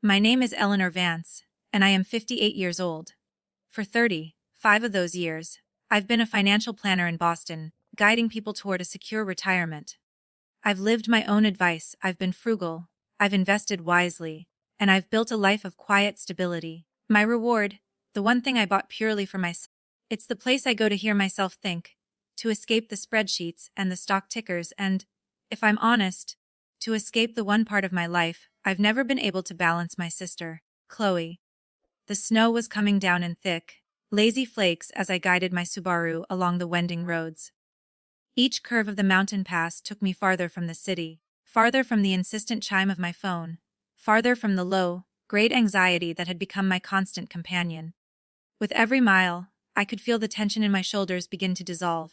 My name is Eleanor Vance, and I am 58 years old. For 35 of those years, I've been a financial planner in Boston, guiding people toward a secure retirement. I've lived my own advice, I've been frugal, I've invested wisely, and I've built a life of quiet stability. My reward, the one thing I bought purely for myself. It's the place I go to hear myself think, to escape the spreadsheets and the stock tickers and, if I'm honest, to escape the one part of my life I've never been able to balance: my sister, Chloe. The snow was coming down in thick, lazy flakes as I guided my Subaru along the winding roads. Each curve of the mountain pass took me farther from the city, farther from the insistent chime of my phone, farther from the low, great anxiety that had become my constant companion. With every mile, I could feel the tension in my shoulders begin to dissolve.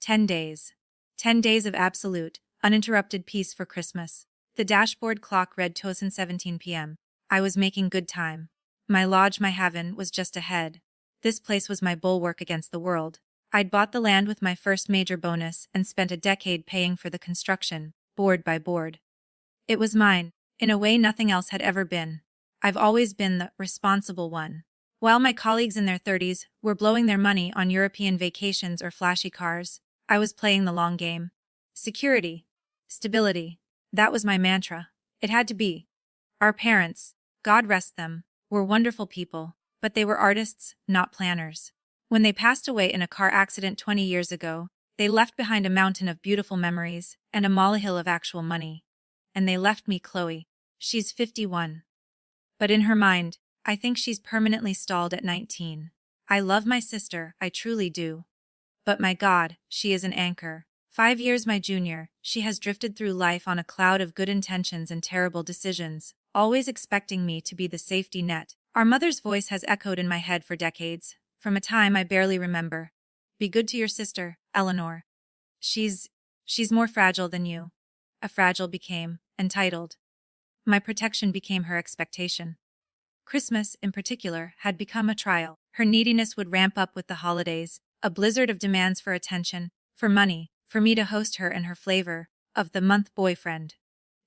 10 days. 10 days of absolute, uninterrupted peace for Christmas. The dashboard clock read 2:17 p.m. I was making good time. My lodge, my haven, was just ahead. This place was my bulwark against the world. I'd bought the land with my first major bonus and spent a decade paying for the construction, board by board. It was mine, in a way nothing else had ever been. I've always been the responsible one. While my colleagues in their 30s were blowing their money on European vacations or flashy cars, I was playing the long game. Security. Stability. That was my mantra. It had to be. Our parents, God rest them, were wonderful people, but they were artists, not planners. When they passed away in a car accident 20 years ago, they left behind a mountain of beautiful memories and a molehill of actual money. And they left me Chloe. She's 51. But in her mind, I think she's permanently stalled at 19. I love my sister, I truly do. But my God, she is an anchor. 5 years my junior, she has drifted through life on a cloud of good intentions and terrible decisions, always expecting me to be the safety net. Our mother's voice has echoed in my head for decades, from a time I barely remember. Be good to your sister, Eleanor. She's more fragile than you. A fragile became entitled. My protection became her expectation. Christmas, in particular, had become a trial. Her neediness would ramp up with the holidays, a blizzard of demands for attention, for money, for me to host her and her flavor of the month boyfriend.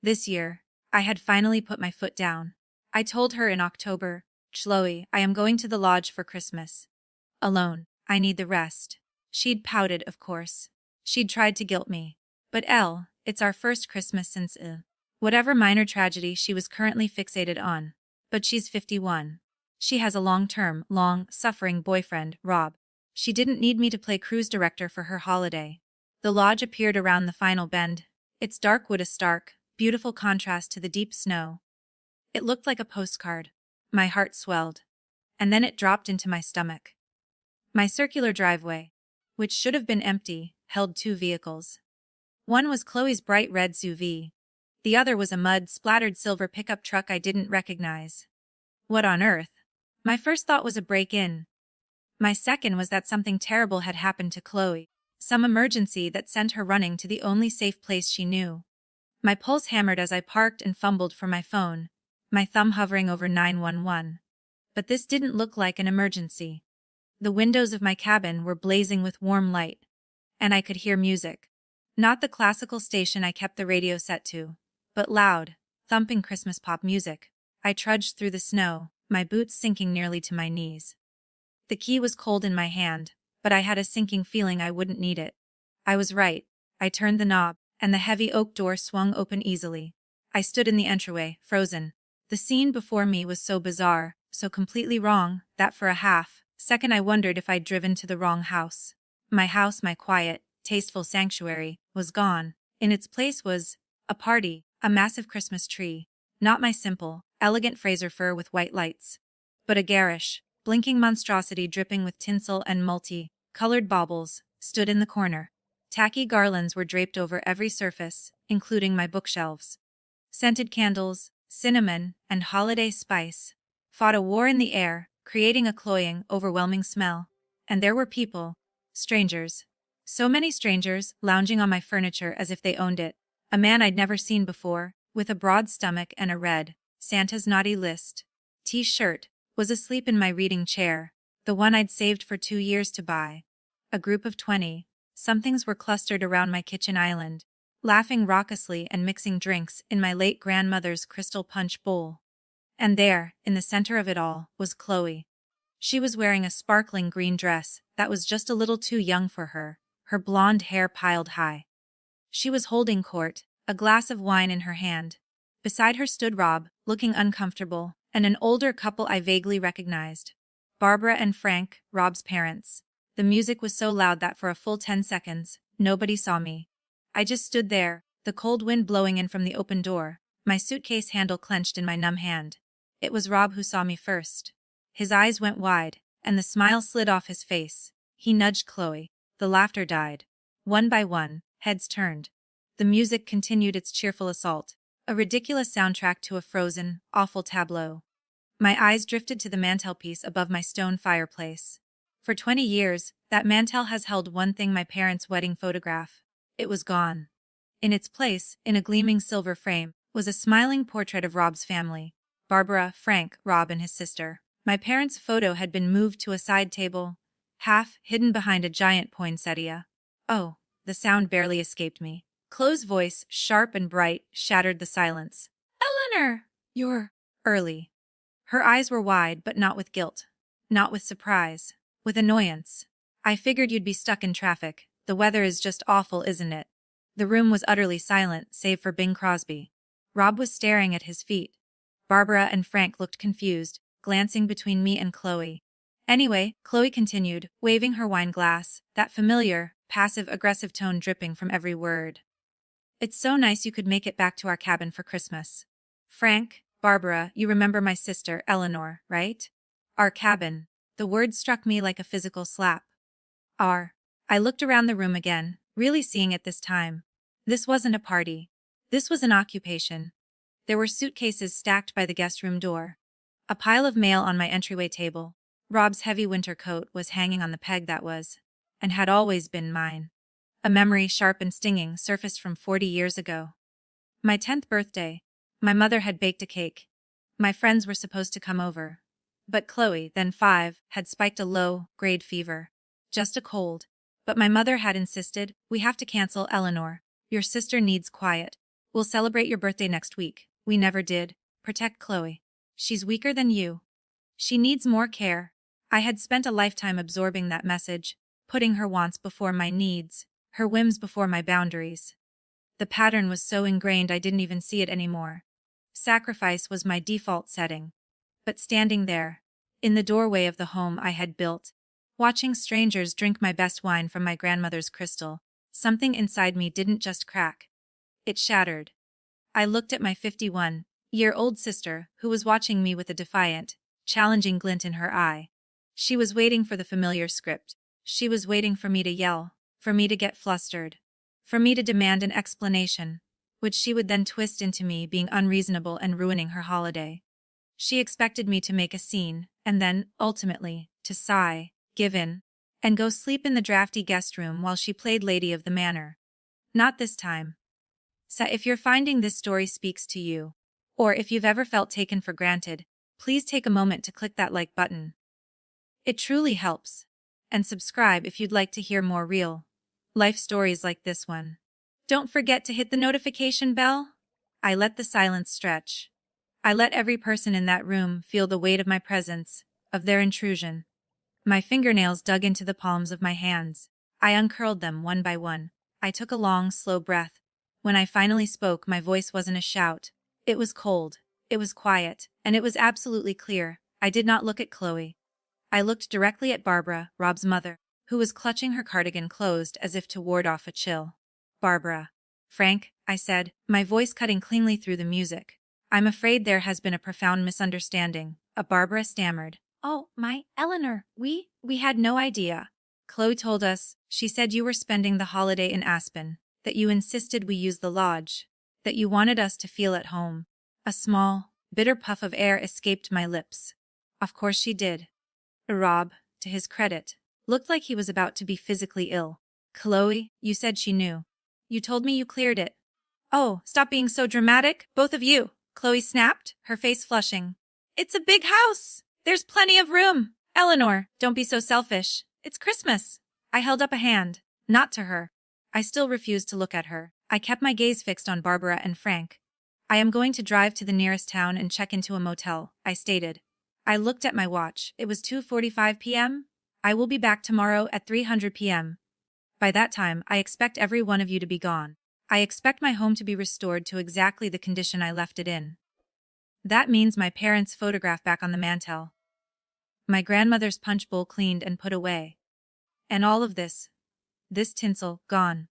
This year, I had finally put my foot down. I told her in October, Chloe, I am going to the lodge for Christmas. Alone, I need the rest. She'd pouted, of course. She'd tried to guilt me. But it's our first Christmas since whatever minor tragedy she was currently fixated on. But she's 51. She has a long-term, long-suffering boyfriend, Rob. She didn't need me to play cruise director for her holiday. The lodge appeared around the final bend, its dark wood a stark, beautiful contrast to the deep snow. It looked like a postcard. My heart swelled. And then it dropped into my stomach. My circular driveway, which should have been empty, held 2 vehicles. One was Chloe's bright red SUV. The other was a mud-splattered silver pickup truck I didn't recognize. What on earth? My first thought was a break-in. My second was that something terrible had happened to Chloe. Some emergency that sent her running to the only safe place she knew. My pulse hammered as I parked and fumbled for my phone, my thumb hovering over 911. But this didn't look like an emergency. The windows of my cabin were blazing with warm light, and I could hear music. Not the classical station I kept the radio set to, but loud, thumping Christmas pop music. I trudged through the snow, my boots sinking nearly to my knees. The key was cold in my hand, but I had a sinking feeling I wouldn't need it. I was right. I turned the knob, and the heavy oak door swung open easily. I stood in the entryway, frozen. The scene before me was so bizarre, so completely wrong, that for a half-second I wondered if I'd driven to the wrong house. My house, my quiet, tasteful sanctuary, was gone. In its place was a party, a massive Christmas tree. Not my simple, elegant Fraser fir with white lights, but a garish, blinking monstrosity dripping with tinsel and multi-colored baubles, stood in the corner. Tacky garlands were draped over every surface, including my bookshelves. Scented candles, cinnamon, and holiday spice fought a war in the air, creating a cloying, overwhelming smell. And there were people, strangers. So many strangers, lounging on my furniture as if they owned it. A man I'd never seen before, with a broad stomach and a red Santa's Naughty List t-shirt, was asleep in my reading chair, the one I'd saved for 2 years to buy. A group of 20-somethings were clustered around my kitchen island, laughing raucously and mixing drinks in my late grandmother's crystal punch bowl. And there, in the center of it all, was Chloe. She was wearing a sparkling green dress that was just a little too young for her blonde hair piled high. She was holding court, a glass of wine in her hand. Beside her stood Rob, looking uncomfortable, and an older couple I vaguely recognized. Barbara and Frank, Rob's parents. The music was so loud that for a full 10 seconds, nobody saw me. I just stood there, the cold wind blowing in from the open door, my suitcase handle clenched in my numb hand. It was Rob who saw me first. His eyes went wide, and the smile slid off his face. He nudged Chloe. The laughter died. One by one, heads turned. The music continued its cheerful assault, a ridiculous soundtrack to a frozen, awful tableau. My eyes drifted to the mantelpiece above my stone fireplace. For 20 years, that mantel has held one thing: my parents' wedding photograph. It was gone. In its place, in a gleaming silver frame, was a smiling portrait of Rob's family. Barbara, Frank, Rob, and his sister. My parents' photo had been moved to a side table, half hidden behind a giant poinsettia. Oh, the sound barely escaped me. Chloe's voice, sharp and bright, shattered the silence. "Eleanor! You're early." Her eyes were wide, but not with guilt. Not with surprise. With annoyance. "I figured you'd be stuck in traffic. The weather is just awful, isn't it?" The room was utterly silent, save for Bing Crosby. Rob was staring at his feet. Barbara and Frank looked confused, glancing between me and Chloe. "Anyway," Chloe continued, waving her wine glass, that familiar, passive-aggressive tone dripping from every word. "It's so nice you could make it back to our cabin for Christmas. Frank, Barbara, you remember my sister, Eleanor, right? Our cabin." The word struck me like a physical slap. Our. I looked around the room again, really seeing it this time. This wasn't a party. This was an occupation. There were suitcases stacked by the guest room door. A pile of mail on my entryway table. Rob's heavy winter coat was hanging on the peg that was, and had always been, mine. A memory, sharp and stinging, surfaced from 40 years ago. My 10th birthday. My mother had baked a cake. My friends were supposed to come over. But Chloe, then 5, had spiked a low-grade fever. Just a cold. But my mother had insisted, "We have to cancel, Eleanor. Your sister needs quiet. We'll celebrate your birthday next week." We never did. Protect Chloe. She's weaker than you. She needs more care. I had spent a lifetime absorbing that message, putting her wants before my needs, her whims before my boundaries. The pattern was so ingrained I didn't even see it anymore. Sacrifice was my default setting. But standing there, in the doorway of the home I had built, watching strangers drink my best wine from my grandmother's crystal, something inside me didn't just crack. It shattered. I looked at my 51-year-old sister, who was watching me with a defiant, challenging glint in her eye. She was waiting for the familiar script. She was waiting for me to yell, for me to get flustered, for me to demand an explanation, which she would then twist into me being unreasonable and ruining her holiday. She expected me to make a scene, and then, ultimately, to sigh, give in, and go sleep in the drafty guest room while she played Lady of the Manor. Not this time. So if you're finding this story speaks to you, or if you've ever felt taken for granted, please take a moment to click that like button. It truly helps. And subscribe if you'd like to hear more real life stories like this one. Don't forget to hit the notification bell. I let the silence stretch. I let every person in that room feel the weight of my presence, of their intrusion. My fingernails dug into the palms of my hands. I uncurled them one by one. I took a long, slow breath. When I finally spoke, my voice wasn't a shout. It was cold. It was quiet. And it was absolutely clear. I did not look at Chloe. I looked directly at Barbara, Rob's mother, who was clutching her cardigan closed as if to ward off a chill. "Barbara." "Frank," I said, my voice cutting cleanly through the music. "I'm afraid there has been a profound misunderstanding." Barbara stammered. "Oh, my Eleanor, we had no idea. Chloe told us, she said you were spending the holiday in Aspen, that you insisted we use the lodge, that you wanted us to feel at home." A small, bitter puff of air escaped my lips. Of course she did. Rob, to his credit, looked like he was about to be physically ill. "Chloe, you said she knew. You told me you cleared it." "Oh, stop being so dramatic, both of you," Chloe snapped, her face flushing. "It's a big house. There's plenty of room. Eleanor, don't be so selfish. It's Christmas." I held up a hand. Not to her. I still refused to look at her. I kept my gaze fixed on Barbara and Frank. I am going to drive to the nearest town and check into a motel, I stated. I looked at my watch. It was 2:45 p.m. I will be back tomorrow at 300 p.m. By that time, I expect every one of you to be gone. I expect my home to be restored to exactly the condition I left it in. That means my parents' photograph back on the mantel. My grandmother's punch bowl cleaned and put away. And all of this tinsel, gone.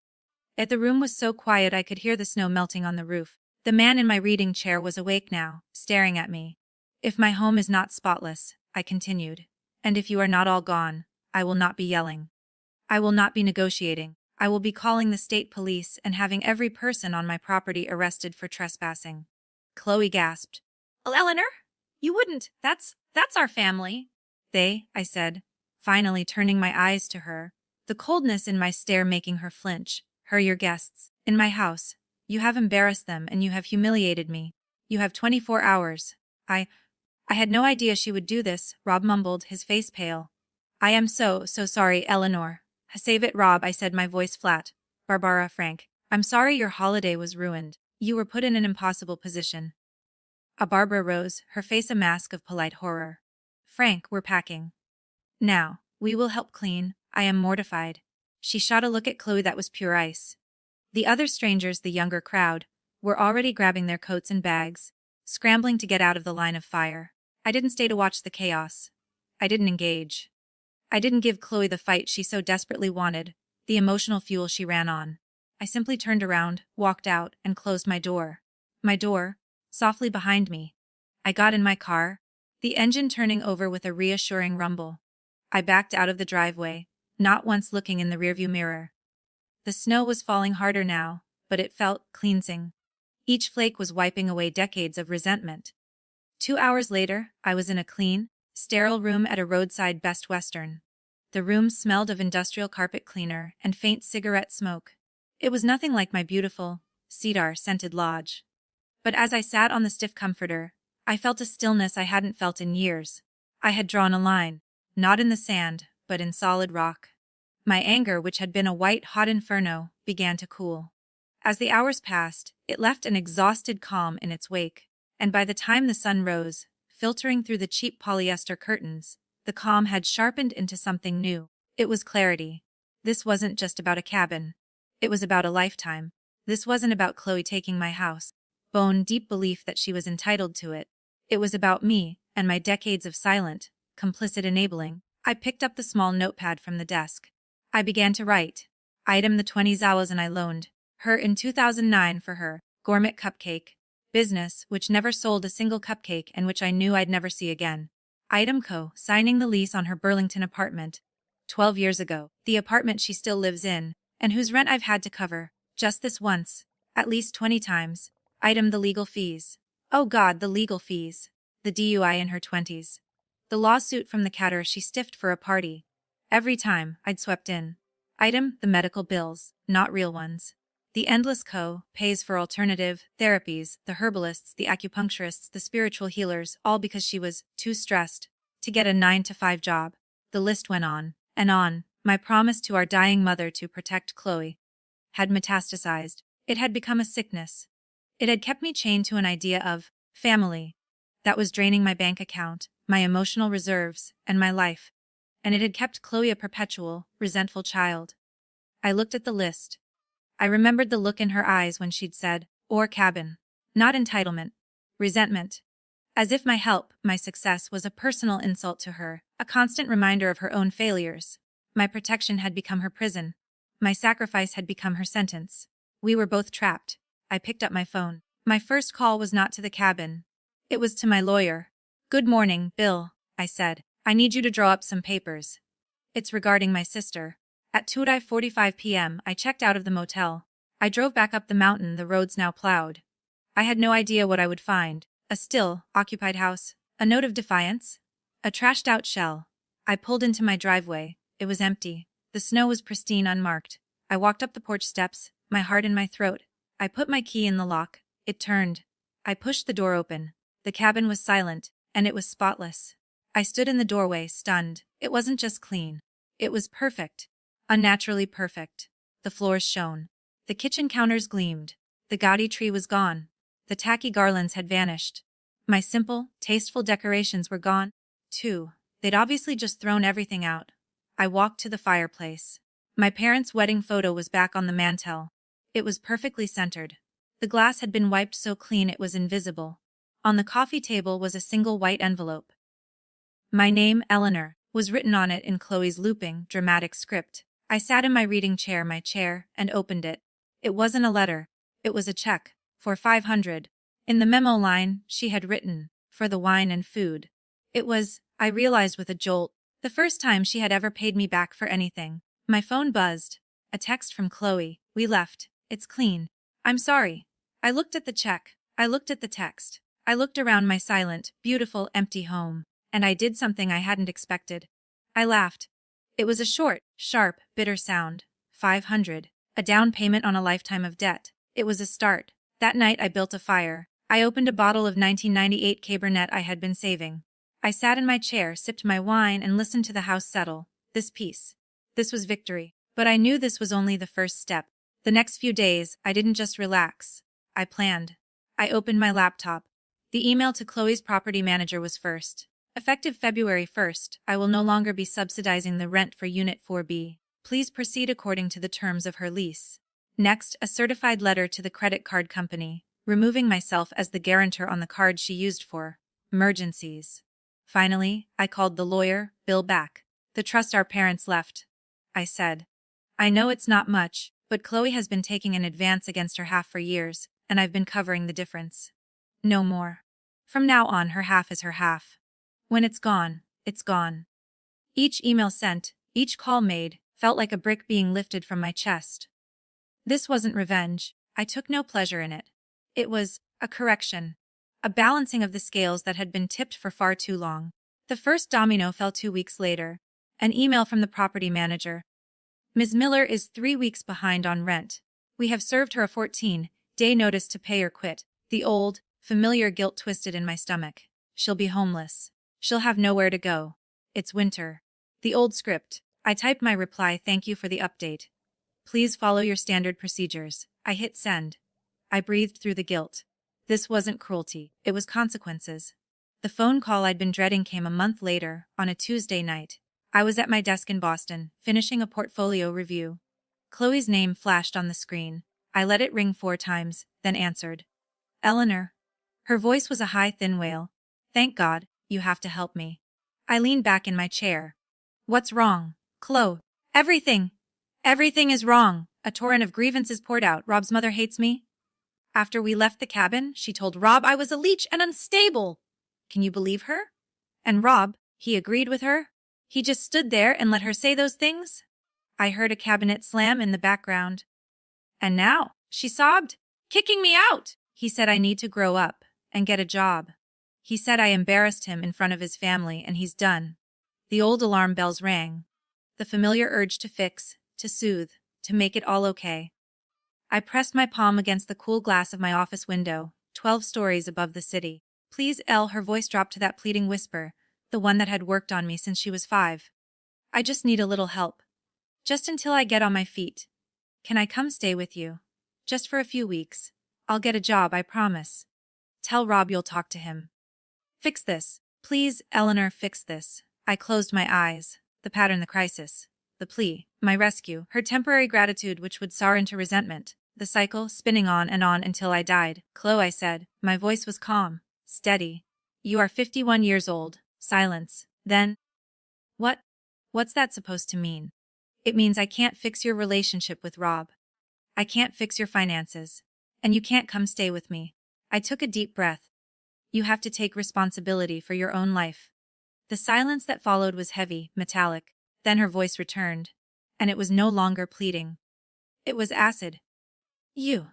Yet the room was so quiet I could hear the snow melting on the roof. The man in my reading chair was awake now, staring at me. If my home is not spotless, I continued, and if you are not all gone, I will not be yelling. I will not be negotiating. I will be calling the state police and having every person on my property arrested for trespassing. Chloe gasped. "Oh, Eleanor? You wouldn't. That's our family." I said, finally turning my eyes to her, the coldness in my stare making her flinch. "Her your guests. In my house. You have embarrassed them and you have humiliated me. You have 24 hours. I had no idea she would do this," Rob mumbled, his face pale. "I am so sorry, Eleanor." "Save it, Rob," I said, my voice flat. "Barbara, Frank, I'm sorry your holiday was ruined. You were put in an impossible position." Barbara rose, her face a mask of polite horror. "Frank, we're packing. Now, we will help clean." I am mortified. She shot a look at Chloe that was pure ice. The other strangers, the younger crowd, were already grabbing their coats and bags, scrambling to get out of the line of fire. I didn't stay to watch the chaos. I didn't engage. I didn't give Chloe the fight she so desperately wanted, the emotional fuel she ran on. I simply turned around, walked out, and closed my door. My door, softly behind me. I got in my car, the engine turning over with a reassuring rumble. I backed out of the driveway, not once looking in the rearview mirror. The snow was falling harder now, but it felt cleansing. Each flake was wiping away decades of resentment. 2 hours later, I was in a clean, sterile room at a roadside Best Western. The room smelled of industrial carpet cleaner and faint cigarette smoke. It was nothing like my beautiful, cedar-scented lodge. But as I sat on the stiff comforter, I felt a stillness I hadn't felt in years. I had drawn a line, not in the sand, but in solid rock. My anger, which had been a white-hot inferno, began to cool. As the hours passed, it left an exhausted calm in its wake, and by the time the sun rose, filtering through the cheap polyester curtains, the calm had sharpened into something new. It was clarity. This wasn't just about a cabin. It was about a lifetime. This wasn't about Chloe taking my house, bone-deep belief that she was entitled to it. It was about me and my decades of silent, complicit enabling. I picked up the small notepad from the desk. I began to write. Item the 20,000 I loaned her in 2009 for her gourmet cupcake business, which never sold a single cupcake and which I knew I'd never see again. Item co. signing the lease on her Burlington apartment 12 years ago, the apartment she still lives in, and whose rent I've had to cover, just this once, at least 20 times. Item the legal fees. Oh God, the legal fees. The DUI in her 20s. The lawsuit from the caterer she stiffed for a party. Every time I'd swept in. Item the medical bills, not real ones. The endless pays for alternative therapies, the herbalists, the acupuncturists, the spiritual healers, all because she was too stressed to get a 9-to-5 job. The list went on and on. My promise to our dying mother to protect Chloe had metastasized. It had become a sickness. It had kept me chained to an idea of family that was draining my bank account, my emotional reserves, and my life. And it had kept Chloe a perpetual, resentful child. I looked at the list. I remembered the look in her eyes when she'd said, "or cabin." Not entitlement. Resentment. As if my help, my success, was a personal insult to her, a constant reminder of her own failures. My protection had become her prison. My sacrifice had become her sentence. We were both trapped. I picked up my phone. My first call was not to the cabin. It was to my lawyer. "Good morning, Bill," I said. "I need you to draw up some papers. It's regarding my sister." At 2:45 p.m., I checked out of the motel. I drove back up the mountain, the roads now plowed. I had no idea what I would find. A still, occupied house. A note of defiance. A trashed-out shell. I pulled into my driveway. It was empty. The snow was pristine, unmarked. I walked up the porch steps, my heart in my throat. I put my key in the lock. It turned. I pushed the door open. The cabin was silent, and it was spotless. I stood in the doorway, stunned. It wasn't just clean. It was perfect. Unnaturally perfect. The floors shone. The kitchen counters gleamed. The gaudy tree was gone. The tacky garlands had vanished. My simple, tasteful decorations were gone, too. They'd obviously just thrown everything out. I walked to the fireplace. My parents' wedding photo was back on the mantel. It was perfectly centered. The glass had been wiped so clean it was invisible. On the coffee table was a single white envelope. My name, Eleanor, was written on it in Chloe's looping, dramatic script. I sat in my reading chair, and opened it. It wasn't a letter. It was a check, for $500. In the memo line, she had written, for the wine and food. It was, I realized with a jolt, the first time she had ever paid me back for anything. My phone buzzed. A text from Chloe. We left. It's clean. I'm sorry. I looked at the check. I looked at the text. I looked around my silent, beautiful, empty home. And I did something I hadn't expected. I laughed. It was a short, sharp, bitter sound. 500. A down payment on a lifetime of debt. It was a start. That night I built a fire. I opened a bottle of 1998 Cabernet I had been saving. I sat in my chair, sipped my wine, and listened to the house settle. This peace. This was victory. But I knew this was only the first step. The next few days, I didn't just relax. I planned. I opened my laptop. The email to Chloe's property manager was first. Effective February 1st, I will no longer be subsidizing the rent for Unit 4B. Please proceed according to the terms of her lease. Next, a certified letter to the credit card company, removing myself as the guarantor on the card she used for emergencies. Finally, I called the lawyer, Bill, back. The trust our parents left. I said. I know it's not much, but Chloe has been taking an advance against her half for years, and I've been covering the difference. No more. From now on, her half is her half. When it's gone, it's gone. Each email sent, each call made, felt like a brick being lifted from my chest. This wasn't revenge. I took no pleasure in it. It was a correction. A balancing of the scales that had been tipped for far too long. The first domino fell 2 weeks later. An email from the property manager. Ms. Miller is 3 weeks behind on rent. We have served her a 14-day notice to pay or quit. The old, familiar guilt twisted in my stomach. She'll be homeless. She'll have nowhere to go. It's winter. The old script. I typed my reply, thank you for the update. Please follow your standard procedures. I hit send. I breathed through the guilt. This wasn't cruelty. It was consequences. The phone call I'd been dreading came a month later, on a Tuesday night. I was at my desk in Boston, finishing a portfolio review. Chloe's name flashed on the screen. I let it ring 4 times, then answered. Eleanor. Her voice was a high, thin wail. Thank God, you have to help me. I leaned back in my chair. What's wrong, Chloe? Everything. Everything is wrong. A torrent of grievances poured out. Rob's mother hates me. After we left the cabin, she told Rob I was a leech and unstable. Can you believe her? And Rob, he agreed with her? He just stood there and let her say those things? I heard a cabinet slam in the background. And now, she sobbed, kicking me out. He said I need to grow up and get a job. He said I embarrassed him in front of his family and he's done. The old alarm bells rang. The familiar urge to fix, to soothe, to make it all okay. I pressed my palm against the cool glass of my office window, 12 stories above the city. Please, Elle, her voice dropped to that pleading whisper, the one that had worked on me since she was 5. I just need a little help. Just until I get on my feet. Can I come stay with you? Just for a few weeks. I'll get a job, I promise. Tell Rob you'll talk to him. Fix this. Please, Eleanor, fix this. I closed my eyes. The pattern, the crisis. The plea, my rescue, her temporary gratitude which would sour into resentment. The cycle, spinning on until I died. Chloe, I said. My voice was calm, steady. You are 51 years old. Silence. Then. What? What's that supposed to mean? It means I can't fix your relationship with Rob. I can't fix your finances. And you can't come stay with me. I took a deep breath. You have to take responsibility for your own life. The silence that followed was heavy, metallic. Then her voice returned. And it was no longer pleading. It was acid. You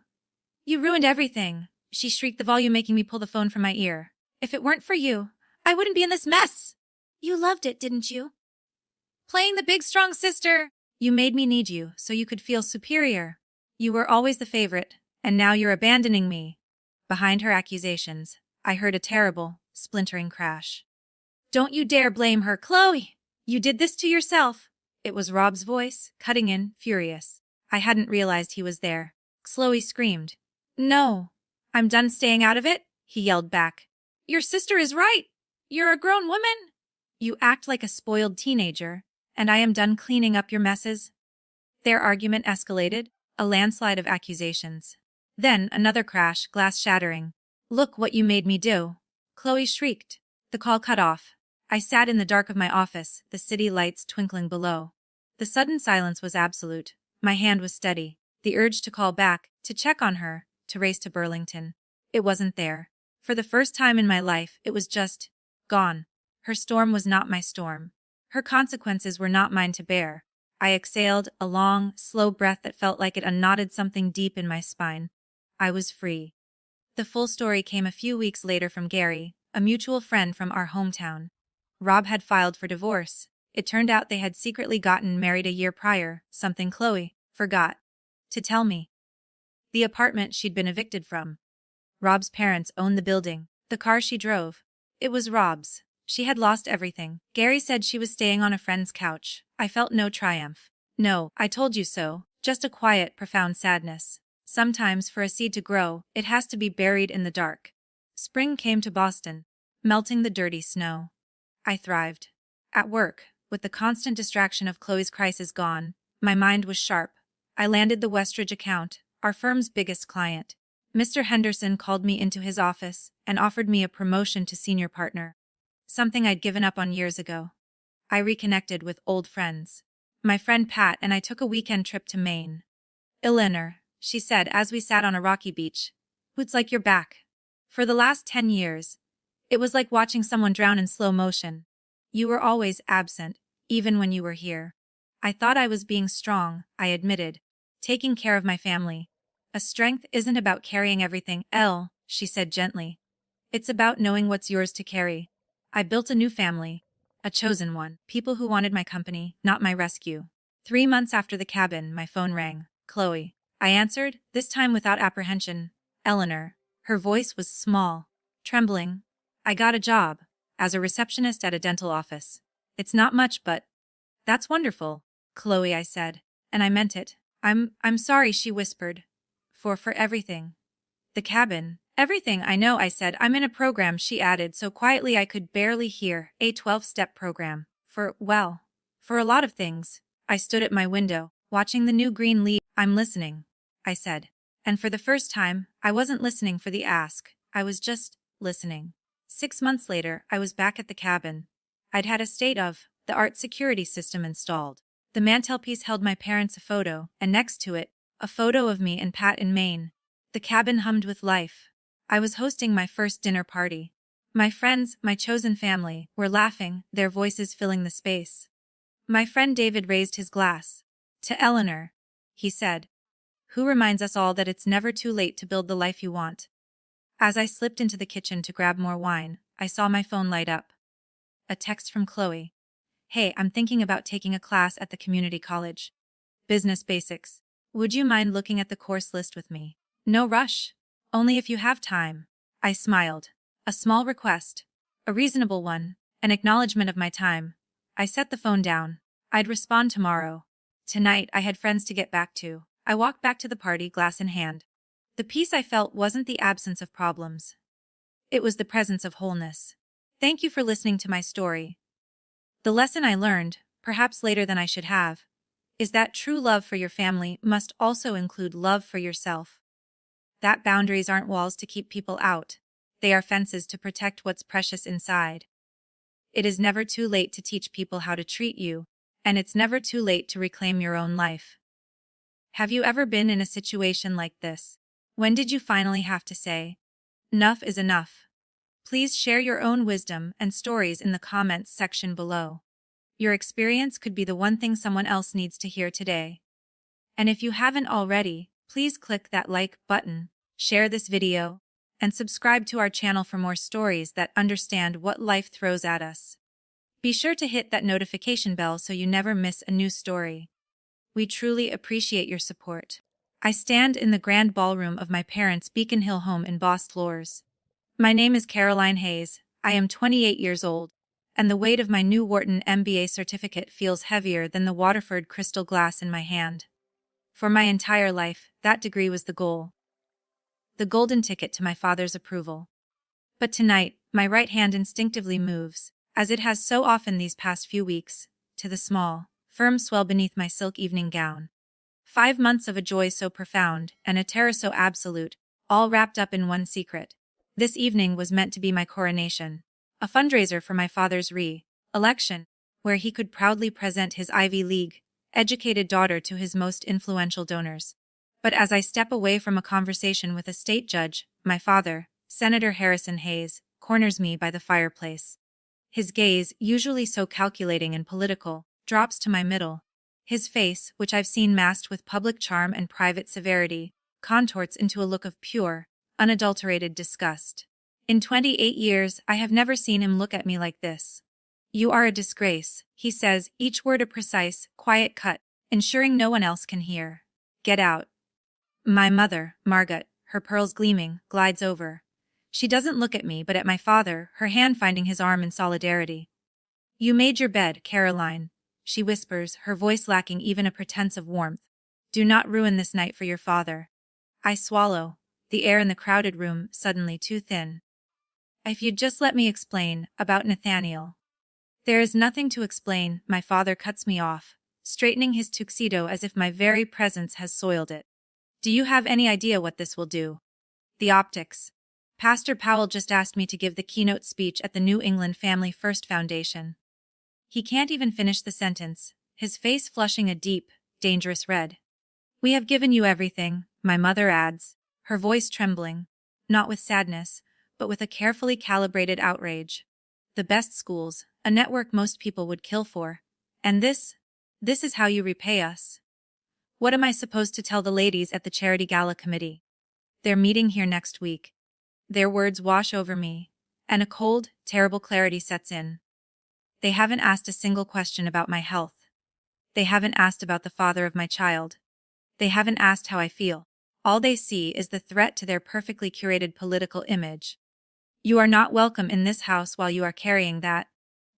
ruined everything, she shrieked, the volume making me pull the phone from my ear. If it weren't for you, I wouldn't be in this mess. You loved it, didn't you? Playing the big strong sister. You made me need you so you could feel superior. You were always the favorite, and now you're abandoning me. Behind her accusations, I heard a terrible, splintering crash. Don't you dare blame her, Chloe! You did this to yourself. It was Rob's voice, cutting in, furious. I hadn't realized he was there. Chloe screamed. No. I'm done staying out of it, he yelled back. Your sister is right. You're a grown woman. You act like a spoiled teenager, and I am done cleaning up your messes. Their argument escalated, a landslide of accusations. Then another crash, glass shattering. Look what you made me do. Chloe shrieked. The call cut off. I sat in the dark of my office, the city lights twinkling below. The sudden silence was absolute. My hand was steady. The urge to call back, to check on her, to race to Burlington. It wasn't there. For the first time in my life, it was just gone. Her storm was not my storm. Her consequences were not mine to bear. I exhaled, a long, slow breath that felt like it unknotted something deep in my spine. I was free. The full story came a few weeks later from Gary, a mutual friend from our hometown. Rob had filed for divorce. It turned out they had secretly gotten married a year prior, something Chloe forgot to tell me. The apartment she'd been evicted from. Rob's parents owned the building, the car she drove. It was Rob's. She had lost everything. Gary said she was staying on a friend's couch. I felt no triumph. No, I told you so, just a quiet, profound sadness. Sometimes for a seed to grow, it has to be buried in the dark. Spring came to Boston, melting the dirty snow. I thrived. At work, with the constant distraction of Chloe's crisis gone, my mind was sharp. I landed the Westridge account, our firm's biggest client. Mr. Henderson called me into his office and offered me a promotion to senior partner. Something I'd given up on years ago. I reconnected with old friends. My friend Pat and I took a weekend trip to Maine. Eleanor, she said as we sat on a rocky beach, it's like you're back. For the last 10 years, it was like watching someone drown in slow motion. You were always absent, even when you were here. I thought I was being strong, I admitted, taking care of my family. A strength isn't about carrying everything, she said gently. It's about knowing what's yours to carry. I built a new family, a chosen one, people who wanted my company, not my rescue. 3 months after the cabin, my phone rang. Chloe. I answered, this time without apprehension. Eleanor. Her voice was small, trembling. I got a job, as a receptionist at a dental office. It's not much, but that's wonderful, Chloe, I said, and I meant it. I'm sorry, she whispered. For everything. The cabin. Everything, I know, I said. I'm in a program, she added so quietly I could barely hear. A 12-step program. For a lot of things. I stood at my window, watching the new green leaves. I'm listening, I said. And for the first time, I wasn't listening for the ask. I was just listening. 6 months later, I was back at the cabin. I'd had a state-of-the-art security system installed. The mantelpiece held my parents' photo, and next to it, a photo of me and Pat in Maine. The cabin hummed with life. I was hosting my first dinner party. My friends, my chosen family, were laughing, their voices filling the space. My friend David raised his glass. To Eleanor, he said, who reminds us all that it's never too late to build the life you want. As I slipped into the kitchen to grab more wine, I saw my phone light up. A text from Chloe. Hey, I'm thinking about taking a class at the community college. Business basics. Would you mind looking at the course list with me? No rush. Only if you have time. I smiled. A small request. A reasonable one. An acknowledgement of my time. I set the phone down. I'd respond tomorrow. Tonight, I had friends to get back to. I walked back to the party, glass in hand. The peace I felt wasn't the absence of problems. It was the presence of wholeness. Thank you for listening to my story. The lesson I learned, perhaps later than I should have, is that true love for your family must also include love for yourself. That boundaries aren't walls to keep people out. They are fences to protect what's precious inside. It is never too late to teach people how to treat you, and it's never too late to reclaim your own life. Have you ever been in a situation like this? When did you finally have to say, enough is enough? Please share your own wisdom and stories in the comments section below. Your experience could be the one thing someone else needs to hear today. And if you haven't already, please click that like button, share this video, and subscribe to our channel for more stories that understand what life throws at us. Be sure to hit that notification bell so you never miss a new story. We truly appreciate your support. I stand in the grand ballroom of my parents' Beacon Hill home in Boston Floors. My name is Caroline Hayes. I am 28 years old, and the weight of my new Wharton MBA certificate feels heavier than the Waterford crystal glass in my hand. For my entire life, that degree was the goal. the golden ticket to my father's approval. But tonight, my right hand instinctively moves, as it has so often these past few weeks, to the small, firm swell beneath my silk evening gown. 5 months of a joy so profound, and a terror so absolute, all wrapped up in one secret. This evening was meant to be my coronation, a fundraiser for my father's re-election, where he could proudly present his Ivy League educated daughter to his most influential donors. But as I step away from a conversation with a state judge, my father, Senator Harrison Hayes, corners me by the fireplace. His gaze, usually so calculating and political, drops to my middle. His face, which I've seen masked with public charm and private severity, contorts into a look of pure, unadulterated disgust. In 28 years, I have never seen him look at me like this. "You are a disgrace," he says, each word a precise, quiet cut, ensuring no one else can hear. "Get out." My mother, Margot, her pearls gleaming, glides over. She doesn't look at me but at my father, her hand finding his arm in solidarity. "You made your bed, Caroline," she whispers, her voice lacking even a pretense of warmth. "Do not ruin this night for your father." I swallow, the air in the crowded room suddenly too thin. "If you'd just let me explain about Nathaniel." "There is nothing to explain," my father cuts me off, straightening his tuxedo as if my very presence has soiled it. "Do you have any idea what this will do?" "The optics. Pastor Powell just asked me to give the keynote speech at the New England Family First Foundation." He can't even finish the sentence, his face flushing a deep, dangerous red. "We have given you everything," my mother adds, her voice trembling, not with sadness, but with a carefully calibrated outrage. "The best schools, a network most people would kill for. And this is how you repay us." What am I supposed to tell the ladies at the charity gala committee? They're meeting here next week. Their words wash over me, and a cold, terrible clarity sets in. They haven't asked a single question about my health. They haven't asked about the father of my child. They haven't asked how I feel. All they see is the threat to their perfectly curated political image. "You are not welcome in this house while you are carrying that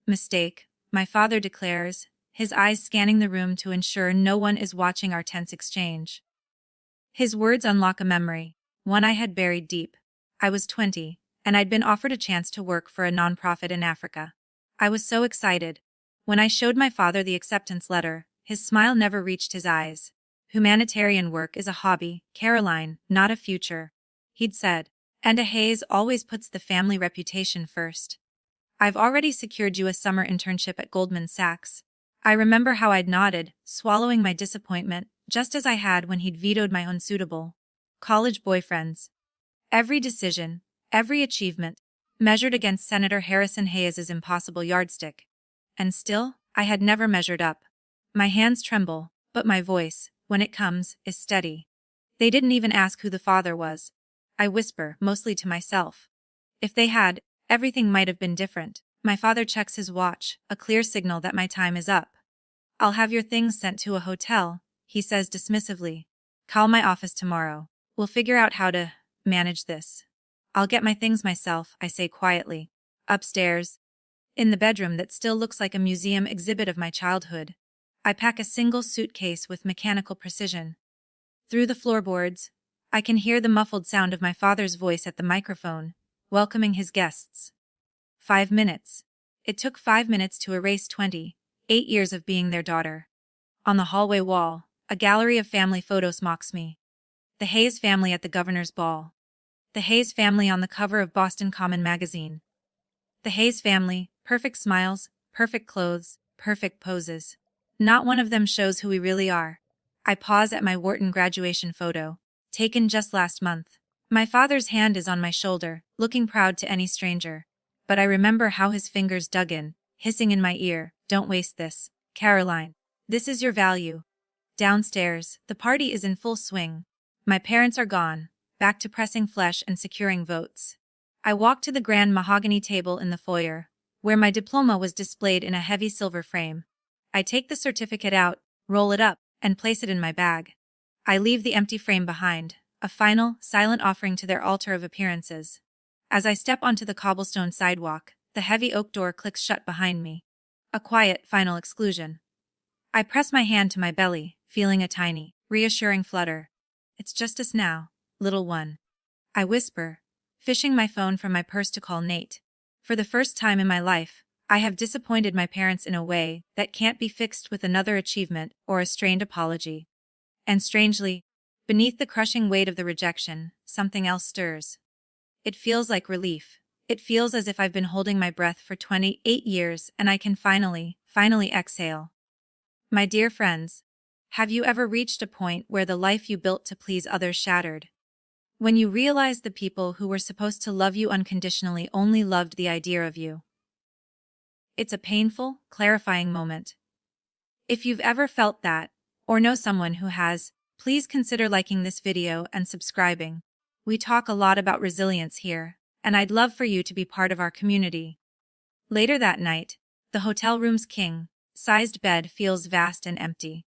mistake," my father declares, his eyes scanning the room to ensure no one is watching our tense exchange. His words unlock a memory, one I had buried deep. I was 20, and I'd been offered a chance to work for a nonprofit in Africa. I was so excited. When I showed my father the acceptance letter, his smile never reached his eyes. "Humanitarian work is a hobby, Caroline, not a future," he'd said, "and a Hayes always puts the family reputation first. I've already secured you a summer internship at Goldman Sachs." I remember how I'd nodded, swallowing my disappointment, just as I had when he'd vetoed my unsuitable college boyfriends. Every decision, every achievement, measured against Senator Harrison Hayes's impossible yardstick. And still, I had never measured up. My hands tremble, but my voice, when it comes, is steady. "They didn't even ask who the father was," I whisper, mostly to myself. If they had, everything might have been different. My father checks his watch, a clear signal that my time is up. "I'll have your things sent to a hotel," he says dismissively. "Call my office tomorrow. We'll figure out how to manage this." "I'll get my things myself," I say quietly. Upstairs, in the bedroom that still looks like a museum exhibit of my childhood, I pack a single suitcase with mechanical precision. Through the floorboards, I can hear the muffled sound of my father's voice at the microphone, welcoming his guests. 5 minutes. It took 5 minutes to erase 28 years of being their daughter. On the hallway wall, a gallery of family photos mocks me. The Hayes family at the governor's ball. The Hayes family on the cover of Boston Common magazine. The Hayes family, perfect smiles, perfect clothes, perfect poses. Not one of them shows who we really are. I pause at my Wharton graduation photo, taken just last month. My father's hand is on my shoulder, looking proud to any stranger. But I remember how his fingers dug in, hissing in my ear, "Don't waste this, Caroline. This is your value." Downstairs, the party is in full swing. My parents are gone, back to pressing flesh and securing votes. I walk to the grand mahogany table in the foyer, where my diploma was displayed in a heavy silver frame. I take the certificate out, roll it up, and place it in my bag. I leave the empty frame behind, a final, silent offering to their altar of appearances. As I step onto the cobblestone sidewalk, the heavy oak door clicks shut behind me. A quiet, final exclusion. I press my hand to my belly, feeling a tiny, reassuring flutter. "It's just us now, little one." I whisper, fishing my phone from my purse to call Nate. For the first time in my life, I have disappointed my parents in a way that can't be fixed with another achievement or a strained apology. And strangely, beneath the crushing weight of the rejection, something else stirs. It feels like relief. It feels as if I've been holding my breath for 28 years and I can finally exhale. My dear friends, have you ever reached a point where the life you built to please others shattered? When you realize the people who were supposed to love you unconditionally only loved the idea of you. It's a painful, clarifying moment. If you've ever felt that, or know someone who has, please consider liking this video and subscribing. We talk a lot about resilience here, and I'd love for you to be part of our community. Later that night, the hotel room's king-sized bed feels vast and empty.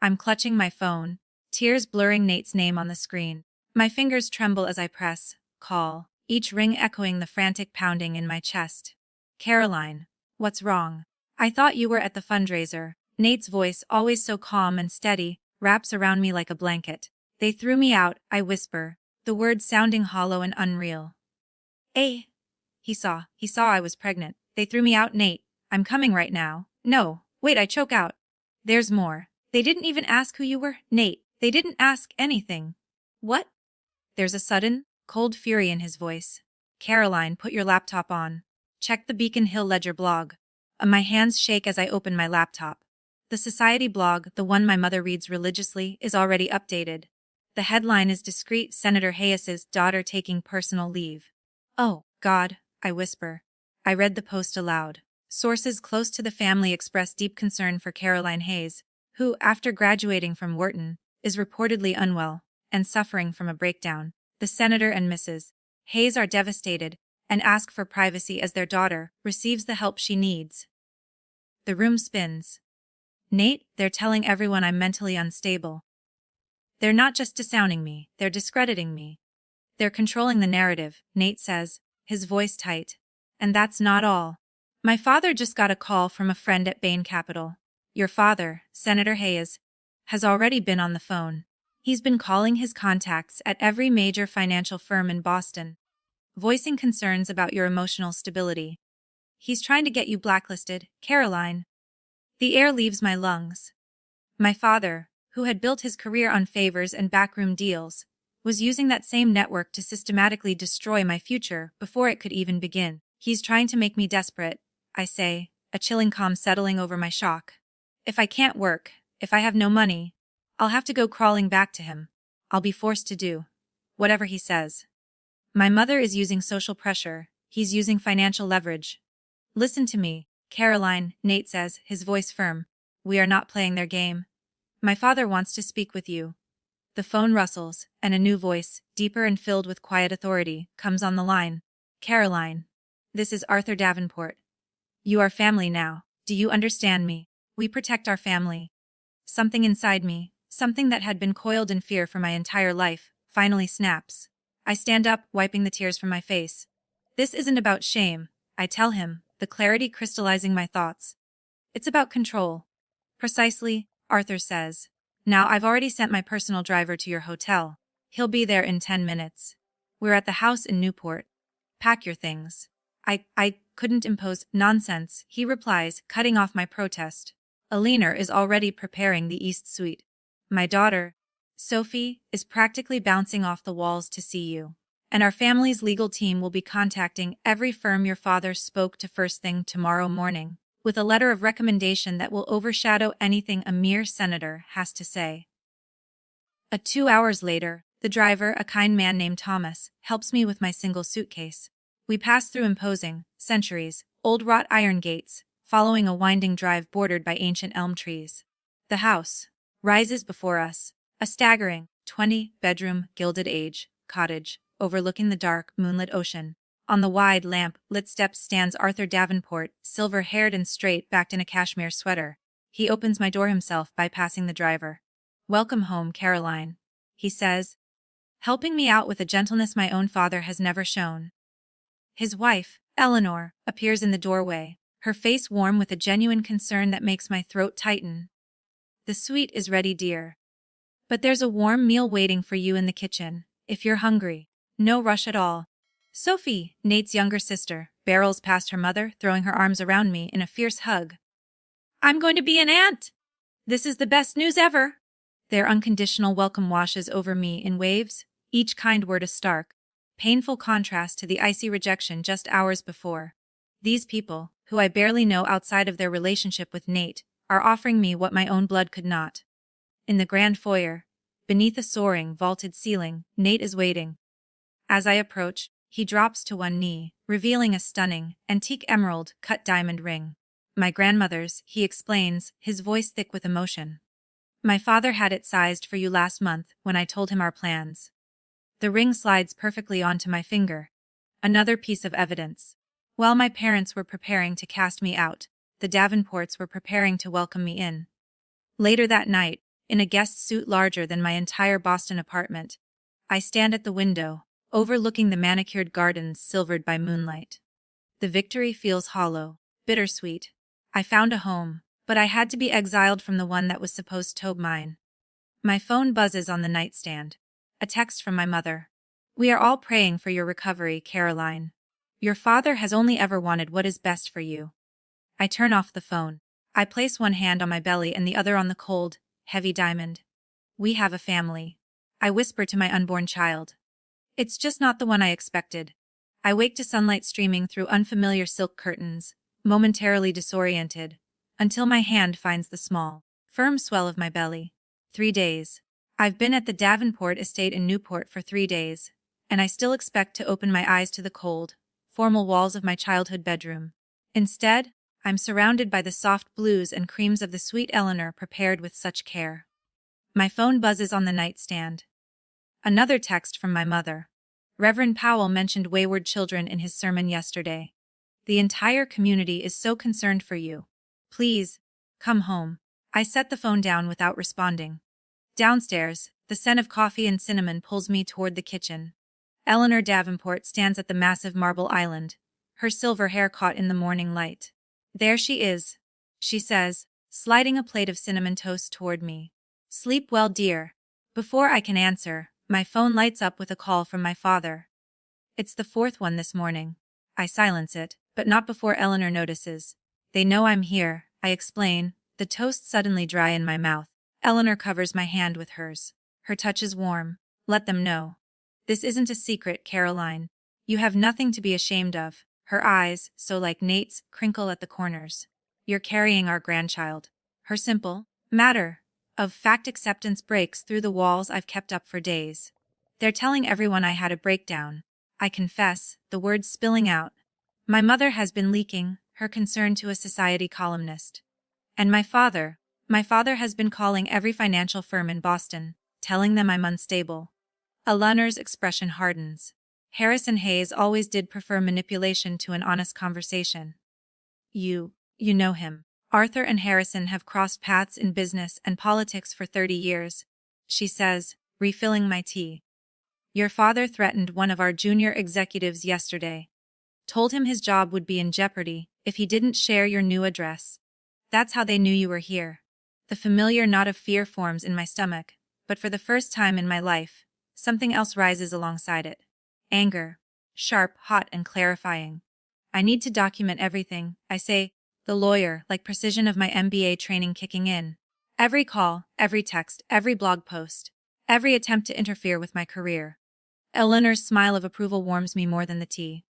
I'm clutching my phone, tears blurring Nate's name on the screen. My fingers tremble as I press call, each ring echoing the frantic pounding in my chest. Caroline, what's wrong? I thought you were at the fundraiser. Nate's voice, always so calm and steady, wraps around me like a blanket. They threw me out, I whisper, the words sounding hollow and unreal. He saw I was pregnant. They threw me out, Nate. I'm coming right now. No, wait, I choke out. There's more. They didn't even ask who you were, Nate. They didn't ask anything. What? There's a sudden, cold fury in his voice. Caroline, put your laptop on. Check the Beacon Hill Ledger blog. My hands shake as I open my laptop. The Society blog, the one my mother reads religiously, is already updated. The headline is discreet: Senator Hayes's daughter taking personal leave. Oh, God, I whisper. I read the post aloud. Sources close to the family express deep concern for Caroline Hayes, who, after graduating from Wharton, is reportedly unwell and suffering from a breakdown. The senator and Mrs. Hayes are devastated and ask for privacy as their daughter receives the help she needs. The room spins. Nate, they're telling everyone I'm mentally unstable. They're not just disowning me, they're discrediting me. They're controlling the narrative, Nate says, his voice tight. And that's not all. My father just got a call from a friend at Bain Capital. Your father, Senator Hayes, has already been on the phone. He's been calling his contacts at every major financial firm in Boston, voicing concerns about your emotional stability. He's trying to get you blacklisted, Caroline. The air leaves my lungs. My father, who had built his career on favors and backroom deals, was using that same network to systematically destroy my future before it could even begin. He's trying to make me desperate, I say, a chilling calm settling over my shock. If I can't work, if I have no money, I'll have to go crawling back to him. I'll be forced to do whatever he says. My mother is using social pressure. He's using financial leverage. Listen to me, Caroline, Nate says, his voice firm. We are not playing their game. My father wants to speak with you. The phone rustles, and a new voice, deeper and filled with quiet authority, comes on the line. Caroline, this is Arthur Davenport. You are family now. Do you understand me? We protect our family. Something inside me, something that had been coiled in fear for my entire life, finally snaps. I stand up, wiping the tears from my face. This isn't about shame, I tell him, the clarity crystallizing my thoughts. It's about control. Precisely, Arthur says. Now I've already sent my personal driver to your hotel. He'll be there in 10 minutes. We're at the house in Newport. Pack your things. I couldn't impose nonsense, he replies, cutting off my protest. Alina is already preparing the East Suite. My daughter, Sophie, is practically bouncing off the walls to see you. And our family's legal team will be contacting every firm your father spoke to first thing tomorrow morning, with a letter of recommendation that will overshadow anything a mere senator has to say. 2 hours later, the driver, a kind man named Thomas, helps me with my single suitcase. We pass through imposing, centuries-old wrought iron gates, following a winding drive bordered by ancient elm trees. The house rises before us, a staggering 20-bedroom Gilded Age cottage, overlooking the dark, moonlit ocean. On the wide, lamp-lit steps stands Arthur Davenport, silver-haired and straight-backed in a cashmere sweater. He opens my door himself, bypassing the driver. Welcome home, Caroline, he says, helping me out with a gentleness my own father has never shown. His wife, Eleanor, appears in the doorway, her face warm with a genuine concern that makes my throat tighten. The suite is ready, dear. But there's a warm meal waiting for you in the kitchen, if you're hungry. No rush at all. Sophie, Nate's younger sister, barrels past her mother, throwing her arms around me in a fierce hug. I'm going to be an aunt! This is the best news ever! Their unconditional welcome washes over me in waves, each kind word a stark, painful contrast to the icy rejection just hours before. These people, who I barely know outside of their relationship with Nate, are offering me what my own blood could not. In the grand foyer, beneath a soaring, vaulted ceiling, Nate is waiting. As I approach, he drops to one knee, revealing a stunning, antique emerald cut diamond ring. My grandmother's, he explains, his voice thick with emotion. My father had it sized for you last month when I told him our plans. The ring slides perfectly onto my finger. Another piece of evidence. While my parents were preparing to cast me out, the Davenports were preparing to welcome me in. Later that night, in a guest suite larger than my entire Boston apartment, I stand at the window, overlooking the manicured gardens silvered by moonlight. The victory feels hollow, bittersweet. I found a home, but I had to be exiled from the one that was supposed to be mine. My phone buzzes on the nightstand. A text from my mother. We are all praying for your recovery, Caroline. Your father has only ever wanted what is best for you. I turn off the phone. I place one hand on my belly and the other on the cold, heavy diamond. We have a family. I whisper to my unborn child. It's just not the one I expected. I wake to sunlight streaming through unfamiliar silk curtains, momentarily disoriented, until my hand finds the small, firm swell of my belly. 3 days. I've been at the Davenport estate in Newport for 3 days, and I still expect to open my eyes to the cold, formal walls of my childhood bedroom. Instead, I'm surrounded by the soft blues and creams of the sweet Eleanor prepared with such care. My phone buzzes on the nightstand. Another text from my mother. Reverend Powell mentioned wayward children in his sermon yesterday. The entire community is so concerned for you. Please, come home. I set the phone down without responding. Downstairs, the scent of coffee and cinnamon pulls me toward the kitchen. Eleanor Davenport stands at the massive marble island, her silver hair caught in the morning light. There she is, she says, sliding a plate of cinnamon toast toward me. Sleep well, dear. Before I can answer, my phone lights up with a call from my father. It's the 4th one this morning. I silence it, but not before Eleanor notices. They know I'm here, I explain, the toast suddenly dry in my mouth. Eleanor covers my hand with hers. Her touch is warm. Let them know. This isn't a secret, Caroline. You have nothing to be ashamed of. Her eyes, so like Nate's, crinkle at the corners. You're carrying our grandchild. Her simple matter of fact acceptance breaks through the walls I've kept up for days. They're telling everyone I had a breakdown. I confess, the words spilling out. My mother has been leaking her concern to a society columnist. And my father has been calling every financial firm in Boston, telling them I'm unstable. Eleanor's expression hardens. Harrison Hayes always did prefer manipulation to an honest conversation. You know him. Arthur and Harrison have crossed paths in business and politics for 30 years, she says, refilling my tea. Your father threatened one of our junior executives yesterday. Told him his job would be in jeopardy if he didn't share your new address. That's how they knew you were here. The familiar knot of fear forms in my stomach, but for the first time in my life, something else rises alongside it. Anger. Sharp, hot, and clarifying. I need to document everything, I say, the lawyer, like precision of my MBA training kicking in. Every call, every text, every blog post, every attempt to interfere with my career. Eleanor's smile of approval warms me more than the tea.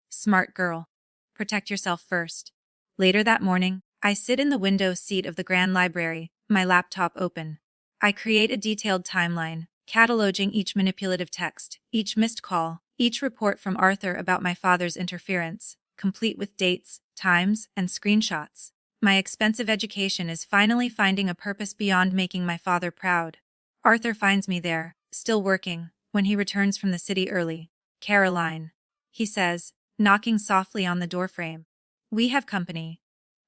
Smart girl. Protect yourself first. Later that morning, I sit in the window seat of the Grand Library, my laptop open. I create a detailed timeline, cataloging each manipulative text, each missed call, each report from Arthur about my father's interference, complete with dates, times, and screenshots. My expensive education is finally finding a purpose beyond making my father proud. Arthur finds me there, still working, when he returns from the city early. Caroline, he says, knocking softly on the doorframe. We have company.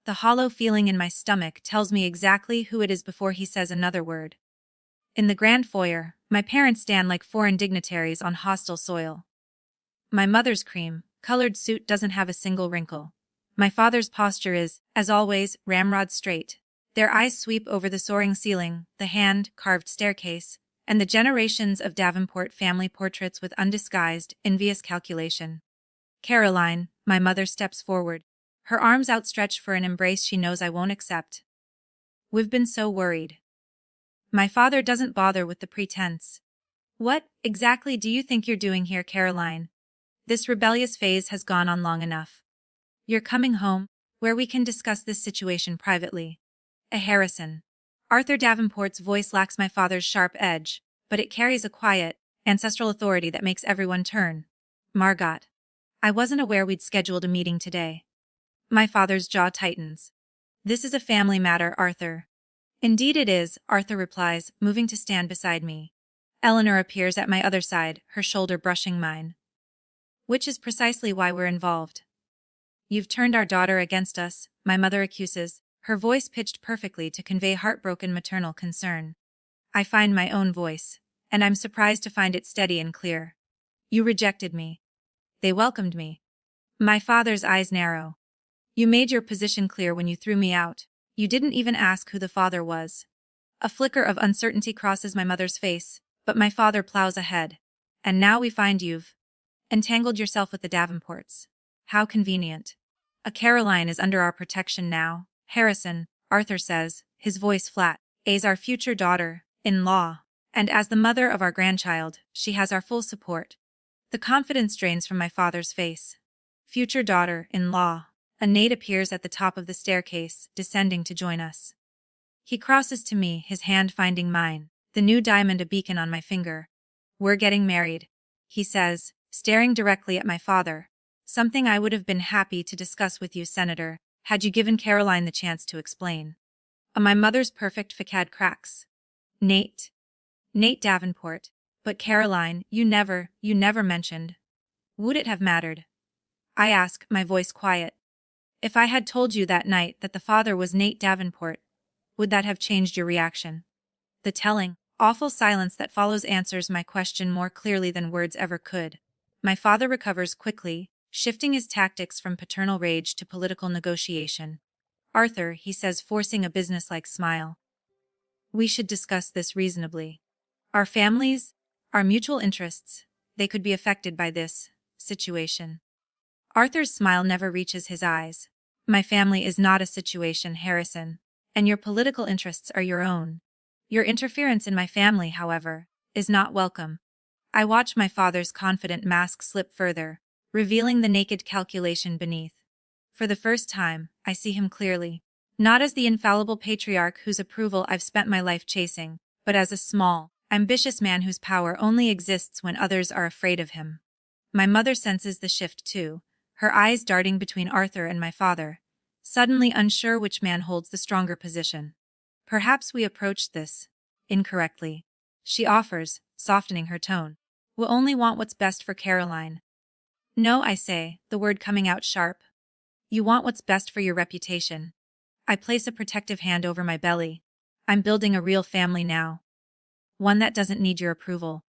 The hollow feeling in my stomach tells me exactly who it is before he says another word. In the grand foyer, my parents stand like foreign dignitaries on hostile soil. My mother's cream-colored suit doesn't have a single wrinkle. My father's posture is, as always, ramrod straight. Their eyes sweep over the soaring ceiling, the hand-carved staircase, and the generations of Davenport family portraits with undisguised, envious calculation. Caroline, my mother steps forward, her arms outstretched for an embrace she knows I won't accept. We've been so worried. My father doesn't bother with the pretense. What exactly do you think you're doing here, Caroline? This rebellious phase has gone on long enough. You're coming home, where we can discuss this situation privately. Harrison. Arthur Davenport's voice lacks my father's sharp edge, but it carries a quiet, ancestral authority that makes everyone turn. Margot. I wasn't aware we'd scheduled a meeting today. My father's jaw tightens. This is a family matter, Arthur. Indeed it is, Arthur replies, moving to stand beside me. Eleanor appears at my other side, her shoulder brushing mine. Which is precisely why we're involved. You've turned our daughter against us, my mother accuses, her voice pitched perfectly to convey heartbroken maternal concern. I find my own voice, and I'm surprised to find it steady and clear. You rejected me. They welcomed me. My father's eyes narrow. You made your position clear when you threw me out. You didn't even ask who the father was. A flicker of uncertainty crosses my mother's face, but my father plows ahead. And now we find you've entangled yourself with the Davenports. How convenient. A Caroline is under our protection now. Harrison, Arthur says, his voice flat, is our future daughter-in-law, and as the mother of our grandchild, she has our full support. The confidence drains from my father's face. Future daughter-in-law. A Nate appears at the top of the staircase, descending to join us. He crosses to me, his hand finding mine, the new diamond a beacon on my finger. We're getting married, he says, staring directly at my father. Something I would have been happy to discuss with you, Senator, had you given Caroline the chance to explain. My mother's perfect facade cracks. Nate Davenport. But Caroline, you never mentioned. Would it have mattered? I ask, my voice quiet. If I had told you that night that the father was Nate Davenport, would that have changed your reaction? The telling, awful silence that follows answers my question more clearly than words ever could. My father recovers quickly, shifting his tactics from paternal rage to political negotiation. Arthur, he says, forcing a businesslike smile. We should discuss this reasonably. Our families, our mutual interests, they could be affected by this situation. Arthur's smile never reaches his eyes. My family is not a situation, Harrison, and your political interests are your own. Your interference in my family, however, is not welcome. I watch my father's confident mask slip further, revealing the naked calculation beneath. For the first time, I see him clearly, not as the infallible patriarch whose approval I've spent my life chasing, but as a small, ambitious man whose power only exists when others are afraid of him. My mother senses the shift too, her eyes darting between Arthur and my father, suddenly unsure which man holds the stronger position. Perhaps we approached this incorrectly, she offers, softening her tone. We'll only want what's best for Caroline. No, I say, the word coming out sharp. You want what's best for your reputation. I place a protective hand over my belly. I'm building a real family now. One that doesn't need your approval.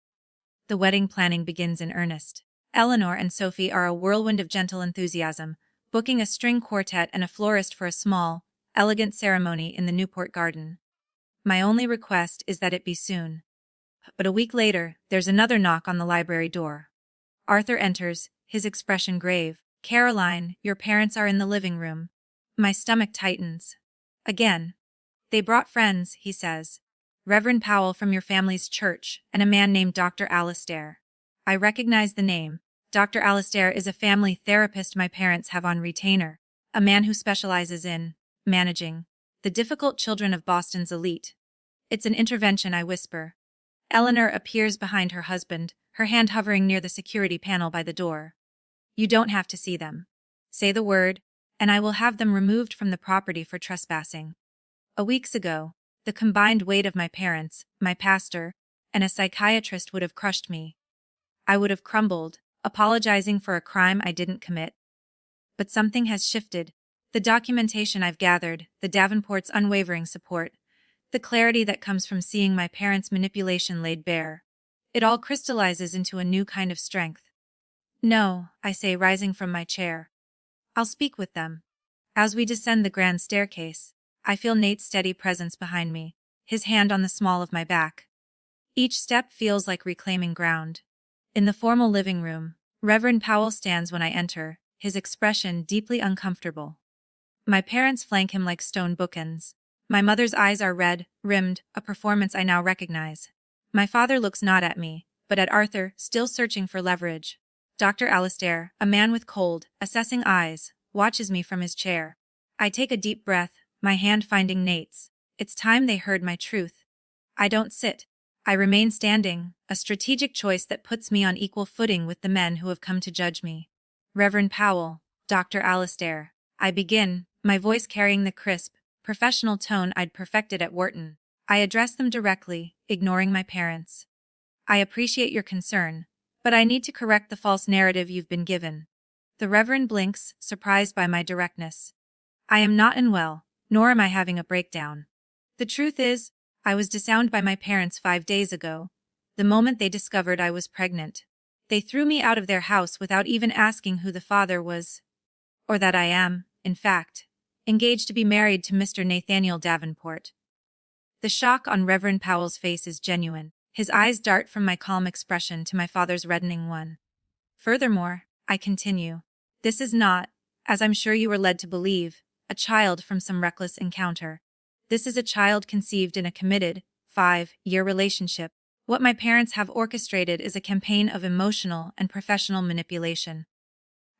The wedding planning begins in earnest. Eleanor and Sophie are a whirlwind of gentle enthusiasm, booking a string quartet and a florist for a small, elegant ceremony in the Newport garden. My only request is that it be soon. But a week later, there's another knock on the library door. Arthur enters, his expression grave. Caroline, your parents are in the living room. My stomach tightens. Again. They brought friends, he says. Reverend Powell from your family's church, and a man named Dr. Alastair. I recognize the name. Dr. Alastair is a family therapist my parents have on retainer, a man who specializes in managing the difficult children of Boston's elite. It's an intervention, I whisper. Eleanor appears behind her husband, her hand hovering near the security panel by the door. You don't have to see them. Say the word, and I will have them removed from the property for trespassing. Weeks ago, the combined weight of my parents, my pastor, and a psychiatrist would have crushed me. I would have crumbled, apologizing for a crime I didn't commit. But something has shifted. The documentation I've gathered, the Davenports' unwavering support, the clarity that comes from seeing my parents' manipulation laid bare. It all crystallizes into a new kind of strength. No, I say, rising from my chair. I'll speak with them. As we descend the grand staircase, I feel Nate's steady presence behind me, his hand on the small of my back. Each step feels like reclaiming ground. In the formal living room, Reverend Powell stands when I enter, his expression deeply uncomfortable. My parents flank him like stone bookends. My mother's eyes are red, rimmed, a performance I now recognize. My father looks not at me, but at Arthur, still searching for leverage. Dr. Alastair, a man with cold, assessing eyes, watches me from his chair. I take a deep breath, my hand finding Nate's. It's time they heard my truth. I don't sit. I remain standing, a strategic choice that puts me on equal footing with the men who have come to judge me. Reverend Powell, Dr. Alastair. I begin, my voice carrying the crisp, professional tone I'd perfected at Wharton. I address them directly, ignoring my parents. I appreciate your concern, but I need to correct the false narrative you've been given. The Reverend blinks, surprised by my directness. I am not unwell, nor am I having a breakdown. The truth is, I was disowned by my parents 5 days ago, the moment they discovered I was pregnant. They threw me out of their house without even asking who the father was. Or that I am, in fact, engaged to be married to Mr. Nathaniel Davenport. The shock on Reverend Powell's face is genuine. His eyes dart from my calm expression to my father's reddening one. Furthermore, I continue, this is not, as I'm sure you were led to believe, a child from some reckless encounter. This is a child conceived in a committed, 5-year relationship. What my parents have orchestrated is a campaign of emotional and professional manipulation.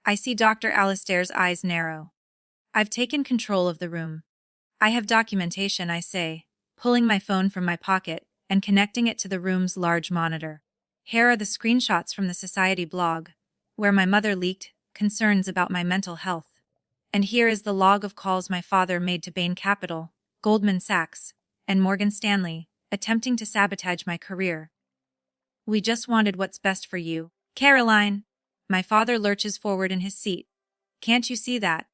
I see Dr. Alastair's eyes narrow. I've taken control of the room. I have documentation, I say, pulling my phone from my pocket and connecting it to the room's large monitor. Here are the screenshots from the Society blog, where my mother leaked concerns about my mental health. And here is the log of calls my father made to Bain Capital, Goldman Sachs, and Morgan Stanley, attempting to sabotage my career. We just wanted what's best for you, Caroline. My father lurches forward in his seat. Can't you see that?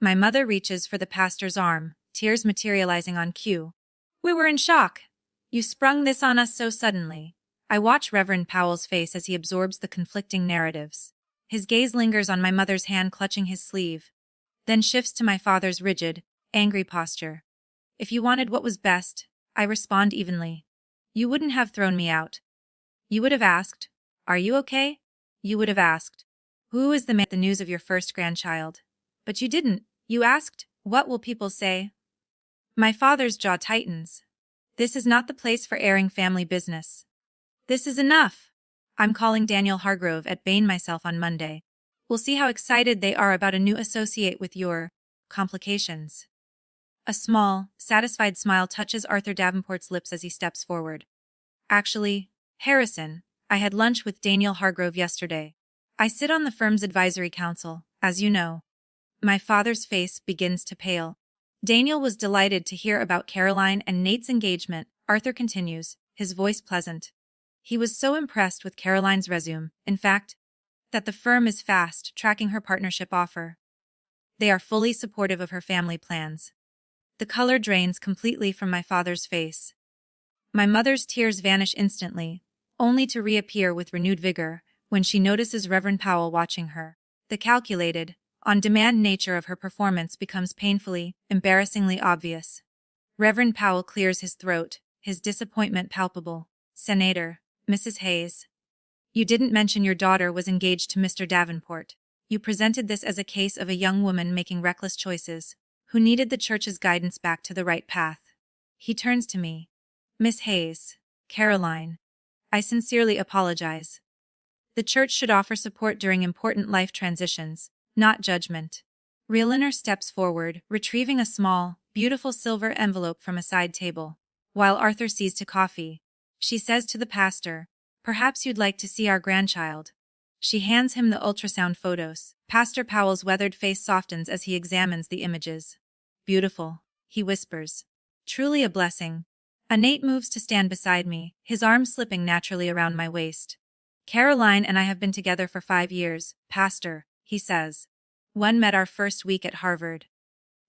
My mother reaches for the pastor's arm, tears materializing on cue. We were in shock. You sprung this on us so suddenly. I watch Reverend Powell's face as he absorbs the conflicting narratives. His gaze lingers on my mother's hand clutching his sleeve, then shifts to my father's rigid, angry posture. If you wanted what was best, I respond evenly. You wouldn't have thrown me out. You would have asked, are you okay? You would have asked, who is the man? The news of your first grandchild. But you didn't. You asked, what will people say? My father's jaw tightens. This is not the place for airing family business. This is enough. I'm calling Daniel Hargrove at Bain myself on Monday. We'll see how excited they are about a new associate with your complications. A small, satisfied smile touches Arthur Davenport's lips as he steps forward. Actually, Harrison, I had lunch with Daniel Hargrove yesterday. I sit on the firm's advisory council, as you know. My father's face begins to pale. Daniel was delighted to hear about Caroline and Nate's engagement, Arthur continues, his voice pleasant. He was so impressed with Caroline's resume, in fact, that the firm is fast tracking her partnership offer. They are fully supportive of her family plans. The color drains completely from my father's face. My mother's tears vanish instantly, only to reappear with renewed vigor when she notices Reverend Powell watching her. The calculated, on-demand nature of her performance becomes painfully, embarrassingly obvious. Reverend Powell clears his throat, his disappointment palpable. Senator, Mrs. Hayes. You didn't mention your daughter was engaged to Mr. Davenport. You presented this as a case of a young woman making reckless choices, who needed the church's guidance back to the right path. He turns to me. Miss Hayes, Caroline. I sincerely apologize. The church should offer support during important life transitions, not judgment. Realiner steps forward, retrieving a small, beautiful silver envelope from a side table. While Arthur sees to coffee, she says to the pastor, perhaps you'd like to see our grandchild. She hands him the ultrasound photos. Pastor Powell's weathered face softens as he examines the images. Beautiful, he whispers. Truly a blessing. Nate moves to stand beside me, his arm slipping naturally around my waist. Caroline and I have been together for 5 years, Pastor, he says. One met our first week at Harvard.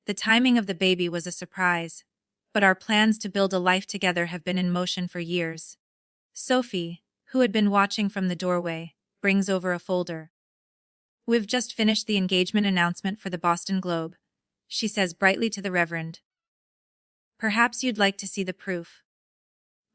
The timing of the baby was a surprise, but our plans to build a life together have been in motion for years. Sophie, who had been watching from the doorway, brings over a folder. We've just finished the engagement announcement for the Boston Globe, she says brightly to the Reverend. Perhaps you'd like to see the proof.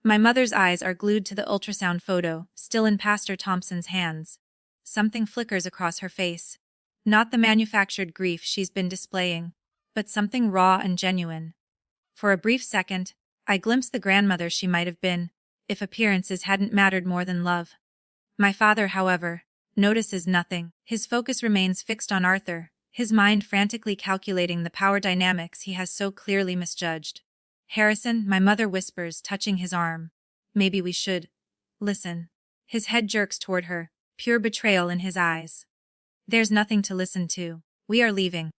My mother's eyes are glued to the ultrasound photo, still in Pastor Thompson's hands. Something flickers across her face. Not the manufactured grief she's been displaying, but something raw and genuine. For a brief second, I glimpse the grandmother she might have been, if appearances hadn't mattered more than love. My father, however, notices nothing. His focus remains fixed on Arthur, his mind frantically calculating the power dynamics he has so clearly misjudged. Harrison, my mother whispers, touching his arm. Maybe we should listen. His head jerks toward her, pure betrayal in his eyes. There's nothing to listen to. We are leaving.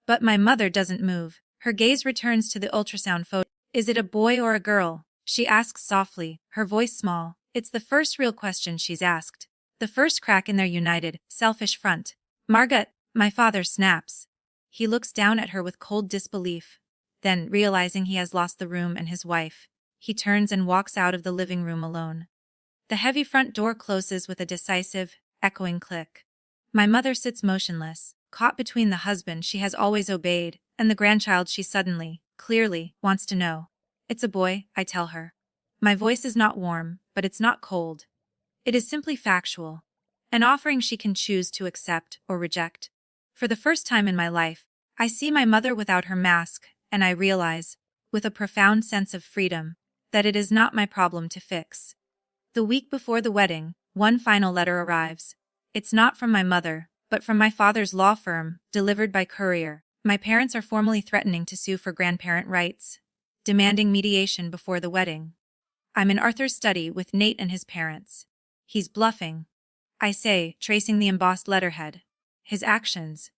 But my mother doesn't move. Her gaze returns to the ultrasound photo. Is it a boy or a girl? She asks softly, her voice small. It's the first real question she's asked. The first crack in their united, selfish front. Margot, my father snaps. He looks down at her with cold disbelief. Then, realizing he has lost the room and his wife, he turns and walks out of the living room alone. The heavy front door closes with a decisive, echoing click. My mother sits motionless, caught between the husband she has always obeyed and the grandchild she suddenly, clearly, wants to know. It's a boy, I tell her. My voice is not warm, but it's not cold. It is simply factual. An offering she can choose to accept or reject. For the first time in my life, I see my mother without her mask, and I realize, with a profound sense of freedom, that it is not my problem to fix. The week before the wedding, one final letter arrives. It's not from my mother, but from my father's law firm, delivered by courier. My parents are formally threatening to sue for grandparent rights, demanding mediation before the wedding. I'm in Arthur's study with Nate and his parents. He's bluffing, I say, tracing the embossed letterhead. His actions.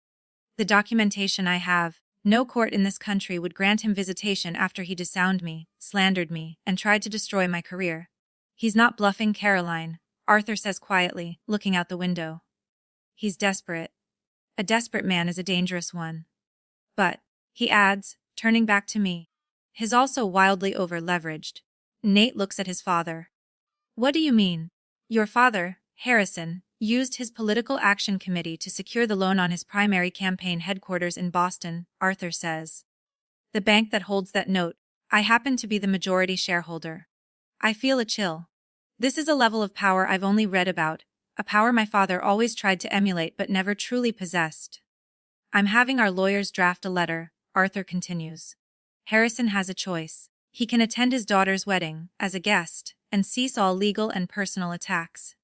The documentation I have. No court in this country would grant him visitation after he disowned me, slandered me, and tried to destroy my career. He's not bluffing, Caroline, Arthur says quietly, looking out the window. He's desperate. A desperate man is a dangerous one. But, he adds, turning back to me, he's also wildly over-leveraged. Nate looks at his father. What do you mean? Your father, Harrison, used his political action committee to secure the loan on his primary campaign headquarters in Boston, Arthur says. The bank that holds that note, I happen to be the majority shareholder. I feel a chill. This is a level of power I've only read about, a power my father always tried to emulate but never truly possessed. I'm having our lawyers draft a letter, Arthur continues. Harrison has a choice. He can attend his daughter's wedding, as a guest, and cease all legal and personal attacks.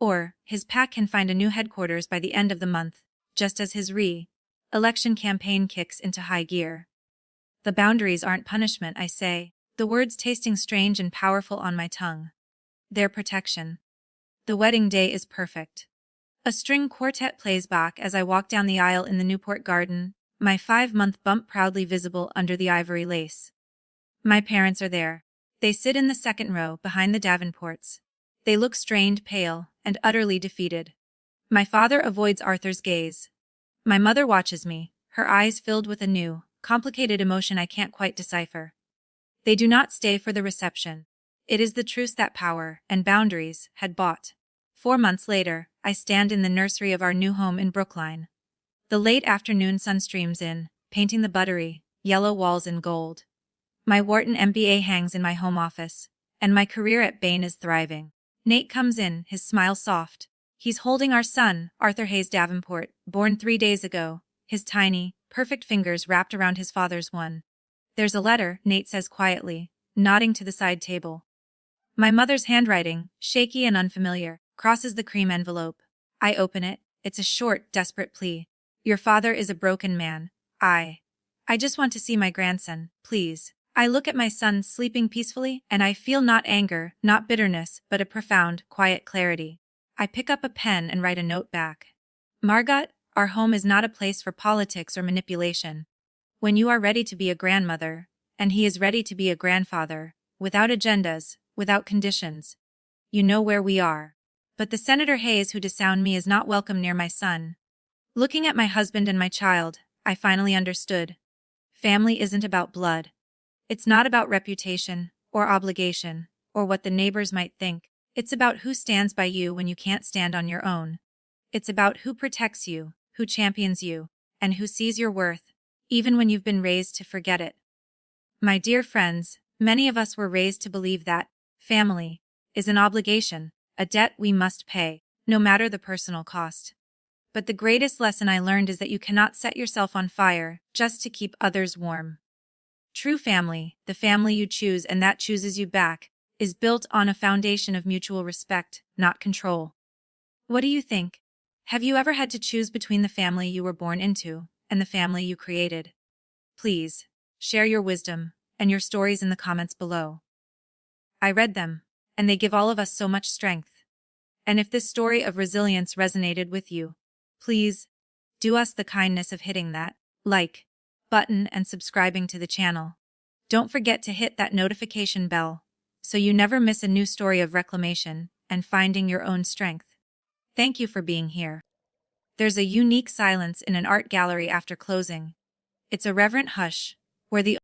Or, his PAC can find a new headquarters by the end of the month, just as his election campaign kicks into high gear. The boundaries aren't punishment, I say, the words tasting strange and powerful on my tongue. They're protection. The wedding day is perfect. A string quartet plays back as I walk down the aisle in the Newport garden, my 5-month bump proudly visible under the ivory lace. My parents are there. They sit in the second row behind the Davenports. They look strained, pale, and utterly defeated. My father avoids Arthur's gaze. My mother watches me, her eyes filled with a new, complicated emotion I can't quite decipher. They do not stay for the reception. It is the truce that power and boundaries had bought. 4 months later, I stand in the nursery of our new home in Brookline. The late afternoon sun streams in, painting the buttery, yellow walls in gold. My Wharton MBA hangs in my home office, and my career at Bain is thriving. Nate comes in, his smile soft. He's holding our son, Arthur Hayes Davenport, born 3 days ago, his tiny, perfect fingers wrapped around his father's one. There's a letter, Nate says quietly, nodding to the side table. My mother's handwriting, shaky and unfamiliar, crosses the cream envelope. I open it. It's a short, desperate plea. Your father is a broken man. I just want to see my grandson, please. I look at my son sleeping peacefully, and I feel not anger, not bitterness, but a profound, quiet clarity. I pick up a pen and write a note back. Margot, our home is not a place for politics or manipulation. When you are ready to be a grandmother, and he is ready to be a grandfather, without agendas, without conditions, you know where we are. But the Senator Hayes who disowned me is not welcome near my son. Looking at my husband and my child, I finally understood. Family isn't about blood. It's not about reputation, or obligation, or what the neighbors might think. It's about who stands by you when you can't stand on your own. It's about who protects you, who champions you, and who sees your worth, even when you've been raised to forget it. My dear friends, many of us were raised to believe that Family is an obligation, a debt we must pay, no matter the personal cost. But the greatest lesson I learned is that you cannot set yourself on fire just to keep others warm. True family, the family you choose and that chooses you back, is built on a foundation of mutual respect, not control. What do you think? Have you ever had to choose between the family you were born into and the family you created? Please, share your wisdom and your stories in the comments below. I read them, and they give all of us so much strength. And if this story of resilience resonated with you, please do us the kindness of hitting that like button and subscribing to the channel. Don't forget to hit that notification bell so you never miss a new story of reclamation and finding your own strength. Thank you for being here. There's a unique silence in an art gallery after closing. It's a reverent hush, where the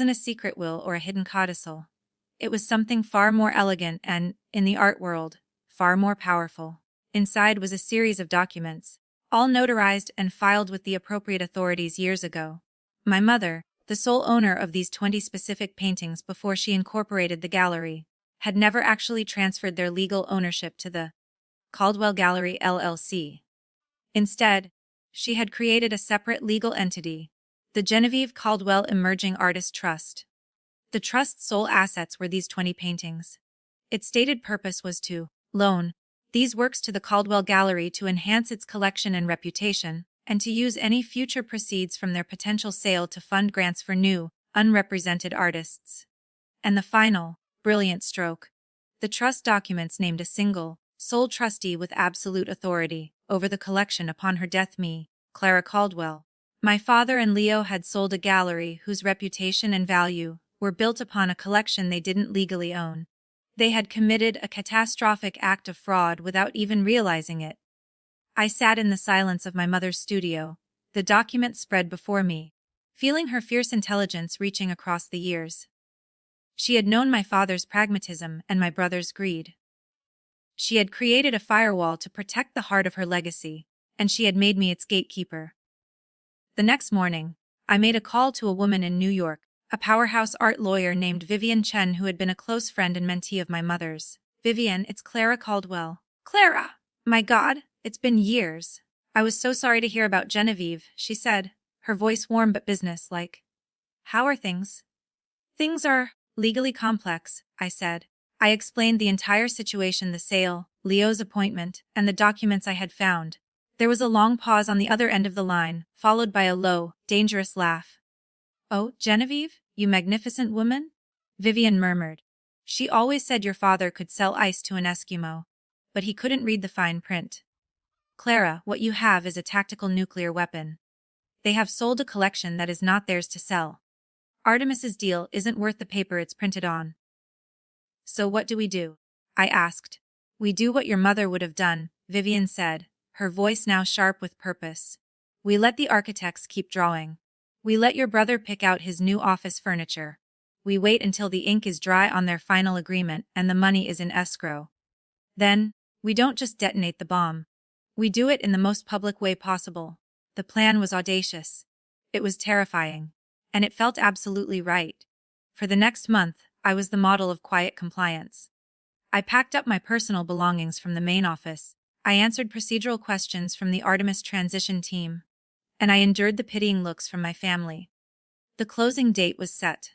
wasn't a secret will or a hidden codicil. It was something far more elegant and, in the art world, far more powerful. Inside was a series of documents, all notarized and filed with the appropriate authorities years ago. My mother, the sole owner of these 20 specific paintings before she incorporated the gallery, had never actually transferred their legal ownership to the Caldwell Gallery LLC. Instead, she had created a separate legal entity, the Genevieve Caldwell Emerging Artist Trust. The trust's sole assets were these 20 paintings. Its stated purpose was to loan these works to the Caldwell Gallery to enhance its collection and reputation, and to use any future proceeds from their potential sale to fund grants for new, unrepresented artists. And the final, brilliant stroke. The trust documents named a single, sole trustee with absolute authority over the collection upon her death, me, Clara Caldwell. My father and Leo had sold a gallery whose reputation and value were built upon a collection they didn't legally own. They had committed a catastrophic act of fraud without even realizing it. I sat in the silence of my mother's studio, the document spread before me, feeling her fierce intelligence reaching across the years. She had known my father's pragmatism and my brother's greed. She had created a firewall to protect the heart of her legacy, and she had made me its gatekeeper. The next morning, I made a call to a woman in New York, a powerhouse art lawyer named Vivian Chen, who had been a close friend and mentee of my mother's. Vivian, it's Clara Caldwell. Clara! My God, it's been years. I was so sorry to hear about Genevieve, she said, her voice warm but business-like. How are things? Things are legally complex, I said. I explained the entire situation, the sale, Leo's appointment, and the documents I had found. There was a long pause on the other end of the line, followed by a low, dangerous laugh. Oh, Genevieve, you magnificent woman? Vivian murmured. She always said your father could sell ice to an Eskimo, but he couldn't read the fine print. Clara, what you have is a tactical nuclear weapon. They have sold a collection that is not theirs to sell. Artemis's deal isn't worth the paper it's printed on. So what do we do? I asked. We do what your mother would have done, Vivian said, her voice now sharp with purpose. We let the architects keep drawing. We let your brother pick out his new office furniture. We wait until the ink is dry on their final agreement and the money is in escrow. Then, we don't just detonate the bomb. We do it in the most public way possible. The plan was audacious. It was terrifying. And it felt absolutely right. For the next month, I was the model of quiet compliance. I packed up my personal belongings from the main office. I answered procedural questions from the Artemis transition team. And I endured the pitying looks from my family. The closing date was set.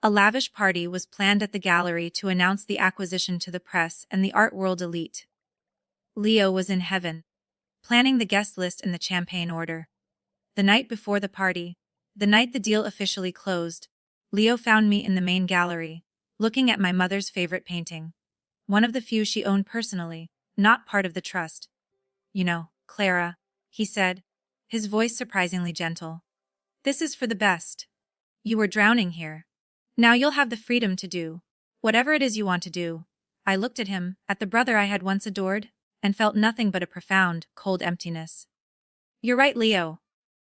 A lavish party was planned at the gallery to announce the acquisition to the press and the art world elite. Leo was in heaven, planning the guest list in the champagne order. The night before the party, the night the deal officially closed, Leo found me in the main gallery, looking at my mother's favorite painting. One of the few she owned personally, not part of the trust. You know, Clara, he said, his voice surprisingly gentle. This is for the best. You were drowning here. Now you'll have the freedom to do whatever it is you want to do. I looked at him, at the brother I had once adored, and felt nothing but a profound, cold emptiness. You're right, Leo,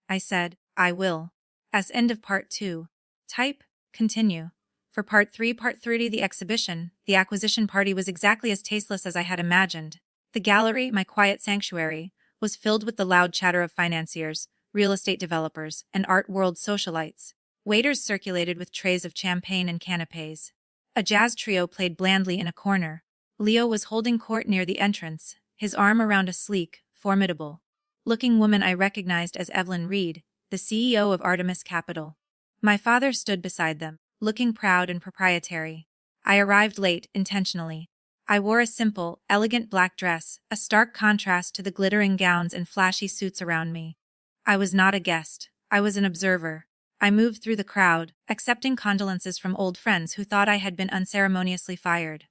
I said. I will. As end of part 2. Type, continue. For part 3, part 30, the exhibition, the acquisition party was exactly as tasteless as I had imagined. The gallery, my quiet sanctuary, was filled with the loud chatter of financiers, real estate developers, and art world socialites. Waiters circulated with trays of champagne and canapes. A jazz trio played blandly in a corner. Leo was holding court near the entrance, his arm around a sleek, formidable-looking woman I recognized as Evelyn Reed, the CEO of Artemis Capital. My father stood beside them, looking proud and proprietary. I arrived late, intentionally. I wore a simple, elegant black dress, a stark contrast to the glittering gowns and flashy suits around me. I was not a guest. I was an observer. I moved through the crowd, accepting condolences from old friends who thought I had been unceremoniously fired.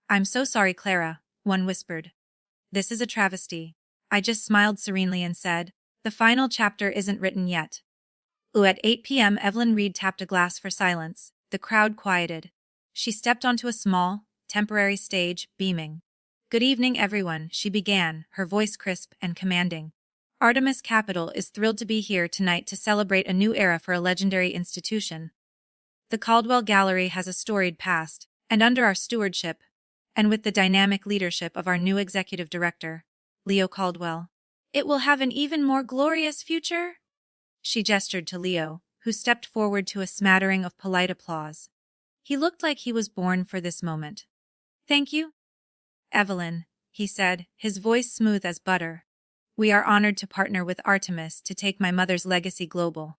I'm so sorry, Clara, one whispered. This is a travesty. I just smiled serenely and said, the final chapter isn't written yet. At 8 p.m. Evelyn Reed tapped a glass for silence. The crowd quieted. She stepped onto a small, temporary stage, beaming. Good evening, everyone, she began, her voice crisp and commanding. Artemis Capital is thrilled to be here tonight to celebrate a new era for a legendary institution. The Caldwell Gallery has a storied past, and under our stewardship, and with the dynamic leadership of our new executive director, Leo Caldwell, it will have an even more glorious future. She gestured to Leo, who stepped forward to a smattering of polite applause. He looked like he was born for this moment. Thank you, Evelyn, he said, his voice smooth as butter. We are honored to partner with Artemis to take my mother's legacy global.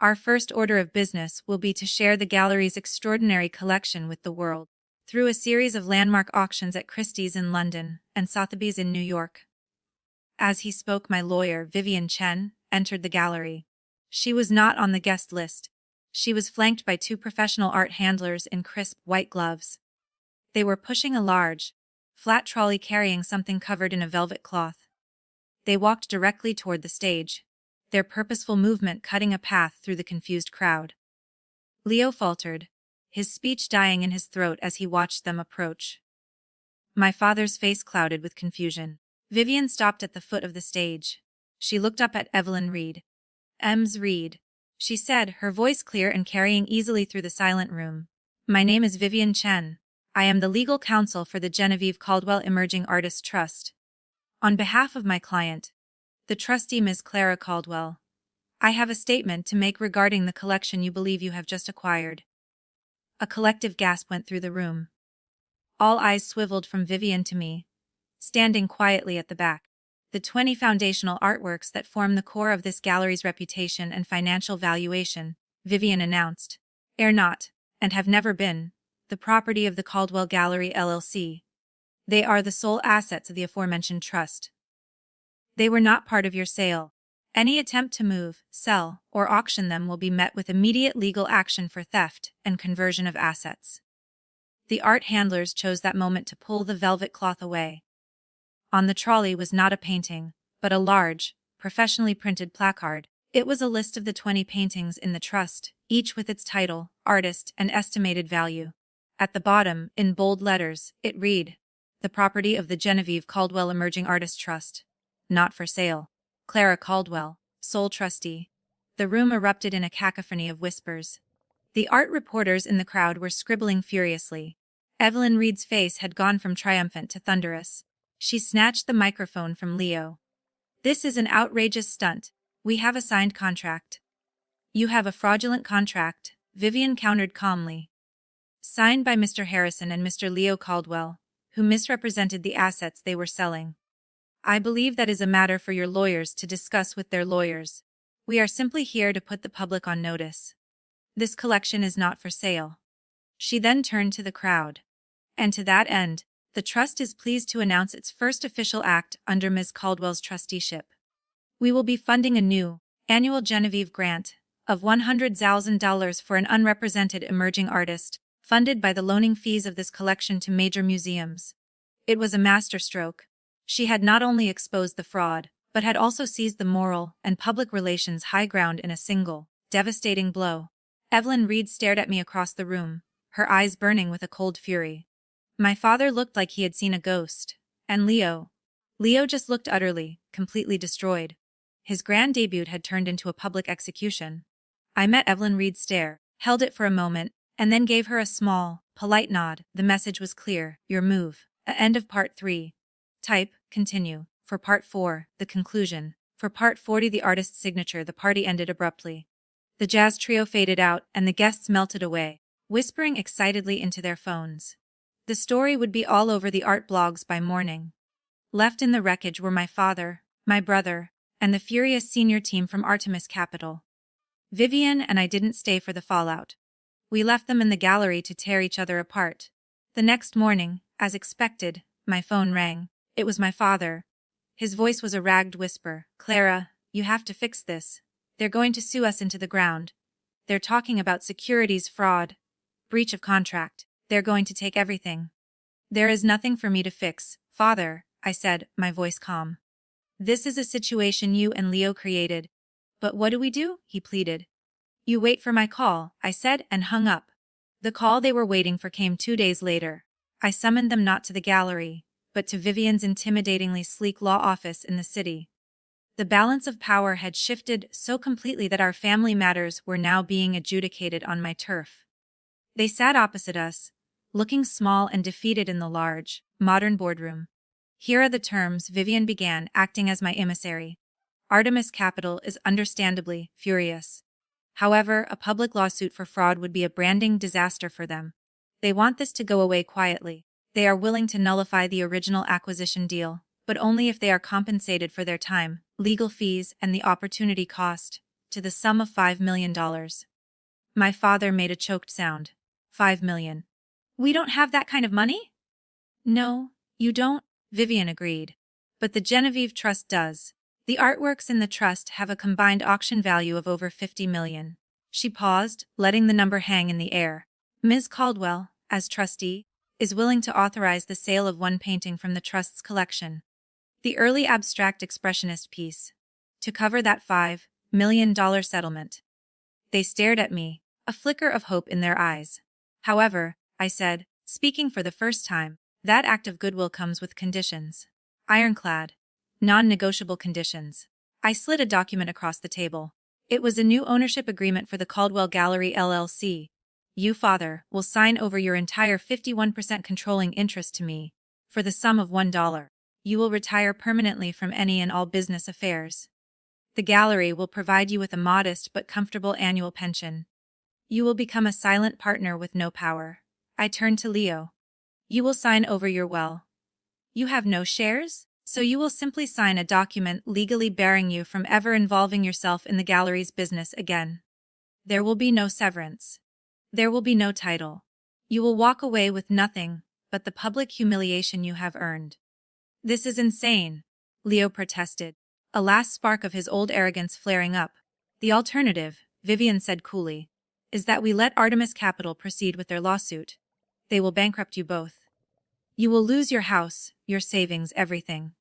Our first order of business will be to share the gallery's extraordinary collection with the world, through a series of landmark auctions at Christie's in London and Sotheby's in New York. As he spoke, my lawyer, Vivian Chen, entered the gallery. She was not on the guest list. She was flanked by two professional art handlers in crisp white gloves. They were pushing a large, flat trolley carrying something covered in a velvet cloth. They walked directly toward the stage, their purposeful movement cutting a path through the confused crowd. Leo faltered, his speech dying in his throat as he watched them approach. My father's face clouded with confusion. Vivian stopped at the foot of the stage. She looked up at Evelyn Reed. "Ms. Reed," she said, her voice clear and carrying easily through the silent room. "My name is Vivian Chen. I am the legal counsel for the Genevieve Caldwell Emerging Artists Trust. On behalf of my client, the trustee Ms. Clara Caldwell, I have a statement to make regarding the collection you believe you have just acquired." A collective gasp went through the room. All eyes swiveled from Vivian to me, standing quietly at the back. The 20 foundational artworks that form the core of this gallery's reputation and financial valuation, Vivian announced, are not, and have never been, the property of the Caldwell Gallery LLC. They are the sole assets of the aforementioned trust. They were not part of your sale. Any attempt to move, sell, or auction them will be met with immediate legal action for theft and conversion of assets. The art handlers chose that moment to pull the velvet cloth away. On the trolley was not a painting, but a large, professionally printed placard. It was a list of the 20 paintings in the trust, each with its title, artist, and estimated value. At the bottom, in bold letters, it read, "The property of the Genevieve Caldwell Emerging Artists Trust. Not for sale. Clara Caldwell, sole trustee." The room erupted in a cacophony of whispers. The art reporters in the crowd were scribbling furiously. Evelyn Reed's face had gone from triumphant to thunderous. She snatched the microphone from Leo. "This is an outrageous stunt. We have a signed contract." "You have a fraudulent contract," Vivian countered calmly. "Signed by Mr. Harrison and Mr. Leo Caldwell, who misrepresented the assets they were selling. I believe that is a matter for your lawyers to discuss with their lawyers. We are simply here to put the public on notice. This collection is not for sale." She then turned to the crowd. "And to that end, the Trust is pleased to announce its first official act under Ms. Caldwell's trusteeship. We will be funding a new, annual Genevieve grant of $100,000 for an unrepresented emerging artist, funded by the loaning fees of this collection to major museums." It was a masterstroke. She had not only exposed the fraud, but had also seized the moral and public relations high ground in a single, devastating blow. Evelyn Reed stared at me across the room, her eyes burning with a cold fury. My father looked like he had seen a ghost. And Leo just looked utterly, completely destroyed. His grand debut had turned into a public execution. I met Evelyn Reed's stare, held it for a moment, and then gave her a small, polite nod. The message was clear: your move. End of part 3. Type, continue. For part 4, the conclusion. For part 40, the artist's signature. The party ended abruptly. The jazz trio faded out, and the guests melted away, whispering excitedly into their phones. The story would be all over the art blogs by morning. Left in the wreckage were my father, my brother, and the furious senior team from Artemis Capital. Vivian and I didn't stay for the fallout. We left them in the gallery to tear each other apart. The next morning, as expected, my phone rang. It was my father. His voice was a ragged whisper. "Clara, you have to fix this. They're going to sue us into the ground. They're talking about securities fraud, breach of contract. They're going to take everything." "There is nothing for me to fix, father," I said, my voice calm. "This is a situation you and Leo created." "But what do we do?" he pleaded. "You wait for my call," I said, and hung up. The call they were waiting for came 2 days later. I summoned them not to the gallery, but to Vivian's intimidatingly sleek law office in the city. The balance of power had shifted so completely that our family matters were now being adjudicated on my turf. They sat opposite us, looking small and defeated in the large, modern boardroom. Here are the terms, Vivian began, acting as my emissary. Artemis Capital is understandably furious. However, a public lawsuit for fraud would be a branding disaster for them. They want this to go away quietly. They are willing to nullify the original acquisition deal, but only if they are compensated for their time, legal fees, and the opportunity cost, to the sum of $5 million. My father made a choked sound. $5 million. We don't have that kind of money? No, you don't, Vivian agreed. But the Genevieve Trust does. The artworks in the trust have a combined auction value of over $50 million. She paused, letting the number hang in the air. Ms. Caldwell, as trustee, is willing to authorize the sale of one painting from the trust's collection. The early abstract expressionist piece. To cover that $5 million settlement. They stared at me, a flicker of hope in their eyes. However, I said, speaking for the first time, that act of goodwill comes with conditions. Ironclad. Non-negotiable conditions. I slid a document across the table. It was a new ownership agreement for the Caldwell Gallery LLC. You, father, will sign over your entire 51% controlling interest to me, for the sum of $1. You will retire permanently from any and all business affairs. The gallery will provide you with a modest but comfortable annual pension. You will become a silent partner with no power. I turned to Leo. You will sign over your will. You have no shares? So you will simply sign a document legally barring you from ever involving yourself in the gallery's business again. There will be no severance. There will be no title. You will walk away with nothing but the public humiliation you have earned. This is insane, Leo protested, a last spark of his old arrogance flaring up. The alternative, Vivian said coolly, is that we let Artemis Capital proceed with their lawsuit. They will bankrupt you both. You will lose your house, your savings, everything.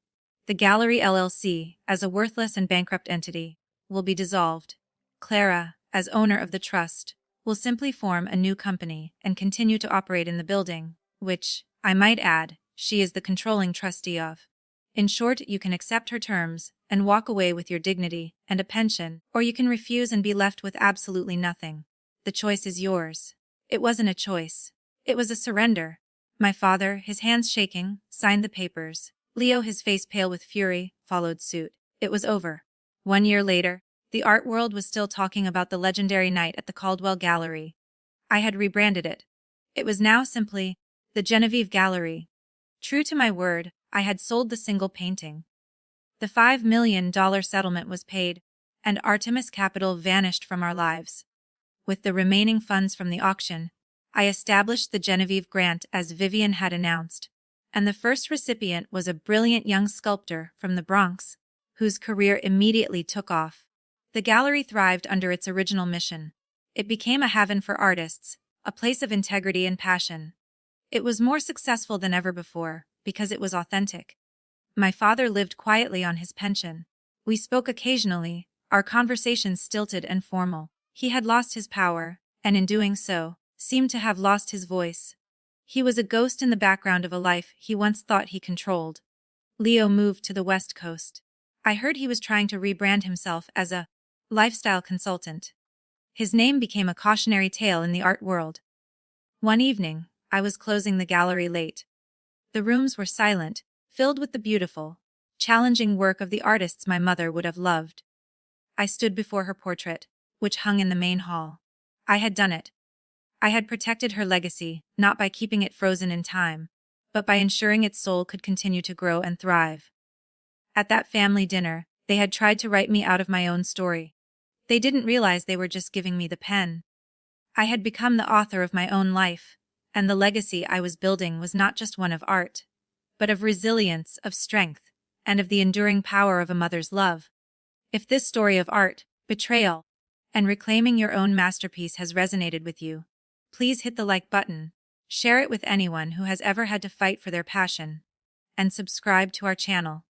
The Gallery LLC, as a worthless and bankrupt entity, will be dissolved. Clara, as owner of the trust, will simply form a new company and continue to operate in the building, which, I might add, she is the controlling trustee of. In short, you can accept her terms and walk away with your dignity and a pension, or you can refuse and be left with absolutely nothing. The choice is yours. It wasn't a choice. It was a surrender. My father, his hands shaking, signed the papers. Leo, his face pale with fury, followed suit. It was over. 1 year later, the art world was still talking about the legendary night at the Caldwell Gallery. I had rebranded it. It was now simply the Genevieve Gallery. True to my word, I had sold the single painting. The $5 million settlement was paid, and Artemis Capital vanished from our lives. With the remaining funds from the auction, I established the Genevieve Grant as Vivian had announced, and the first recipient was a brilliant young sculptor from the Bronx, whose career immediately took off. The gallery thrived under its original mission. It became a haven for artists, a place of integrity and passion. It was more successful than ever before, because it was authentic. My father lived quietly on his pension. We spoke occasionally, our conversations stilted and formal. He had lost his power, and in doing so, seemed to have lost his voice. He was a ghost in the background of a life he once thought he controlled. Leo moved to the West Coast. I heard he was trying to rebrand himself as a lifestyle consultant. His name became a cautionary tale in the art world. One evening, I was closing the gallery late. The rooms were silent, filled with the beautiful, challenging work of the artists my mother would have loved. I stood before her portrait, which hung in the main hall. I had done it. I had protected her legacy, not by keeping it frozen in time, but by ensuring its soul could continue to grow and thrive. At that family dinner, they had tried to write me out of my own story. They didn't realize they were just giving me the pen. I had become the author of my own life, and the legacy I was building was not just one of art, but of resilience, of strength, and of the enduring power of a mother's love. If this story of art, betrayal, and reclaiming your own masterpiece has resonated with you, please hit the like button, share it with anyone who has ever had to fight for their passion, and subscribe to our channel.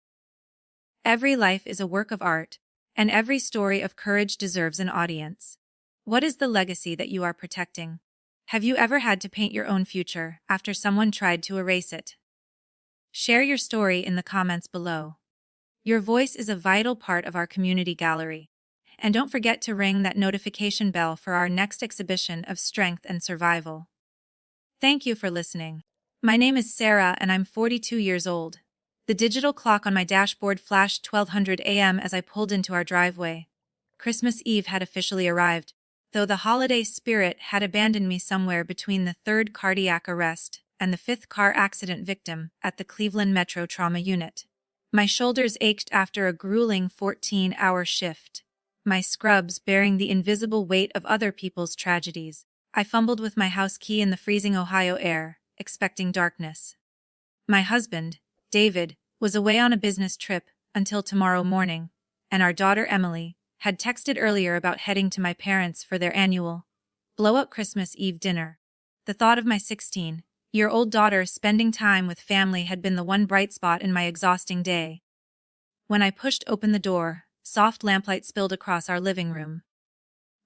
Every life is a work of art, and every story of courage deserves an audience. What is the legacy that you are protecting? Have you ever had to paint your own future after someone tried to erase it? Share your story in the comments below. Your voice is a vital part of our community gallery. And don't forget to ring that notification bell for our next exhibition of strength and survival. Thank you for listening. My name is Sarah and I'm 42 years old. The digital clock on my dashboard flashed 1200 a.m. as I pulled into our driveway. Christmas Eve had officially arrived, though the holiday spirit had abandoned me somewhere between the third cardiac arrest and the fifth car accident victim at the Cleveland Metro Trauma Unit. My shoulders ached after a grueling 14-hour shift, my scrubs bearing the invisible weight of other people's tragedies. I fumbled with my house key in the freezing Ohio air, expecting darkness. My husband, David, was away on a business trip until tomorrow morning, and our daughter Emily had texted earlier about heading to my parents' for their annual blow-up Christmas Eve dinner. The thought of my 16-year-old daughter spending time with family had been the one bright spot in my exhausting day. When I pushed open the door, soft lamplight spilled across our living room.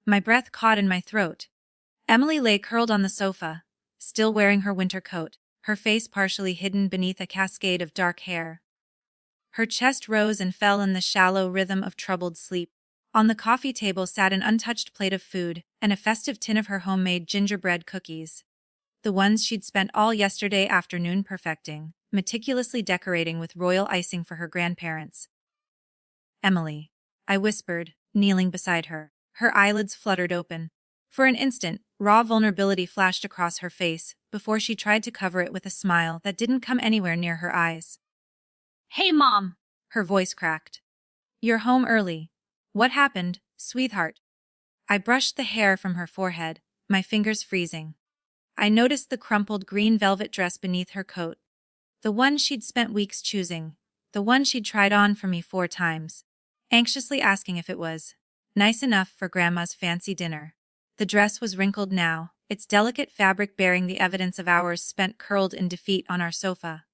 My breath caught in my throat. Emily lay curled on the sofa, still wearing her winter coat, her face partially hidden beneath a cascade of dark hair. Her chest rose and fell in the shallow rhythm of troubled sleep. On the coffee table sat an untouched plate of food and a festive tin of her homemade gingerbread cookies. The ones she'd spent all yesterday afternoon perfecting, meticulously decorating with royal icing for her grandparents. "Emily," I whispered, kneeling beside her. Her eyelids fluttered open. For an instant, raw vulnerability flashed across her face before she tried to cover it with a smile that didn't come anywhere near her eyes. "Hey, Mom!" Her voice cracked. "You're home early. What happened, sweetheart?" I brushed the hair from her forehead, my fingers freezing. I noticed the crumpled green velvet dress beneath her coat. The one she'd spent weeks choosing. The one she'd tried on for me 4 times. Anxiously asking if it was nice enough for Grandma's fancy dinner. The dress was wrinkled now, its delicate fabric bearing the evidence of hours spent curled in defeat on our sofa.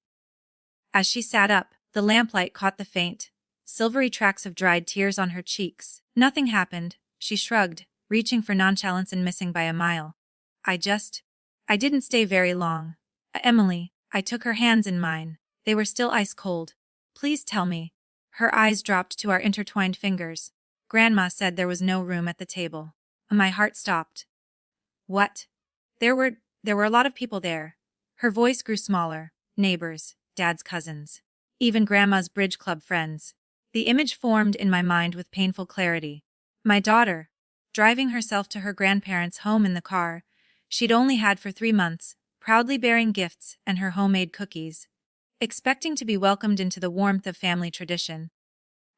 As she sat up, the lamplight caught the faint, silvery tracks of dried tears on her cheeks. "Nothing happened," she shrugged, reaching for nonchalance and missing by a mile. I didn't stay very long. Emily," I took her hands in mine. They were still ice cold. "Please tell me." Her eyes dropped to our intertwined fingers. "Grandma said there was no room at the table." My heart stopped. "What?" There were a lot of people there." Her voice grew smaller. "Neighbors, Dad's cousins, even Grandma's bridge club friends." The image formed in my mind with painful clarity. My daughter, driving herself to her grandparents' home in the car she'd only had for 3 months, proudly bearing gifts and her homemade cookies, expecting to be welcomed into the warmth of family tradition.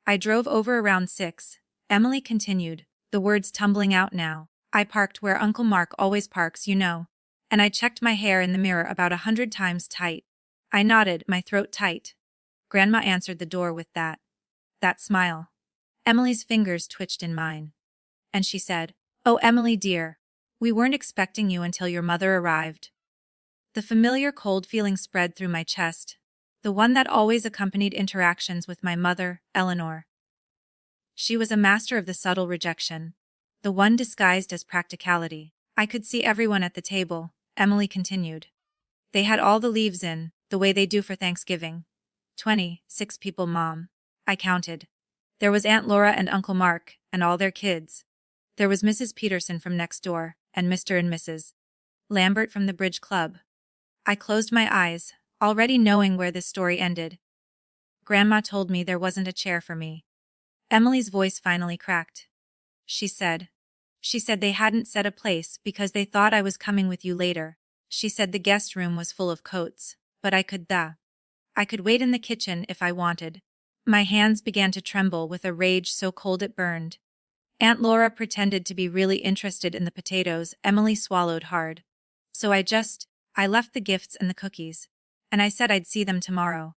"I drove over around 6, Emily continued, the words tumbling out now. "I parked where Uncle Mark always parks, you know. And I checked my hair in the mirror about 100 times tight." I nodded, my throat tight. Grandma answered the door with that smile. Emily's fingers twitched in mine. And she said, "Oh, Emily dear, we weren't expecting you until your mother arrived." The familiar cold feeling spread through my chest, the one that always accompanied interactions with my mother, Eleanor. She was a master of the subtle rejection, the one disguised as practicality. "I could see everyone at the table," Emily continued. "They had all the leaves in, the way they do for Thanksgiving. 26 people, Mom." I counted. There was Aunt Laura and Uncle Mark, and all their kids. There was Mrs. Peterson from next door, and Mr. and Mrs. Lambert from the Bridge Club. I closed my eyes, already knowing where this story ended. "Grandma told me there wasn't a chair for me." Emily's voice finally cracked. She said they hadn't set a place because they thought I was coming with you later. She said the guest room was full of coats, but I could wait in the kitchen if I wanted." My hands began to tremble with a rage so cold it burned. Aunt Laura pretended to be really interested in the potatoes. Emily swallowed hard. "So I left the gifts and the cookies. And I said I'd see them tomorrow."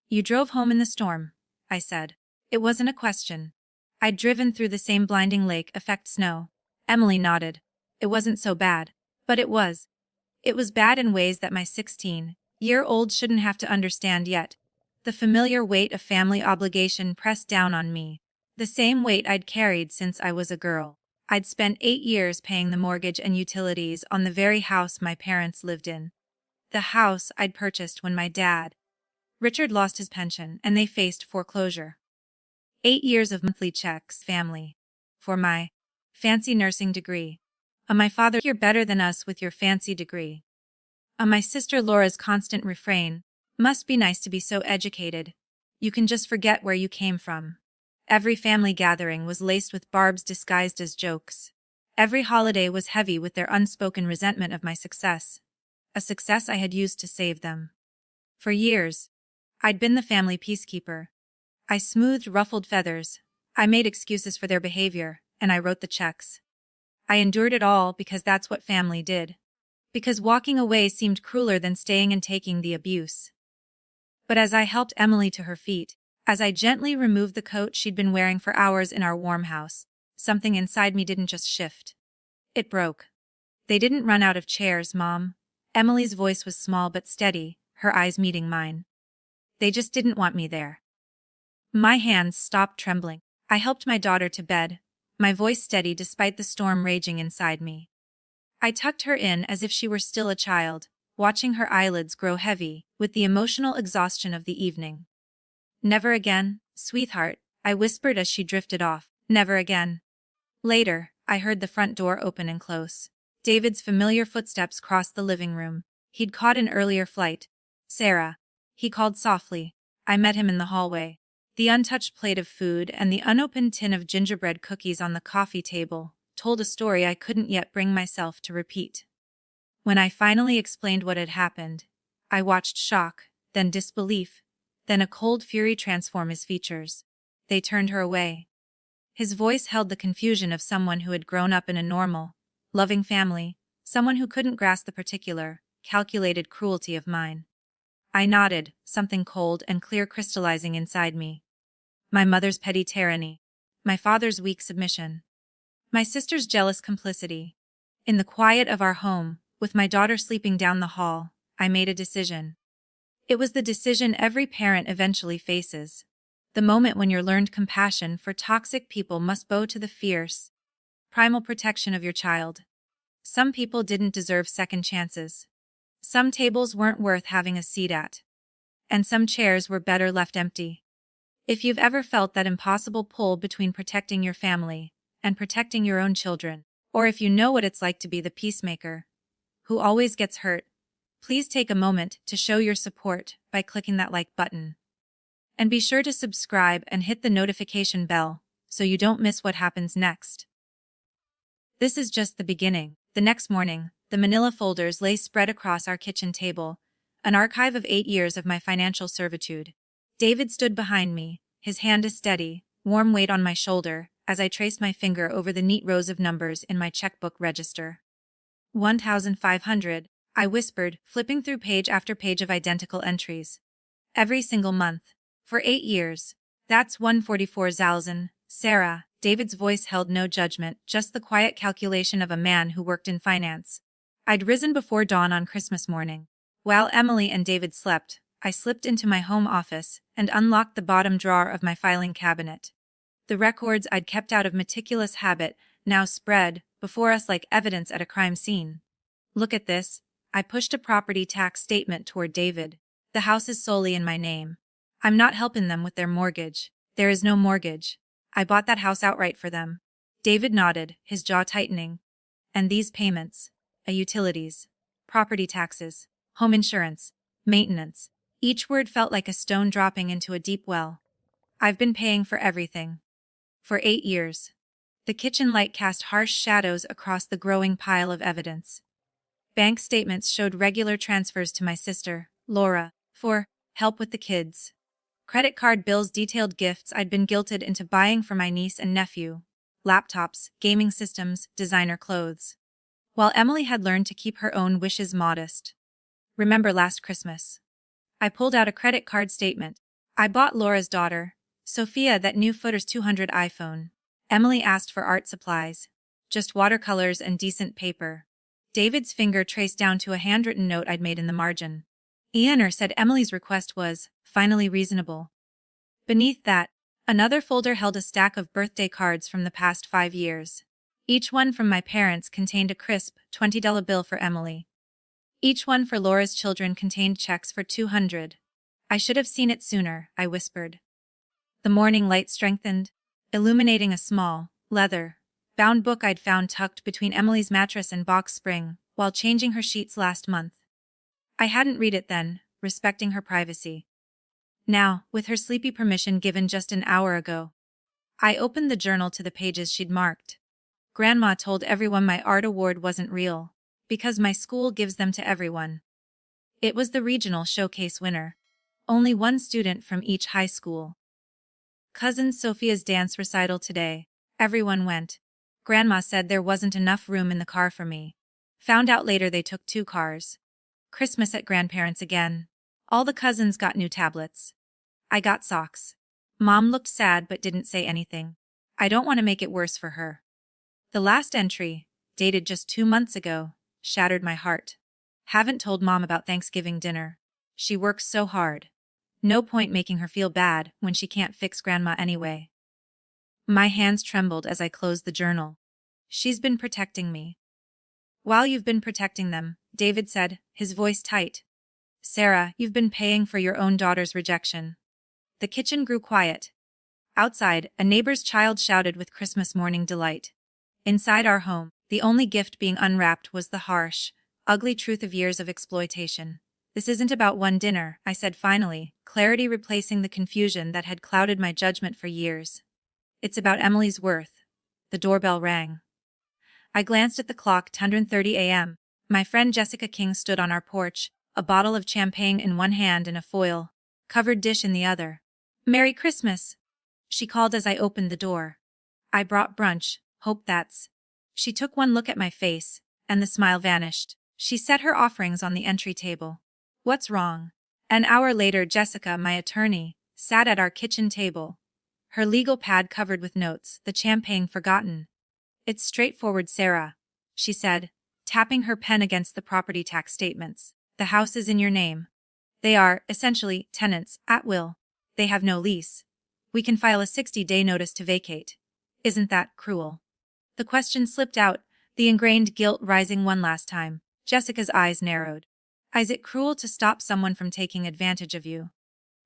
"You drove home in the storm," I said. It wasn't a question. I'd driven through the same blinding lake effect snow. Emily nodded. "It wasn't so bad. But it was. It was bad in ways that my 16-year-old shouldn't have to understand yet." The familiar weight of family obligation pressed down on me. The same weight I'd carried since I was a girl. I'd spent 8 years paying the mortgage and utilities on the very house my parents lived in. The house I'd purchased when my dad, Richard, lost his pension and they faced foreclosure. 8 years of monthly checks, family, for my fancy nursing degree. My father, "You're better than us with your fancy degree." My sister Laura's constant refrain, "Must be nice to be so educated. You can just forget where you came from." Every family gathering was laced with barbs disguised as jokes. Every holiday was heavy with their unspoken resentment of my success, a success I had used to save them. For years, I'd been the family peacekeeper. I smoothed ruffled feathers, I made excuses for their behavior, and I wrote the checks. I endured it all because that's what family did. Because walking away seemed crueler than staying and taking the abuse. But as I helped Emily to her feet, as I gently removed the coat she'd been wearing for hours in our warm house, something inside me didn't just shift. It broke. "They didn't run out of chairs, Mom." Emily's voice was small but steady, her eyes meeting mine. "They just didn't want me there." My hands stopped trembling. I helped my daughter to bed, my voice steady despite the storm raging inside me. I tucked her in as if she were still a child, watching her eyelids grow heavy with the emotional exhaustion of the evening. "Never again, sweetheart," I whispered as she drifted off. "Never again." Later, I heard the front door open and close. David's familiar footsteps crossed the living room. He'd caught an earlier flight. "Sarah," he called softly. I met him in the hallway. The untouched plate of food and the unopened tin of gingerbread cookies on the coffee table told a story I couldn't yet bring myself to repeat. When I finally explained what had happened, I watched shock, then disbelief, then a cold fury transform his features. "They turned her away." His voice held the confusion of someone who had grown up in a normal, loving family, someone who couldn't grasp the particular, calculated cruelty of mine. I nodded, something cold and clear crystallizing inside me. My mother's petty tyranny. My father's weak submission. My sister's jealous complicity. In the quiet of our home, with my daughter sleeping down the hall, I made a decision. It was the decision every parent eventually faces. The moment when your learned compassion for toxic people must bow to the fierce, primal protection of your child. Some people didn't deserve second chances. Some tables weren't worth having a seat at. And some chairs were better left empty. If you've ever felt that impossible pull between protecting your family and protecting your own children, or if you know what it's like to be the peacemaker who always gets hurt, please take a moment to show your support by clicking that like button. And be sure to subscribe and hit the notification bell so you don't miss what happens next. This is just the beginning. The next morning, the manila folders lay spread across our kitchen table, an archive of 8 years of my financial servitude. David stood behind me, his hand a steady, warm weight on my shoulder, as I traced my finger over the neat rows of numbers in my checkbook register. 1,500, I whispered, flipping through page after page of identical entries. Every single month. For 8 years. That's 144,000, Sarah. David's voice held no judgment, just the quiet calculation of a man who worked in finance. I'd risen before dawn on Christmas morning. While Emily and David slept, I slipped into my home office and unlocked the bottom drawer of my filing cabinet. The records I'd kept out of meticulous habit now spread before us like evidence at a crime scene. "Look at this." I pushed a property tax statement toward David. "The house is solely in my name. I'm not helping them with their mortgage. There is no mortgage. I bought that house outright for them." David nodded, his jaw tightening. "And these payments, utilities, property taxes, home insurance, maintenance." Each word felt like a stone dropping into a deep well. "I've been paying for everything. For 8 years. The kitchen light cast harsh shadows across the growing pile of evidence. Bank statements showed regular transfers to my sister, Laura, for help with the kids. Credit card bills detailed gifts I'd been guilted into buying for my niece and nephew. Laptops, gaming systems, designer clothes. While Emily had learned to keep her own wishes modest. "Remember last Christmas?" I pulled out a credit card statement. "I bought Laura's daughter, Sophia, that new Footers 200 iPhone. Emily asked for art supplies. Just watercolors and decent paper." David's finger traced down to a handwritten note I'd made in the margin. Ianner said Emily's request was, finally, reasonable. Beneath that, another folder held a stack of birthday cards from the past 5 years. Each one from my parents contained a crisp, $20 bill for Emily. Each one for Laura's children contained checks for 200. "I should have seen it sooner," I whispered. The morning light strengthened, illuminating a small, leather-bound book I'd found tucked between Emily's mattress and box spring while changing her sheets last month. I hadn't read it then, respecting her privacy. Now, with her sleepy permission given just an hour ago, I opened the journal to the pages she'd marked. Grandma told everyone my art award wasn't real, because my school gives them to everyone. It was the regional showcase winner. Only one student from each high school. Cousin Sophia's dance recital today. Everyone went. Grandma said there wasn't enough room in the car for me. Found out later they took 2 cars. Christmas at grandparents again. All the cousins got new tablets. I got socks. Mom looked sad but didn't say anything. I don't want to make it worse for her. The last entry, dated just 2 months ago, shattered my heart. Haven't told Mom about Thanksgiving dinner. She works so hard. No point making her feel bad when she can't fix Grandma anyway. My hands trembled as I closed the journal. She's been protecting me. While you've been protecting them, David said, his voice tight. Sarah, you've been paying for your own daughter's rejection. The kitchen grew quiet. Outside, a neighbor's child shouted with Christmas morning delight. Inside our home, the only gift being unwrapped was the harsh, ugly truth of years of exploitation. This isn't about one dinner, I said finally, clarity replacing the confusion that had clouded my judgment for years. It's about Emily's worth. The doorbell rang. I glanced at the clock, 10:30 a.m. My friend Jessica King stood on our porch, a bottle of champagne in one hand and a foil-covered dish in the other. Merry Christmas, she called as I opened the door. I brought brunch, hope that's. She took one look at my face, and the smile vanished. She set her offerings on the entry table. What's wrong? An hour later, Jessica, my attorney, sat at our kitchen table. Her legal pad covered with notes, the champagne forgotten. It's straightforward, Sarah, she said, tapping her pen against the property tax statements. The house is in your name. They are, essentially, tenants, at will. They have no lease. We can file a 60-day notice to vacate. Isn't that cruel? The question slipped out, the ingrained guilt rising one last time. Jessica's eyes narrowed. Is it cruel to stop someone from taking advantage of you?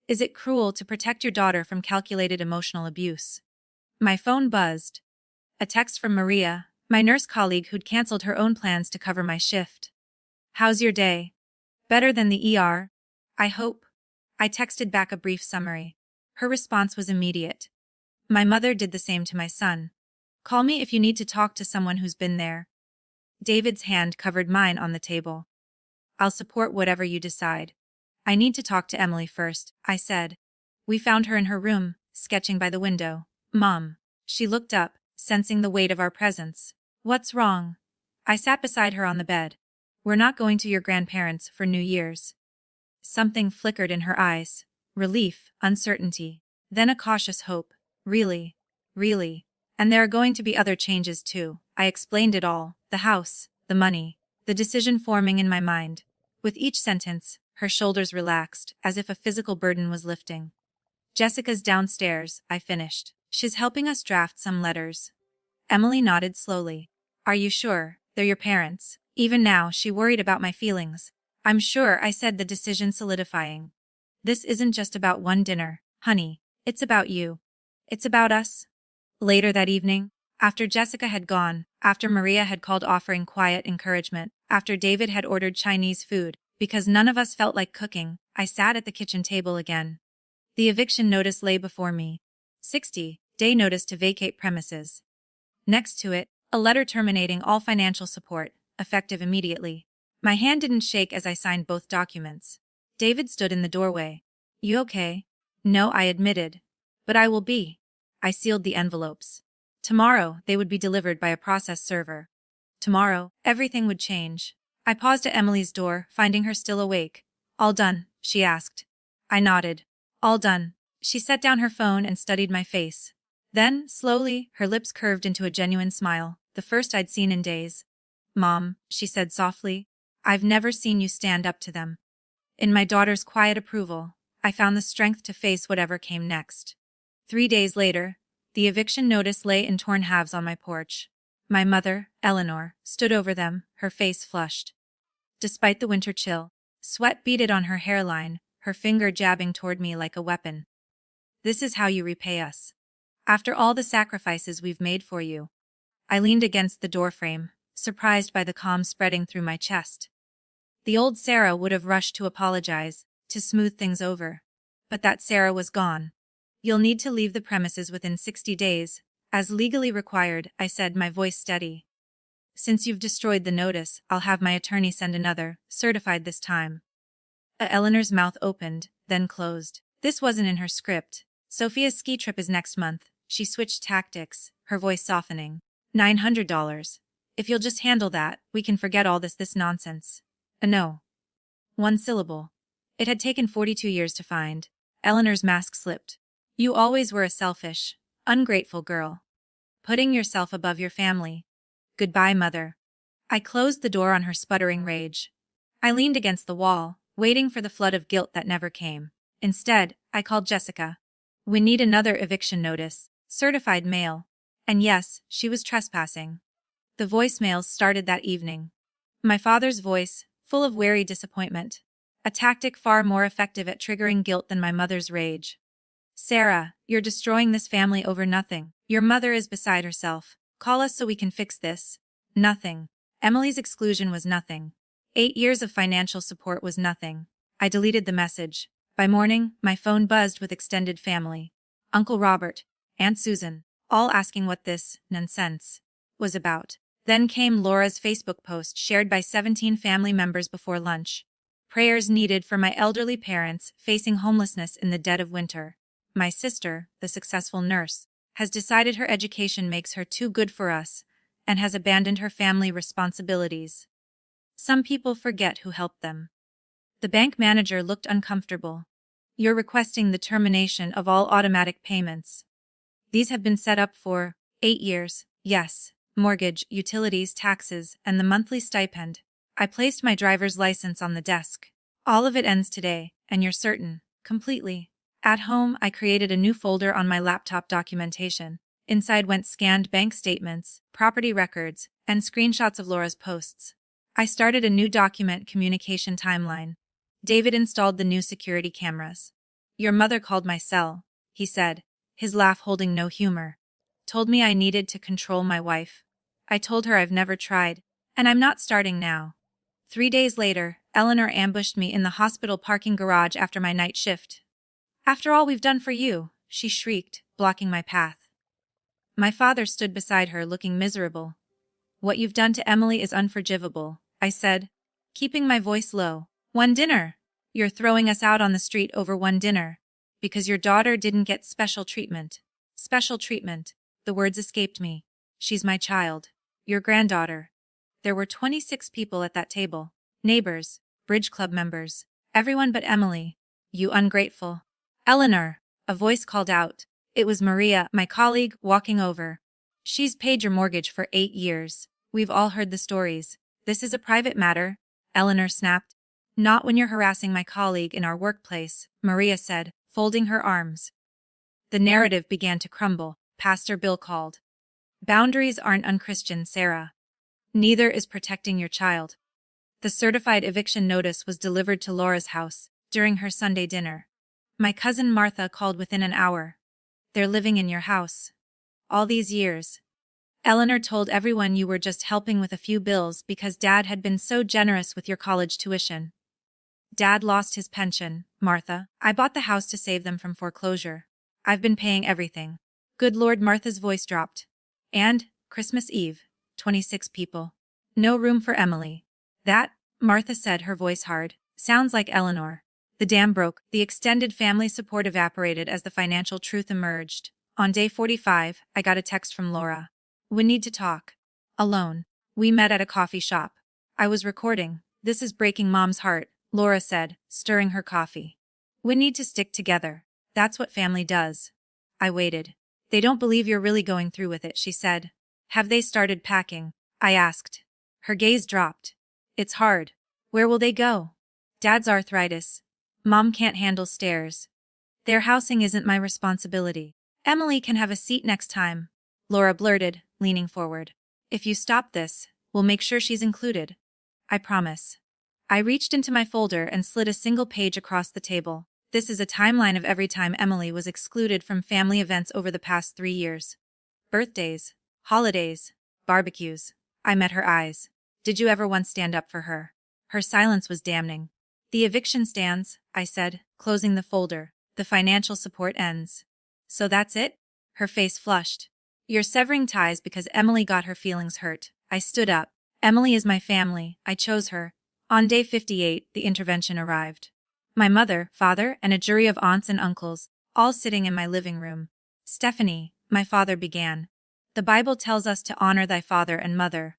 Is it cruel to protect your daughter from calculated emotional abuse? My phone buzzed. A text from Maria, my nurse colleague who'd canceled her own plans to cover my shift. How's your day? Better than the ER? I hope. I texted back a brief summary. Her response was immediate. My mother did the same to my son. Call me if you need to talk to someone who's been there. David's hand covered mine on the table. I'll support whatever you decide. I need to talk to Emily first, I said. We found her in her room, sketching by the window. Mom. She looked up, sensing the weight of our presence. What's wrong? I sat beside her on the bed. We're not going to your grandparents for New Year's. Something flickered in her eyes. Relief, uncertainty, then a cautious hope. Really? Really? And there are going to be other changes too. I explained it all. The house, the money, the decision forming in my mind. With each sentence, her shoulders relaxed, as if a physical burden was lifting. Jessica's downstairs, I finished. She's helping us draft some letters. Emily nodded slowly. Are you sure? They're your parents. Even now, she worried about my feelings. I'm sure, I said, the decision solidifying. This isn't just about one dinner, honey. It's about you. It's about us. Later that evening, after Jessica had gone, after Maria had called offering quiet encouragement, after David had ordered Chinese food, because none of us felt like cooking, I sat at the kitchen table again. The eviction notice lay before me. 60-day notice to vacate premises. Next to it, a letter terminating all financial support, effective immediately. My hand didn't shake as I signed both documents. David stood in the doorway. You okay? No, I admitted. But I will be. I sealed the envelopes. Tomorrow, they would be delivered by a process server. Tomorrow, everything would change. I paused at Emily's door, finding her still awake. All done, she asked. I nodded. All done. She set down her phone and studied my face. Then, slowly, her lips curved into a genuine smile, the first I'd seen in days. Mom, she said softly, I've never seen you stand up to them. In my daughter's quiet approval, I found the strength to face whatever came next. 3 days later, the eviction notice lay in torn halves on my porch. My mother, Eleanor, stood over them, her face flushed. Despite the winter chill, sweat beaded on her hairline, her finger jabbing toward me like a weapon. This is how you repay us. After all the sacrifices we've made for you. I leaned against the doorframe, surprised by the calm spreading through my chest. The old Sarah would have rushed to apologize, to smooth things over. But that Sarah was gone. You'll need to leave the premises within 60 days, as legally required, I said, my voice steady. Since you've destroyed the notice, I'll have my attorney send another, certified this time. Eleanor's mouth opened, then closed. This wasn't in her script. Sophia's ski trip is next month. She switched tactics, her voice softening. $900. If you'll just handle that, we can forget all this nonsense. No. One syllable. It had taken 42 years to find. Eleanor's mask slipped. You always were a selfish, ungrateful girl. Putting yourself above your family. Goodbye, mother. I closed the door on her sputtering rage. I leaned against the wall, waiting for the flood of guilt that never came. Instead, I called Jessica. We need another eviction notice, certified mail. And yes, she was trespassing. The voicemails started that evening. My father's voice, full of wary disappointment. A tactic far more effective at triggering guilt than my mother's rage. Sarah, you're destroying this family over nothing. Your mother is beside herself. Call us so we can fix this. Nothing. Emily's exclusion was nothing. 8 years of financial support was nothing. I deleted the message. By morning, my phone buzzed with extended family. Uncle Robert, Aunt Susan, all asking what this nonsense was about. Then came Laura's Facebook post shared by 17 family members before lunch. Prayers needed for my elderly parents facing homelessness in the dead of winter. My sister, the successful nurse, has decided her education makes her too good for us and has abandoned her family responsibilities. Some people forget who helped them. The bank manager looked uncomfortable. You're requesting the termination of all automatic payments. These have been set up for 8 years, yes, mortgage, utilities, taxes, and the monthly stipend. I placed my driver's license on the desk. All of it ends today, and you're certain, completely. At home, I created a new folder on my laptop documentation. Inside went scanned bank statements, property records, and screenshots of Laura's posts. I started a new document communication timeline. David installed the new security cameras. Your mother called my cell, he said, his laugh holding no humor. Told me I needed to control my wife. I told her I've never tried, and I'm not starting now. 3 days later, Eleanor ambushed me in the hospital parking garage after my night shift. After all we've done for you, she shrieked, blocking my path. My father stood beside her looking miserable. What you've done to Emily is unforgivable, I said, keeping my voice low. One dinner. You're throwing us out on the street over one dinner. Because your daughter didn't get special treatment. Special treatment. The words escaped me. She's my child. Your granddaughter. There were 26 people at that table. Neighbors, bridge club members, everyone but Emily. You ungrateful. Eleanor, a voice called out. It was Maria, my colleague, walking over. She's paid your mortgage for 8 years. We've all heard the stories. This is a private matter, Eleanor snapped. Not when you're harassing my colleague in our workplace, Maria said, folding her arms. The narrative began to crumble. Pastor Bill called. Boundaries aren't unchristian, Sarah. Neither is protecting your child. The certified eviction notice was delivered to Laura's house during her Sunday dinner. My cousin Martha called within an hour. They're living in your house. All these years. Eleanor told everyone you were just helping with a few bills because Dad had been so generous with your college tuition. Dad lost his pension, Martha. I bought the house to save them from foreclosure. I've been paying everything. Good Lord, Martha's voice dropped. And, Christmas Eve, 26 people. No room for Emily. That, Martha said, her voice hard, sounds like Eleanor. The dam broke, the extended family support evaporated as the financial truth emerged. On day 45, I got a text from Laura. We need to talk. Alone. We met at a coffee shop. I was recording. This is breaking Mom's heart, Laura said, stirring her coffee. We need to stick together. That's what family does. I waited. They don't believe you're really going through with it, she said. Have they started packing? I asked. Her gaze dropped. It's hard. Where will they go? Dad's arthritis. Mom can't handle stairs. Their housing isn't my responsibility. Emily can have a seat next time, Laura blurted, leaning forward. If you stop this, we'll make sure she's included. I promise. I reached into my folder and slid a single page across the table. This is a timeline of every time Emily was excluded from family events over the past 3 years. Birthdays, holidays, barbecues. I met her eyes. Did you ever once stand up for her? Her silence was damning. The eviction stands, I said, closing the folder. The financial support ends. So that's it? Her face flushed. You're severing ties because Emily got her feelings hurt. I stood up. Emily is my family. I chose her. On day 58, the intervention arrived. My mother, father, and a jury of aunts and uncles, all sitting in my living room. Stephanie, my father began. The Bible tells us to honor thy father and mother.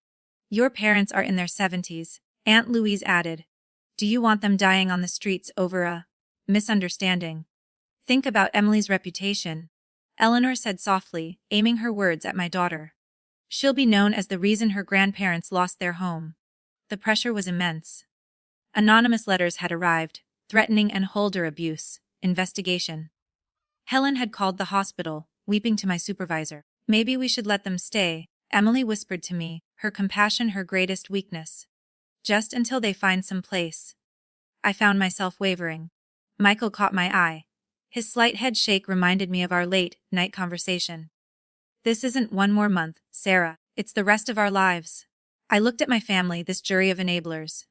Your parents are in their 70s, Aunt Louise added. Do you want them dying on the streets over a misunderstanding? Think about Emily's reputation, Eleanor said softly, aiming her words at my daughter. She'll be known as the reason her grandparents lost their home. The pressure was immense. Anonymous letters had arrived, threatening and Holder abuse, investigation. Helen had called the hospital, weeping to my supervisor. Maybe we should let them stay, Emily whispered to me, her compassion her greatest weakness. Just until they find some place. I found myself wavering. Michael caught my eye. His slight head shake reminded me of our late-night conversation. This isn't one more month, Sarah, it's the rest of our lives. I looked at my family, this jury of enablers.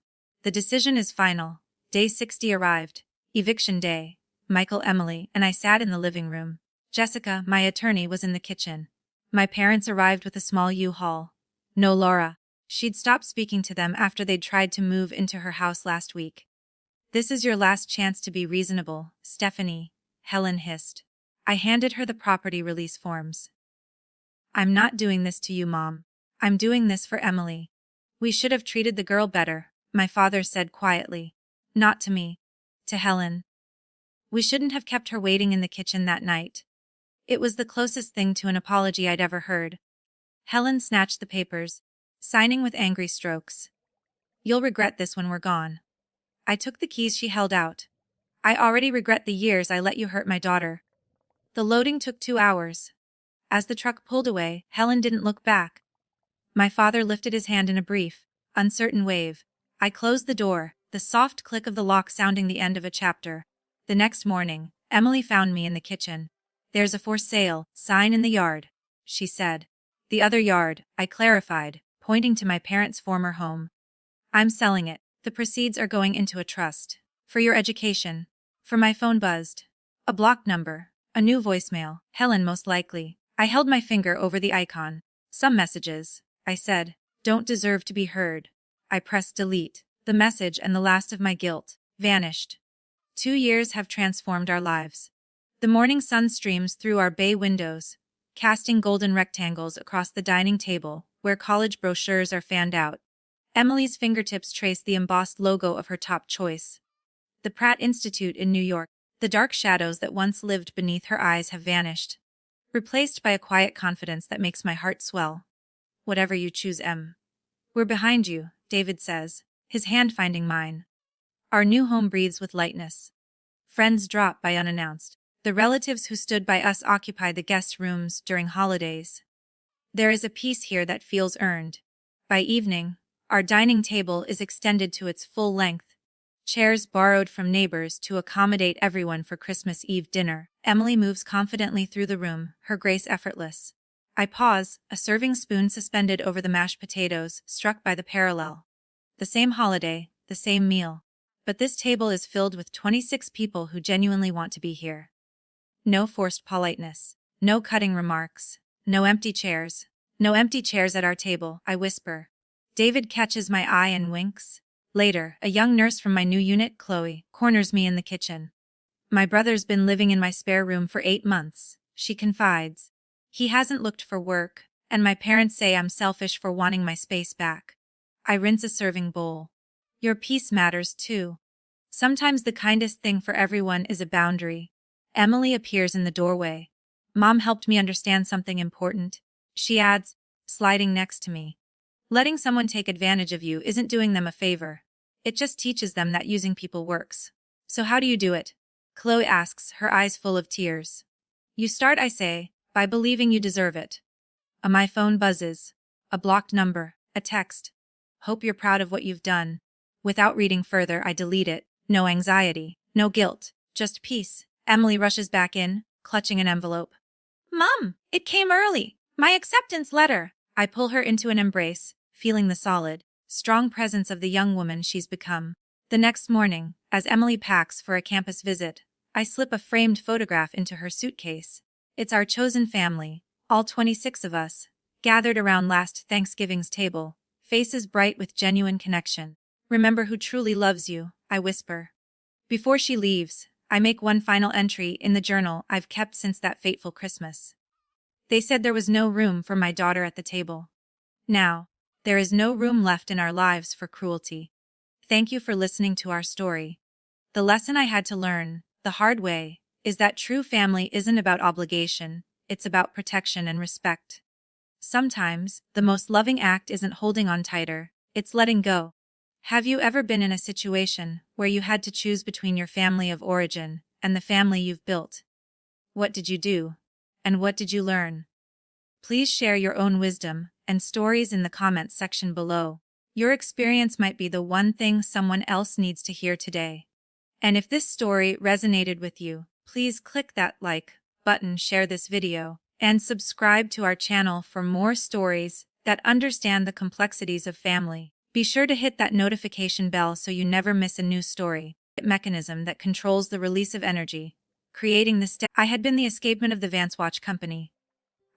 The decision is final. Day 60 arrived. Eviction day. Michael, Emily, and I sat in the living room. Jessica, my attorney, was in the kitchen. My parents arrived with a small U-Haul. No Laura. She'd stopped speaking to them after they'd tried to move into her house last week. This is your last chance to be reasonable, Stephanie, Helen hissed. I handed her the property release forms. I'm not doing this to you, Mom. I'm doing this for Emily. We should have treated the girl better, my father said quietly. Not to me. To Helen. We shouldn't have kept her waiting in the kitchen that night. It was the closest thing to an apology I'd ever heard. Helen snatched the papers, signing with angry strokes. You'll regret this when we're gone. I took the keys she held out. I already regret the years I let you hurt my daughter. The loading took 2 hours. As the truck pulled away, Helen didn't look back. My father lifted his hand in a brief, uncertain wave. I closed the door, the soft click of the lock sounding the end of a chapter. The next morning, Emily found me in the kitchen. There's a for sale sign in the yard, she said. The other yard, I clarified, pointing to my parents' former home. I'm selling it. The proceeds are going into a trust. For your education. For my phone buzzed. A blocked number. A new voicemail. Helen most likely. I held my finger over the icon. Some messages, I said, don't deserve to be heard. I pressed delete. The message and the last of my guilt vanished. 2 years have transformed our lives. The morning sun streams through our bay windows, casting golden rectangles across the dining table, where college brochures are fanned out. Emily's fingertips trace the embossed logo of her top choice. The Pratt Institute in New York. The dark shadows that once lived beneath her eyes have vanished, replaced by a quiet confidence that makes my heart swell. Whatever you choose, Em. We're behind you, David says, his hand finding mine. Our new home breathes with lightness. Friends drop by unannounced. The relatives who stood by us occupy the guest rooms during holidays. There is a peace here that feels earned. By evening, our dining table is extended to its full length. Chairs borrowed from neighbors to accommodate everyone for Christmas Eve dinner. Emily moves confidently through the room, her grace effortless. I pause, a serving spoon suspended over the mashed potatoes, struck by the parallel. The same holiday, the same meal. But this table is filled with 26 people who genuinely want to be here. No forced politeness. No cutting remarks. No empty chairs. No empty chairs at our table, I whisper. David catches my eye and winks. Later, a young nurse from my new unit, Chloe, corners me in the kitchen. My brother's been living in my spare room for 8 months, she confides. He hasn't looked for work, and my parents say I'm selfish for wanting my space back. I rinse a serving bowl. Your peace matters too. Sometimes the kindest thing for everyone is a boundary. Emily appears in the doorway. Mom helped me understand something important, she adds, sliding next to me. Letting someone take advantage of you isn't doing them a favor. It just teaches them that using people works. So how do you do it? Chloe asks, her eyes full of tears. You start, I say, by believing you deserve it. My phone buzzes. A blocked number, a text. Hope you're proud of what you've done. Without reading further, I delete it. No anxiety, no guilt, just peace. Emily rushes back in, clutching an envelope. Mom, it came early. My acceptance letter. I pull her into an embrace, feeling the solid, strong presence of the young woman she's become. The next morning, as Emily packs for a campus visit, I slip a framed photograph into her suitcase. It's our chosen family, all 26 of us, gathered around last Thanksgiving's table, faces bright with genuine connection. Remember who truly loves you, I whisper. Before she leaves, I make one final entry in the journal I've kept since that fateful Christmas. They said there was no room for my daughter at the table. Now, there is no room left in our lives for cruelty. Thank you for listening to our story. The lesson I had to learn, the hard way, is that true family isn't about obligation, it's about protection and respect. Sometimes, the most loving act isn't holding on tighter, it's letting go. Have you ever been in a situation where you had to choose between your family of origin and the family you've built? What did you do? And what did you learn? Please share your own wisdom and stories in the comments section below. Your experience might be the one thing someone else needs to hear today. And if this story resonated with you, please click that like button, share this video, and subscribe to our channel for more stories that understand the complexities of family. Be sure to hit that notification bell so you never miss a new story. Mechanism that controls the release of energy, creating the I had been the escapement of the Vance Watch Company.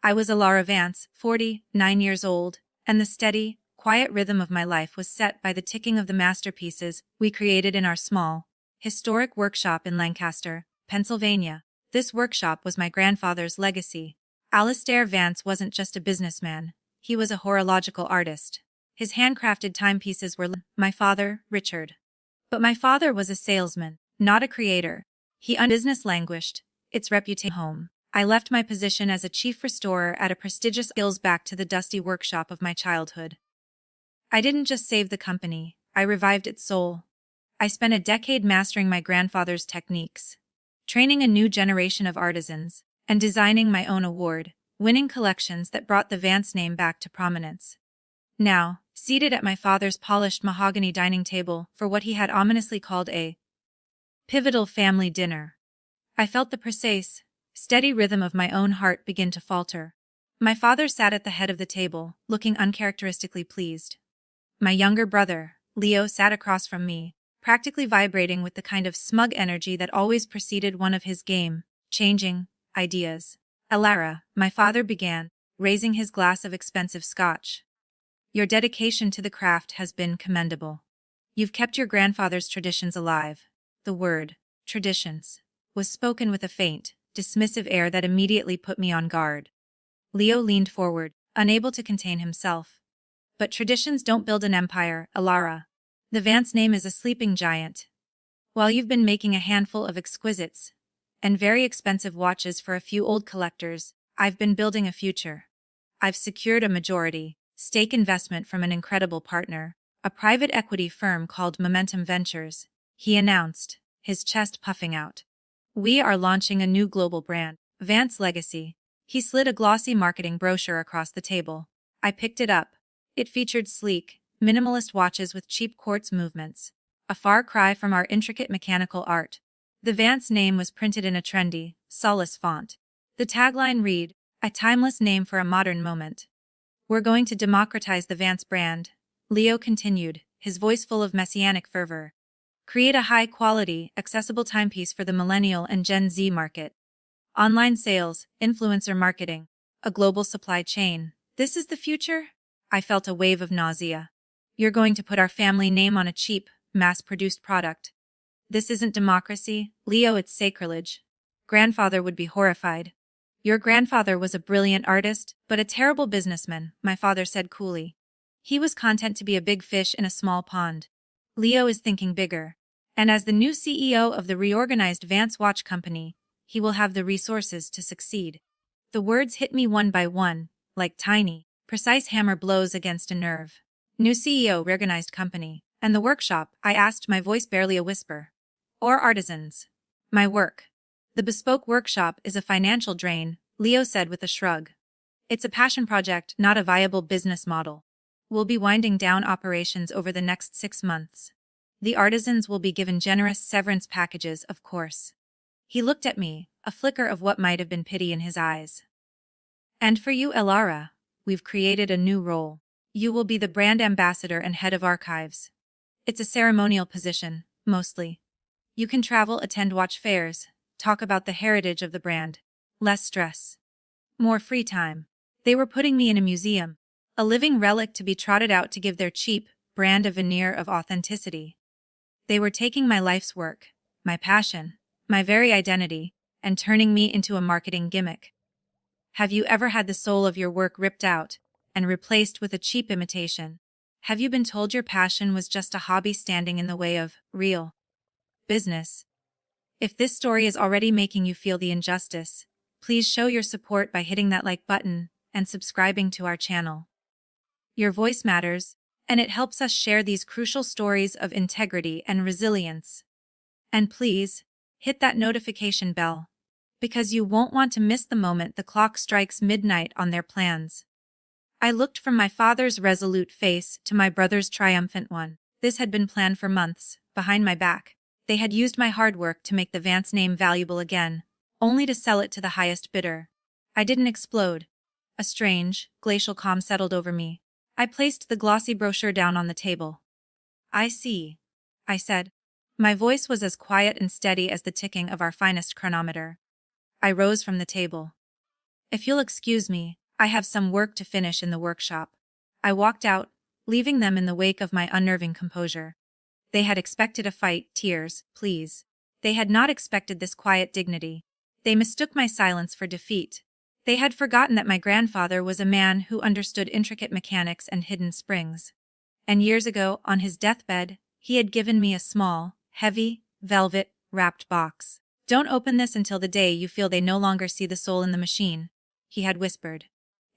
I was Alara Vance, 49 years old, and the steady, quiet rhythm of my life was set by the ticking of the masterpieces we created in our small, historic workshop in Lancaster, Pennsylvania. This workshop was my grandfather's legacy. Alistair Vance wasn't just a businessman, he was a horological artist. His handcrafted timepieces were my father, Richard. But my father was a salesman, not a creator. Business languished, its reputation home. I left my position as a chief restorer at a prestigious skills back to the dusty workshop of my childhood. I didn't just save the company, I revived its soul. I spent a decade mastering my grandfather's techniques, training a new generation of artisans, and designing my own award-winning collections that brought the Vance name back to prominence. Now, seated at my father's polished mahogany dining table for what he had ominously called a pivotal family dinner, I felt the precise, steady rhythm of my own heart begin to falter. My father sat at the head of the table, looking uncharacteristically pleased. My younger brother, Leo, sat across from me, practically vibrating with the kind of smug energy that always preceded one of his game-changing ideas. Alara, my father began, raising his glass of expensive scotch. Your dedication to the craft has been commendable. You've kept your grandfather's traditions alive. The word, traditions, was spoken with a faint, dismissive air that immediately put me on guard. Leo leaned forward, unable to contain himself. But traditions don't build an empire, Alara. The Vance name is a sleeping giant. While you've been making a handful of exquisites and very expensive watches for a few old collectors, I've been building a future. I've secured a majority stake investment from an incredible partner, a private equity firm called Momentum Ventures, he announced, his chest puffing out. We are launching a new global brand, Vance Legacy. He slid a glossy marketing brochure across the table. I picked it up. It featured sleek, minimalist watches with cheap quartz movements, a far cry from our intricate mechanical art. The Vance name was printed in a trendy, soulless font. The tagline read, a timeless name for a modern moment. We're going to democratize the Vance brand, Leo continued, his voice full of messianic fervor. Create a high-quality, accessible timepiece for the millennial and Gen Z market. Online sales, influencer marketing, a global supply chain. This is the future? I felt a wave of nausea. You're going to put our family name on a cheap, mass-produced product. This isn't democracy, Leo, it's sacrilege. Grandfather would be horrified. Your grandfather was a brilliant artist, but a terrible businessman, my father said coolly. He was content to be a big fish in a small pond. Leo is thinking bigger. And as the new CEO of the reorganized Vance Watch Company, he will have the resources to succeed. The words hit me one by one, like tiny, precise hammer blows against a nerve. New CEO, reorganized company, and the workshop, I asked, my voice barely a whisper. Or artisans. My work. The bespoke workshop is a financial drain, Leo said with a shrug. It's a passion project, not a viable business model. We'll be winding down operations over the next 6 months. The artisans will be given generous severance packages, of course. He looked at me, a flicker of what might have been pity in his eyes. And for you, Alara, we've created a new role. You will be the brand ambassador and head of archives. It's a ceremonial position, mostly. You can travel, attend watch fairs, talk about the heritage of the brand. Less stress. More free time. They were putting me in a museum, a living relic to be trotted out to give their cheap brand a veneer of authenticity. They were taking my life's work, my passion, my very identity, and turning me into a marketing gimmick. Have you ever had the soul of your work ripped out and replaced with a cheap imitation? Have you been told your passion was just a hobby standing in the way of real business? If this story is already making you feel the injustice, please show your support by hitting that like button and subscribing to our channel. Your voice matters, and it helps us share these crucial stories of integrity and resilience. And please, hit that notification bell, because you won't want to miss the moment the clock strikes midnight on their plans. I looked from my father's resolute face to my brother's triumphant one. This had been planned for months, behind my back. They had used my hard work to make the Vance name valuable again, only to sell it to the highest bidder. I didn't explode. A strange, glacial calm settled over me. I placed the glossy brochure down on the table. I see, I said. My voice was as quiet and steady as the ticking of our finest chronometer. I rose from the table. If you'll excuse me, I have some work to finish in the workshop. I walked out, leaving them in the wake of my unnerving composure. They had expected a fight, tears, pleas. They had not expected this quiet dignity. They mistook my silence for defeat. They had forgotten that my grandfather was a man who understood intricate mechanics and hidden springs. And years ago, on his deathbed, he had given me a small, heavy, velvet-wrapped box. "Don't open this until the day you feel they no longer see the soul in the machine," he had whispered.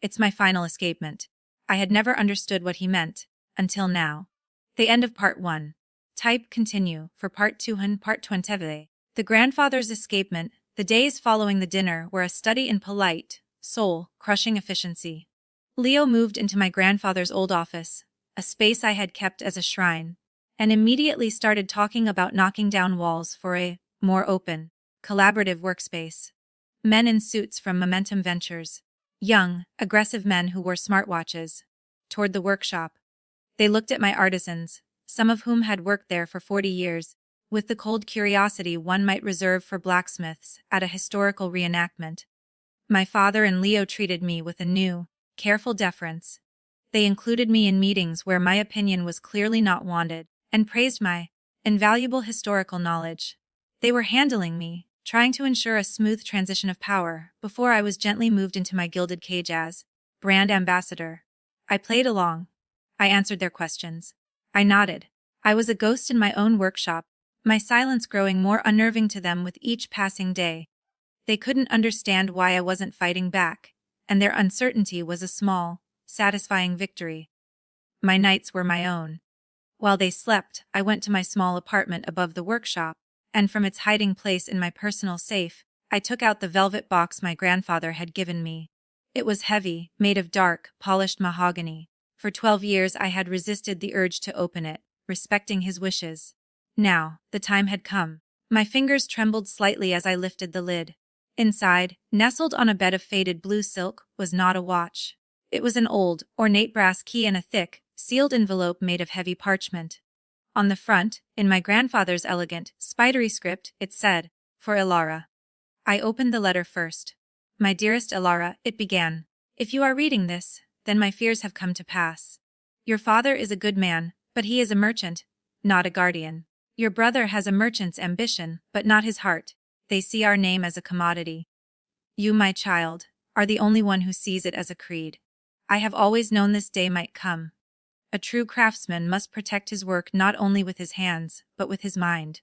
It's my final escapement. I had never understood what he meant, until now. The end of part 1. Type continue for part 2 and part 20. The grandfather's escapement, the days following the dinner were a study in polite, soul-crushing efficiency. Leo moved into my grandfather's old office, a space I had kept as a shrine, and immediately started talking about knocking down walls for a more open, collaborative workspace. Men in suits from Momentum Ventures, young, aggressive men who wore smartwatches, toured the workshop. They looked at my artisans, some of whom had worked there for 40 years, with the cold curiosity one might reserve for blacksmiths at a historical reenactment. My father and Leo treated me with a new, careful deference. They included me in meetings where my opinion was clearly not wanted, and praised my invaluable historical knowledge. They were handling me, trying to ensure a smooth transition of power before I was gently moved into my gilded cage as brand ambassador. I played along. I answered their questions. I nodded. I was a ghost in my own workshop, my silence growing more unnerving to them with each passing day. They couldn't understand why I wasn't fighting back, and their uncertainty was a small, satisfying victory. My nights were my own. While they slept, I went to my small apartment above the workshop, and from its hiding place in my personal safe, I took out the velvet box my grandfather had given me. It was heavy, made of dark, polished mahogany. For 12 years I had resisted the urge to open it, respecting his wishes. Now, the time had come. My fingers trembled slightly as I lifted the lid. Inside, nestled on a bed of faded blue silk, was not a watch. It was an old, ornate brass key in a thick, sealed envelope made of heavy parchment. On the front, in my grandfather's elegant, spidery script, it said, "For Ilara." I opened the letter first. "My dearest Ilara," it began. "If you are reading this, then my fears have come to pass. Your father is a good man, but he is a merchant, not a guardian. Your brother has a merchant's ambition, but not his heart. They see our name as a commodity. You, my child, are the only one who sees it as a creed. I have always known this day might come. A true craftsman must protect his work not only with his hands, but with his mind.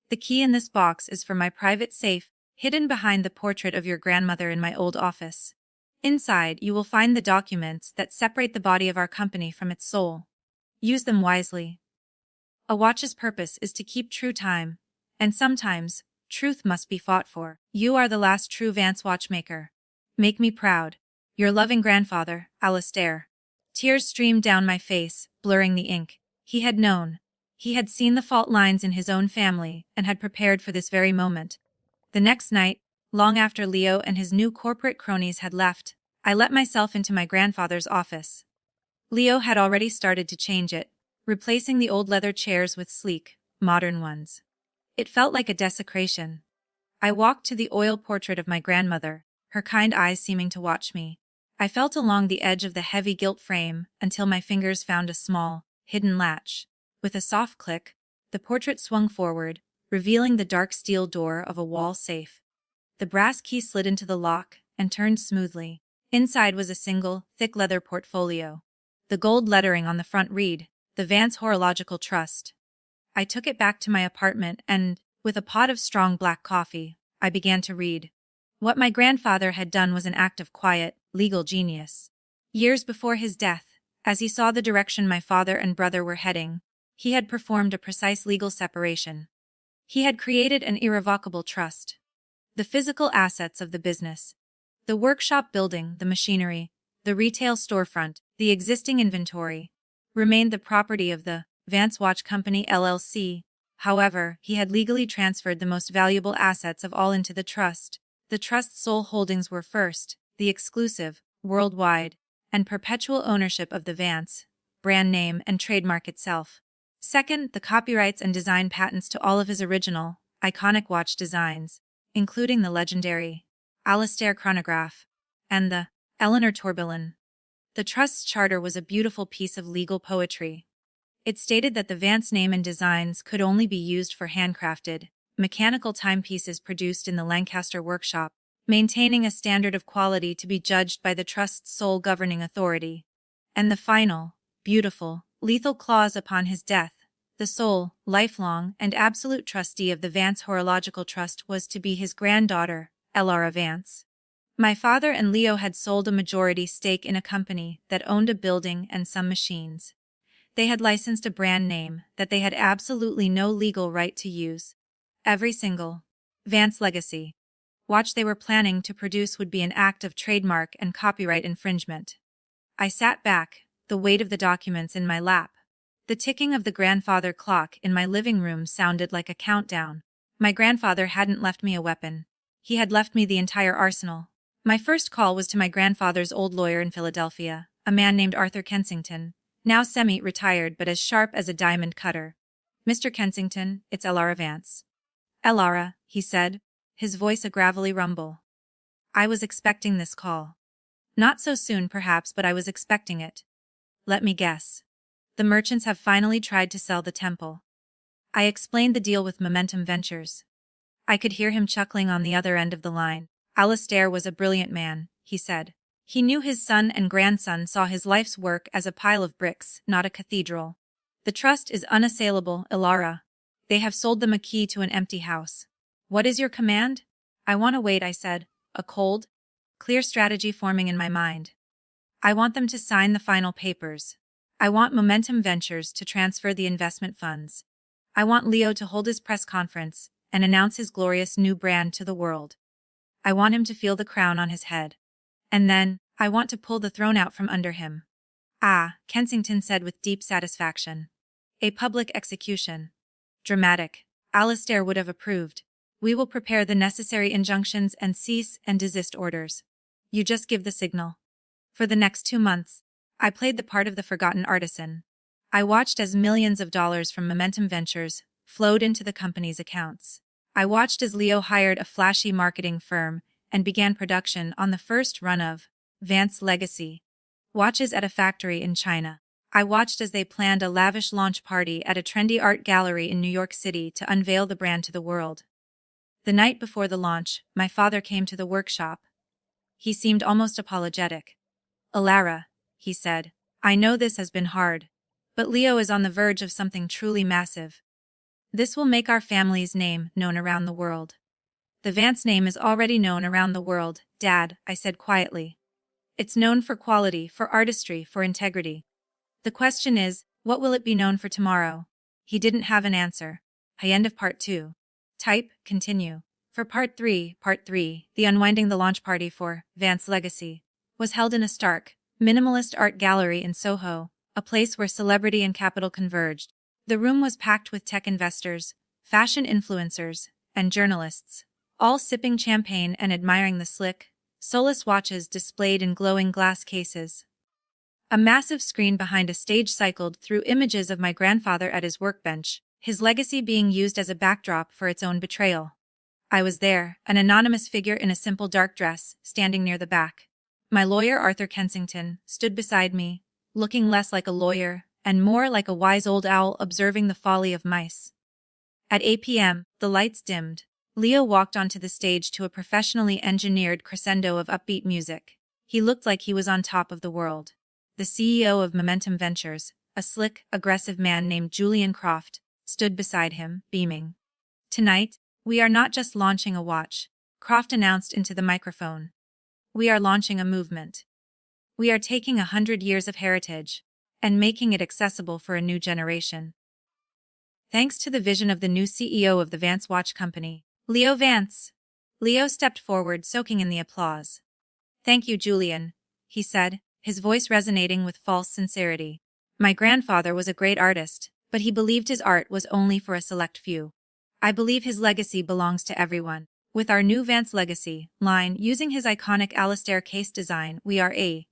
The key in this box is for my private safe, hidden behind the portrait of your grandmother in my old office. Inside, you will find the documents that separate the body of our company from its soul. Use them wisely. A watch's purpose is to keep true time, and sometimes, truth must be fought for. You are the last true Vance watchmaker. Make me proud. Your loving grandfather, Alistair." Tears streamed down my face, blurring the ink. He had known. He had seen the fault lines in his own family and had prepared for this very moment. The next night, long after Leo and his new corporate cronies had left, I let myself into my grandfather's office. Leo had already started to change it, replacing the old leather chairs with sleek, modern ones. It felt like a desecration. I walked to the oil portrait of my grandmother, her kind eyes seeming to watch me. I felt along the edge of the heavy gilt frame until my fingers found a small, hidden latch. With a soft click, the portrait swung forward, revealing the dark steel door of a wall safe. The brass key slid into the lock and turned smoothly. Inside was a single, thick leather portfolio. The gold lettering on the front read, "The Vance Horological Trust." I took it back to my apartment and, with a pot of strong black coffee, I began to read. What my grandfather had done was an act of quiet, legal genius. Years before his death, as he saw the direction my father and brother were heading, he had performed a precise legal separation. He had created an irrevocable trust. The physical assets of the business, the workshop building, the machinery, the retail storefront, the existing inventory, remained the property of the Vance Watch Company LLC. However, he had legally transferred the most valuable assets of all into the trust. The trust's sole holdings were first, the exclusive, worldwide, and perpetual ownership of the Vance brand name and trademark itself. Second, the copyrights and design patents to all of his original, iconic watch designs, including the legendary Alastair chronograph and the Eleanor tourbillon. The trust's charter was a beautiful piece of legal poetry. It stated that the Vance name and designs could only be used for handcrafted, mechanical timepieces produced in the Lancaster workshop, maintaining a standard of quality to be judged by the trust's sole governing authority. And the final, beautiful, lethal clause upon his death, the sole, lifelong, and absolute trustee of the Vance Horological Trust was to be his granddaughter, Elara Vance. My father and Leo had sold a majority stake in a company that owned a building and some machines. They had licensed a brand name that they had absolutely no legal right to use. Every single Vance Legacy watch they were planning to produce would be an act of trademark and copyright infringement. I sat back, the weight of the documents in my lap. The ticking of the grandfather clock in my living room sounded like a countdown. My grandfather hadn't left me a weapon. He had left me the entire arsenal. My first call was to my grandfather's old lawyer in Philadelphia, a man named Arthur Kensington, now semi-retired but as sharp as a diamond cutter. "Mr. Kensington, it's Elara Vance." "Elara," he said, his voice a gravelly rumble. I was expecting this call. Not so soon perhaps, but I was expecting it. Let me guess. The merchants have finally tried to sell the temple. I explained the deal with Momentum Ventures. I could hear him chuckling on the other end of the line. "Alastair was a brilliant man," he said. "He knew his son and grandson saw his life's work as a pile of bricks, not a cathedral. The trust is unassailable, Elara. They have sold them a key to an empty house. What is your command?" "I want to wait," I said, a cold, clear strategy forming in my mind. "I want them to sign the final papers. I want Momentum Ventures to transfer the investment funds. I want Leo to hold his press conference and announce his glorious new brand to the world. I want him to feel the crown on his head. And then, I want to pull the throne out from under him." "Ah," Kensington said with deep satisfaction. "A public execution. Dramatic. Alastair would have approved. We will prepare the necessary injunctions and cease and desist orders. You just give the signal." For the next 2 months, I played the part of the forgotten artisan. I watched as millions of dollars from Momentum Ventures flowed into the company's accounts. I watched as Leo hired a flashy marketing firm and began production on the first run of Vance Legacy watches at a factory in China. I watched as they planned a lavish launch party at a trendy art gallery in New York City to unveil the brand to the world. The night before the launch, my father came to the workshop. He seemed almost apologetic. "Elara," he said, "I know this has been hard, but Leo is on the verge of something truly massive. This will make our family's name known around the world." "The Vance name is already known around the world, Dad," I said quietly. "It's known for quality, for artistry, for integrity. The question is, what will it be known for tomorrow?" He didn't have an answer. End of part 2. Type, continue. For part 3, the unwinding the launch party for Vance Legacy was held in a stark, minimalist art gallery in Soho, a place where celebrity and capital converged. The room was packed with tech investors, fashion influencers, and journalists, all sipping champagne and admiring the slick, soulless watches displayed in glowing glass cases. A massive screen behind a stage cycled through images of my grandfather at his workbench, his legacy being used as a backdrop for its own betrayal. I was there, an anonymous figure in a simple dark dress, standing near the back. My lawyer, Arthur Kensington, stood beside me, looking less like a lawyer and more like a wise old owl observing the folly of mice. At 8 p.m., the lights dimmed. Leo walked onto the stage to a professionally engineered crescendo of upbeat music. He looked like he was on top of the world. The CEO of Momentum Ventures, a slick, aggressive man named Julian Croft, stood beside him, beaming. "Tonight, we are not just launching a watch," Croft announced into the microphone. "We are launching a movement. We are taking 100 years of heritage and making it accessible for a new generation. Thanks to the vision of the new CEO of the Vance Watch Company, Leo Vance." Leo stepped forward, soaking in the applause. "Thank you, Julian," he said, his voice resonating with false sincerity. "My grandfather was a great artist, but he believed his art was only for a select few. I believe his legacy belongs to everyone. With our new Vance Legacy line using his iconic Alistair case design, we are a..."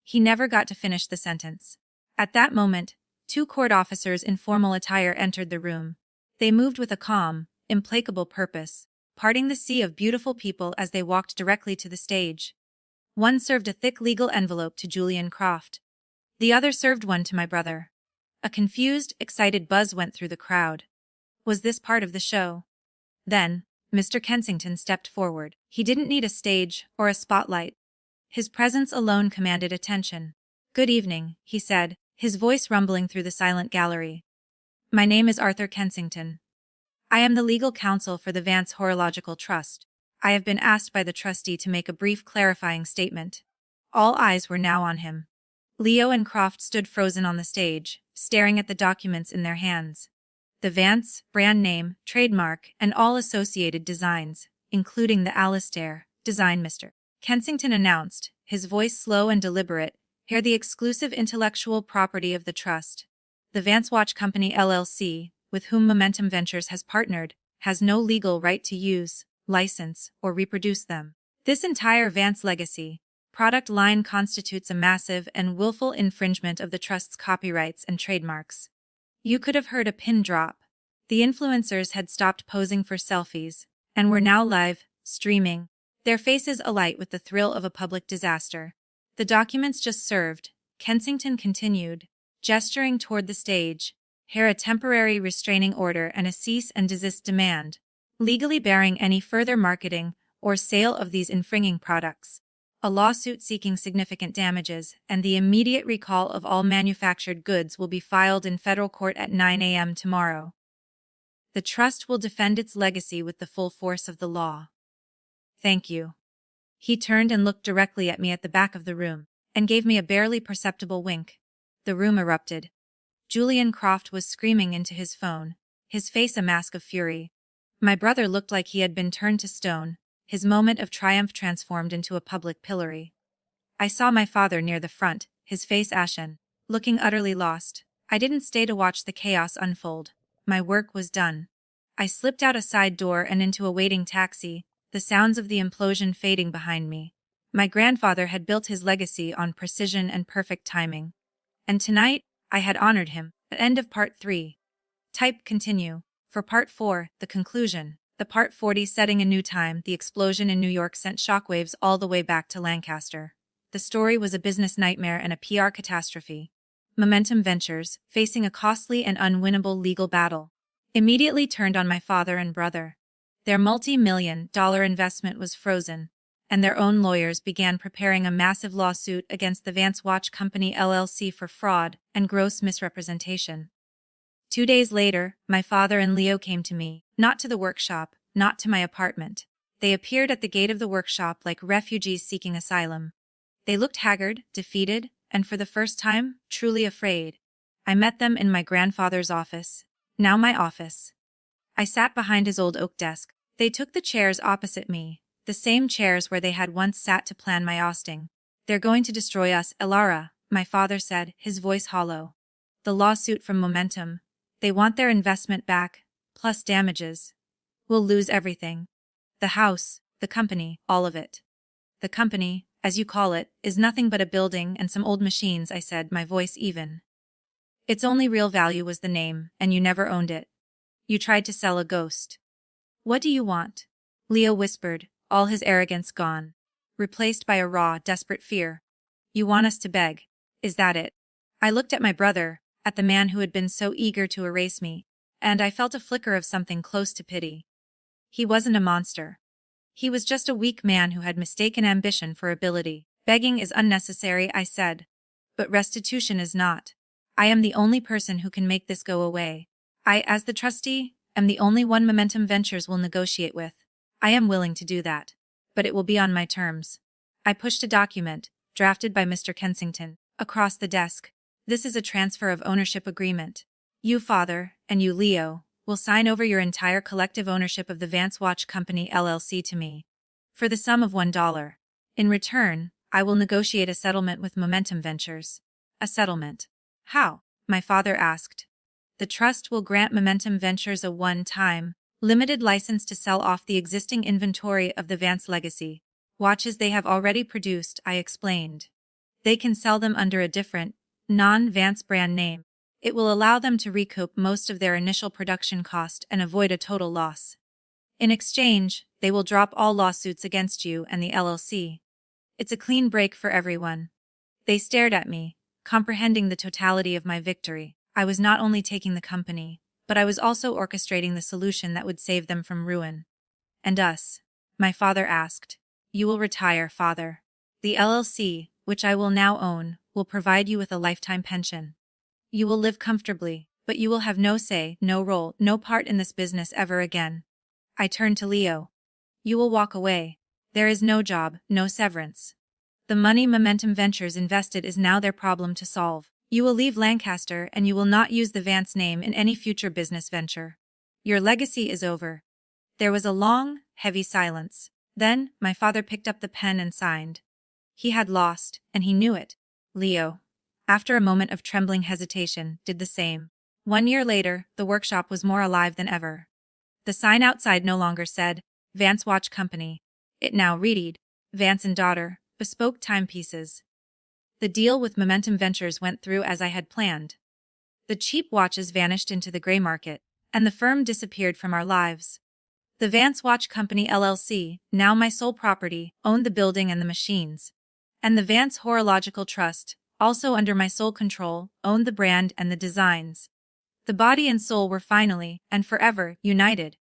He never got to finish the sentence. At that moment, 2 court officers in formal attire entered the room. They moved with a calm, implacable purpose, parting the sea of beautiful people as they walked directly to the stage. One served a thick legal envelope to Julian Croft. The other served one to my brother. A confused, excited buzz went through the crowd. Was this part of the show? Then, Mr. Kensington stepped forward. He didn't need a stage or a spotlight. His presence alone commanded attention. "Good evening," he said, his voice rumbling through the silent gallery. "My name is Arthur Kensington. I am the legal counsel for the Vance Horological Trust. I have been asked by the trustee to make a brief clarifying statement." All eyes were now on him. Leo and Croft stood frozen on the stage, staring at the documents in their hands. The Vance, brand name, trademark, and all associated designs, including the Alistair design, Mr. Kensington announced, his voice slow and deliberate, "Here the exclusive intellectual property of the trust. The Vance Watch Company LLC, with whom Momentum Ventures has partnered, has no legal right to use, license, or reproduce them. This entire Vance Legacy product line constitutes a massive and willful infringement of the trust's copyrights and trademarks." You could have heard a pin drop. The influencers had stopped posing for selfies and were now live, streaming, their faces alight with the thrill of a public disaster. "The documents just served," Kensington continued, gesturing toward the stage, "here a temporary restraining order and a cease and desist demand, legally barring any further marketing or sale of these infringing products, a lawsuit seeking significant damages, and the immediate recall of all manufactured goods will be filed in federal court at 9 a.m. tomorrow. The trust will defend its legacy with the full force of the law. Thank you." He turned and looked directly at me at the back of the room, and gave me a barely perceptible wink. The room erupted. Julian Croft was screaming into his phone, his face a mask of fury. My brother looked like he had been turned to stone, his moment of triumph transformed into a public pillory. I saw my father near the front, his face ashen, looking utterly lost. I didn't stay to watch the chaos unfold. My work was done. I slipped out a side door and into a waiting taxi, the sounds of the implosion fading behind me. My grandfather had built his legacy on precision and perfect timing. And tonight, I had honored him. End of part 3. Type continue. For part 4, the conclusion. The part 40 setting a new time, the explosion in New York sent shockwaves all the way back to Lancaster. The story was a business nightmare and a PR catastrophe. Momentum Ventures, facing a costly and unwinnable legal battle, immediately turned on my father and brother. Their multi-million-dollar investment was frozen, and their own lawyers began preparing a massive lawsuit against the Vance Watch Company LLC for fraud and gross misrepresentation. 2 days later, my father and Leo came to me, not to the workshop, not to my apartment. They appeared at the gate of the workshop like refugees seeking asylum. They looked haggard, defeated, and for the first time, truly afraid. I met them in my grandfather's office, now my office. I sat behind his old oak desk. They took the chairs opposite me, the same chairs where they had once sat to plan my ousting. "They're going to destroy us, Elara," my father said, his voice hollow. "The lawsuit from Momentum. They want their investment back, plus damages. We'll lose everything. The house, the company, all of it." "The company," as you call it, is nothing but a building and some old machines, I said, my voice even. Its only real value was the name, and you never owned it. You tried to sell a ghost. What do you want? Leo whispered, all his arrogance gone, replaced by a raw, desperate fear. You want us to beg. Is that it? I looked at my brother, at the man who had been so eager to erase me, and I felt a flicker of something close to pity. He wasn't a monster. He was just a weak man who had mistaken ambition for ability. Begging is unnecessary, I said. But restitution is not. I am the only person who can make this go away. I, as the trustee, am the only one Momentum Ventures will negotiate with. I am willing to do that. But it will be on my terms. I pushed a document, drafted by Mr. Kensington, across the desk. This is a transfer of ownership agreement. You, Father, and you, Leo, will sign over your entire collective ownership of the Vance Watch Company LLC to me, for the sum of $1. In return, I will negotiate a settlement with Momentum Ventures. A settlement? How? My father asked. The trust will grant Momentum Ventures a one-time, limited license to sell off the existing inventory of the Vance Legacy watches they have already produced, I explained. They can sell them under a different, non-Vance brand name. It will allow them to recoup most of their initial production cost and avoid a total loss. In exchange, they will drop all lawsuits against you and the LLC. It's a clean break for everyone. They stared at me, comprehending the totality of my victory. I was not only taking the company, but I was also orchestrating the solution that would save them from ruin. And us? My father asked. You will retire, Father. The LLC, which I will now own, will provide you with a lifetime pension. You will live comfortably, but you will have no say, no role, no part in this business ever again. I turned to Leo. You will walk away. There is no job, no severance. The money Momentum Ventures invested is now their problem to solve. You will leave Lancaster and you will not use the Vance name in any future business venture. Your legacy is over. There was a long, heavy silence. Then, my father picked up the pen and signed. He had lost, and he knew it. Leo, after a moment of trembling hesitation, did the same. 1 year later, the workshop was more alive than ever. The sign outside no longer said, Vance Watch Company. It now read, Vance and Daughter, Bespoke Timepieces. The deal with Momentum Ventures went through as I had planned. The cheap watches vanished into the gray market, and the firm disappeared from our lives. The Vance Watch Company LLC, now my sole property, owned the building and the machines. And the Vance Horological Trust, also under my sole control, owned the brand and the designs. The body and soul were finally, and forever, united.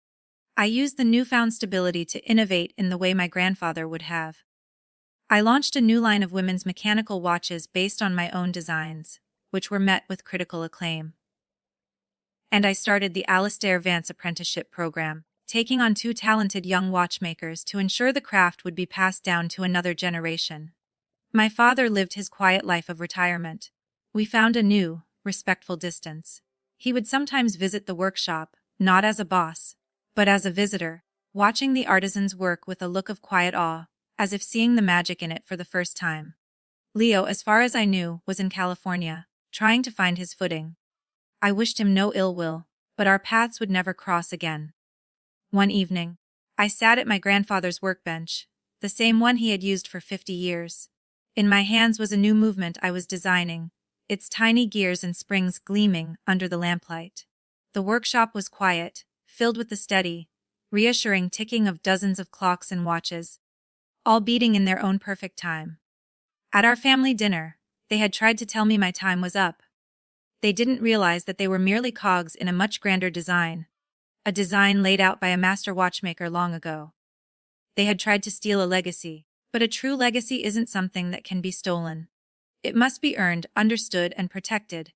I used the newfound stability to innovate in the way my grandfather would have. I launched a new line of women's mechanical watches based on my own designs, which were met with critical acclaim. And I started the Alistair Vance Apprenticeship Program, taking on 2 talented young watchmakers to ensure the craft would be passed down to another generation. My father lived his quiet life of retirement. We found a new, respectful distance. He would sometimes visit the workshop, not as a boss, but as a visitor, watching the artisans work with a look of quiet awe, as if seeing the magic in it for the first time. Leo, as far as I knew, was in California, trying to find his footing. I wished him no ill will, but our paths would never cross again. One evening, I sat at my grandfather's workbench, the same one he had used for 50 years. In my hands was a new movement I was designing, its tiny gears and springs gleaming under the lamplight. The workshop was quiet, filled with the steady, reassuring ticking of dozens of clocks and watches, all beating in their own perfect time. At our family dinner, they had tried to tell me my time was up. They didn't realize that they were merely cogs in a much grander design, a design laid out by a master watchmaker long ago. They had tried to steal a legacy, but a true legacy isn't something that can be stolen. It must be earned, understood, and protected.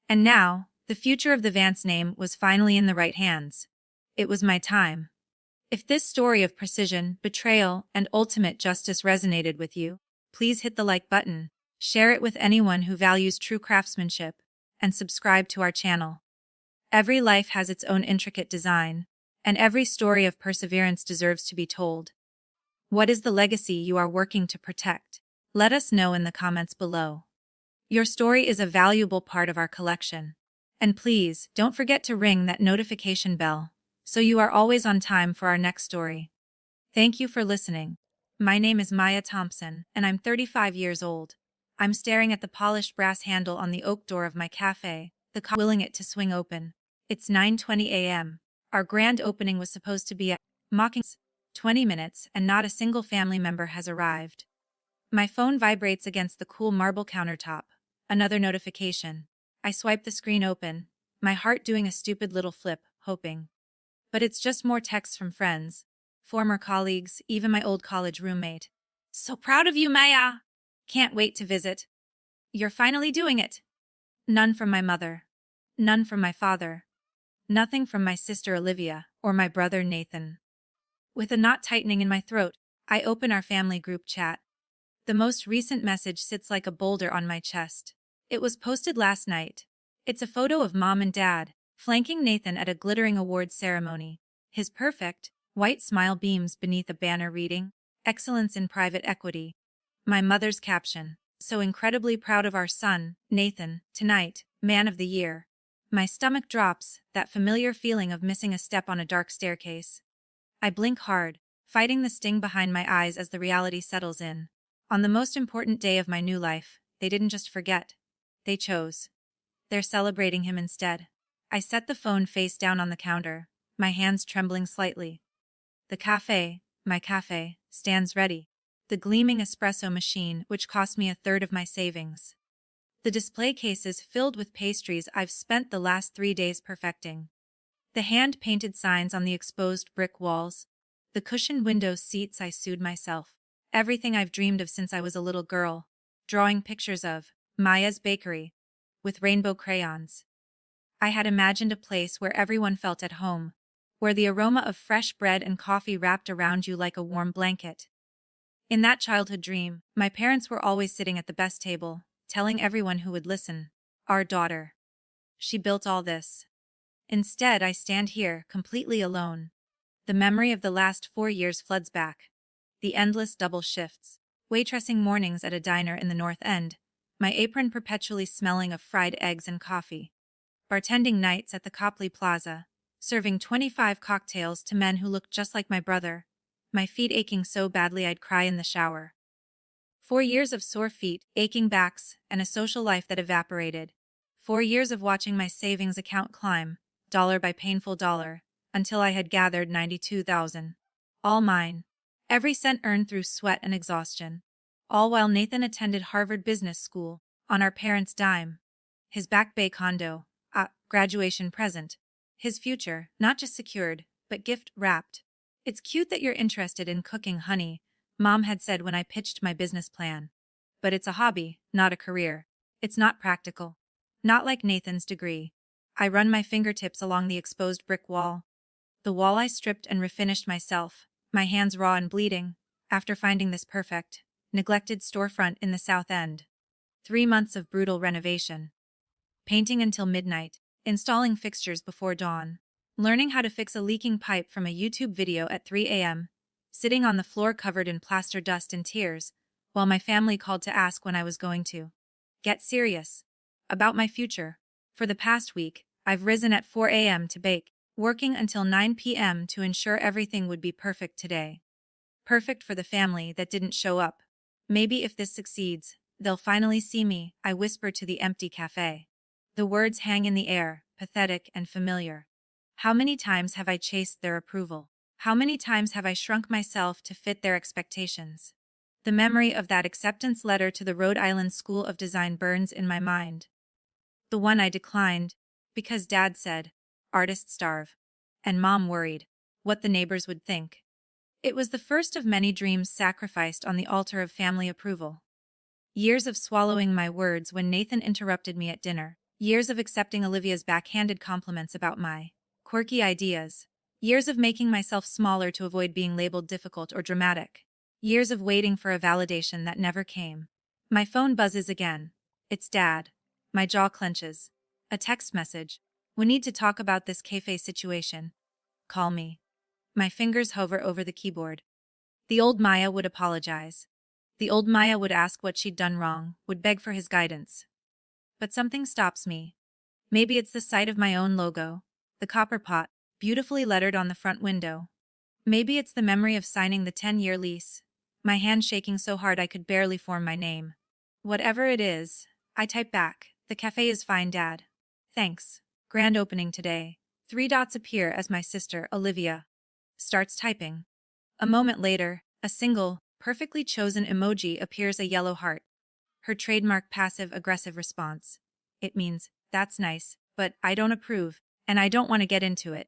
And now, the future of the Vance name was finally in the right hands. It was my time. If this story of precision, betrayal, and ultimate justice resonated with you, please hit the like button, share it with anyone who values true craftsmanship, and subscribe to our channel. Every life has its own intricate design, and every story of perseverance deserves to be told. What is the legacy you are working to protect? Let us know in the comments below. Your story is a valuable part of our collection. And please, don't forget to ring that notification bell, so you are always on time for our next story. Thank you for listening. My name is Maya Thompson, and I'm 35 years old. I'm staring at the polished brass handle on the oak door of my cafe, willing it to swing open. It's 9:20 a.m. Our grand opening was supposed to be at mocking 20 minutes, and not a single family member has arrived. My phone vibrates against the cool marble countertop. Another notification. I swipe the screen open, my heart doing a stupid little flip, hoping. But it's just more texts from friends, former colleagues, even my old college roommate. So proud of you, Maya! Can't wait to visit. You're finally doing it. None from my mother. None from my father. Nothing from my sister Olivia or my brother Nathan. With a knot tightening in my throat, I open our family group chat. The most recent message sits like a boulder on my chest. It was posted last night. It's a photo of Mom and Dad, flanking Nathan at a glittering awards ceremony. His perfect, white smile beams beneath a banner reading, "Excellence in Private Equity." My mother's caption, "So incredibly proud of our son, Nathan, tonight, Man of the Year." My stomach drops, that familiar feeling of missing a step on a dark staircase. I blink hard, fighting the sting behind my eyes as the reality settles in. On the most important day of my new life, they didn't just forget. They chose. They're celebrating him instead. I set the phone face down on the counter, my hands trembling slightly. The cafe, my cafe, stands ready. The gleaming espresso machine, which cost me a third of my savings. The display cases filled with pastries I've spent the last 3 days perfecting. The hand-painted signs on the exposed brick walls. The cushioned window seats I sewed myself. Everything I've dreamed of since I was a little girl. Drawing pictures of Maya's Bakery with rainbow crayons. I had imagined a place where everyone felt at home, where the aroma of fresh bread and coffee wrapped around you like a warm blanket. In that childhood dream, my parents were always sitting at the best table, telling everyone who would listen, "Our daughter. She built all this." Instead, I stand here, completely alone. The memory of the last 4 years floods back. The endless double shifts, waitressing mornings at a diner in the North End, my apron perpetually smelling of fried eggs and coffee. Bartending nights at the Copley Plaza, serving 25 cocktails to men who looked just like my brother, my feet aching so badly I'd cry in the shower. 4 years of sore feet, aching backs, and a social life that evaporated. 4 years of watching my savings account climb, dollar by painful dollar, until I had gathered 92,000. All mine. Every cent earned through sweat and exhaustion. All while Nathan attended Harvard Business School, on our parents' dime. His Back Bay condo, graduation present. His future, not just secured, but gift-wrapped. "It's cute that you're interested in cooking, honey," Mom had said when I pitched my business plan. "But it's a hobby, not a career. It's not practical. Not like Nathan's degree." I run my fingertips along the exposed brick wall. The wall I stripped and refinished myself, my hands raw and bleeding, after finding this perfect, neglected storefront in the South End. 3 months of brutal renovation. Painting until midnight, installing fixtures before dawn, learning how to fix a leaking pipe from a YouTube video at 3 a.m., sitting on the floor covered in plaster dust and tears, while my family called to ask when I was going to get serious about my future. For the past week, I've risen at 4 a.m. to bake, working until 9 p.m. to ensure everything would be perfect today. Perfect for the family that didn't show up. Maybe if this succeeds, they'll finally see me, I whisper to the empty cafe. The words hang in the air, pathetic and familiar. How many times have I chased their approval? How many times have I shrunk myself to fit their expectations? The memory of that acceptance letter to the Rhode Island School of Design burns in my mind. The one I declined, because Dad said, "Artists starve," and Mom worried what the neighbors would think. It was the first of many dreams sacrificed on the altar of family approval. Years of swallowing my words when Nathan interrupted me at dinner. Years of accepting Olivia's backhanded compliments about my quirky ideas. Years of making myself smaller to avoid being labeled difficult or dramatic. Years of waiting for a validation that never came. My phone buzzes again. It's Dad. My jaw clenches. A text message. "We need to talk about this cafe situation. Call me." My fingers hover over the keyboard. The old Maya would apologize. The old Maya would ask what she'd done wrong, would beg for his guidance. But something stops me. Maybe it's the sight of my own logo, the copper pot, beautifully lettered on the front window. Maybe it's the memory of signing the 10-year lease, my hand shaking so hard I could barely form my name. Whatever it is, I type back. The cafe is fine, Dad. Thanks. Grand opening today. 3 dots appear as my sister, Olivia, starts typing. A moment later, a single, perfectly chosen emoji appears, a yellow heart. Her trademark passive-aggressive response. It means, that's nice, but I don't approve, and I don't want to get into it.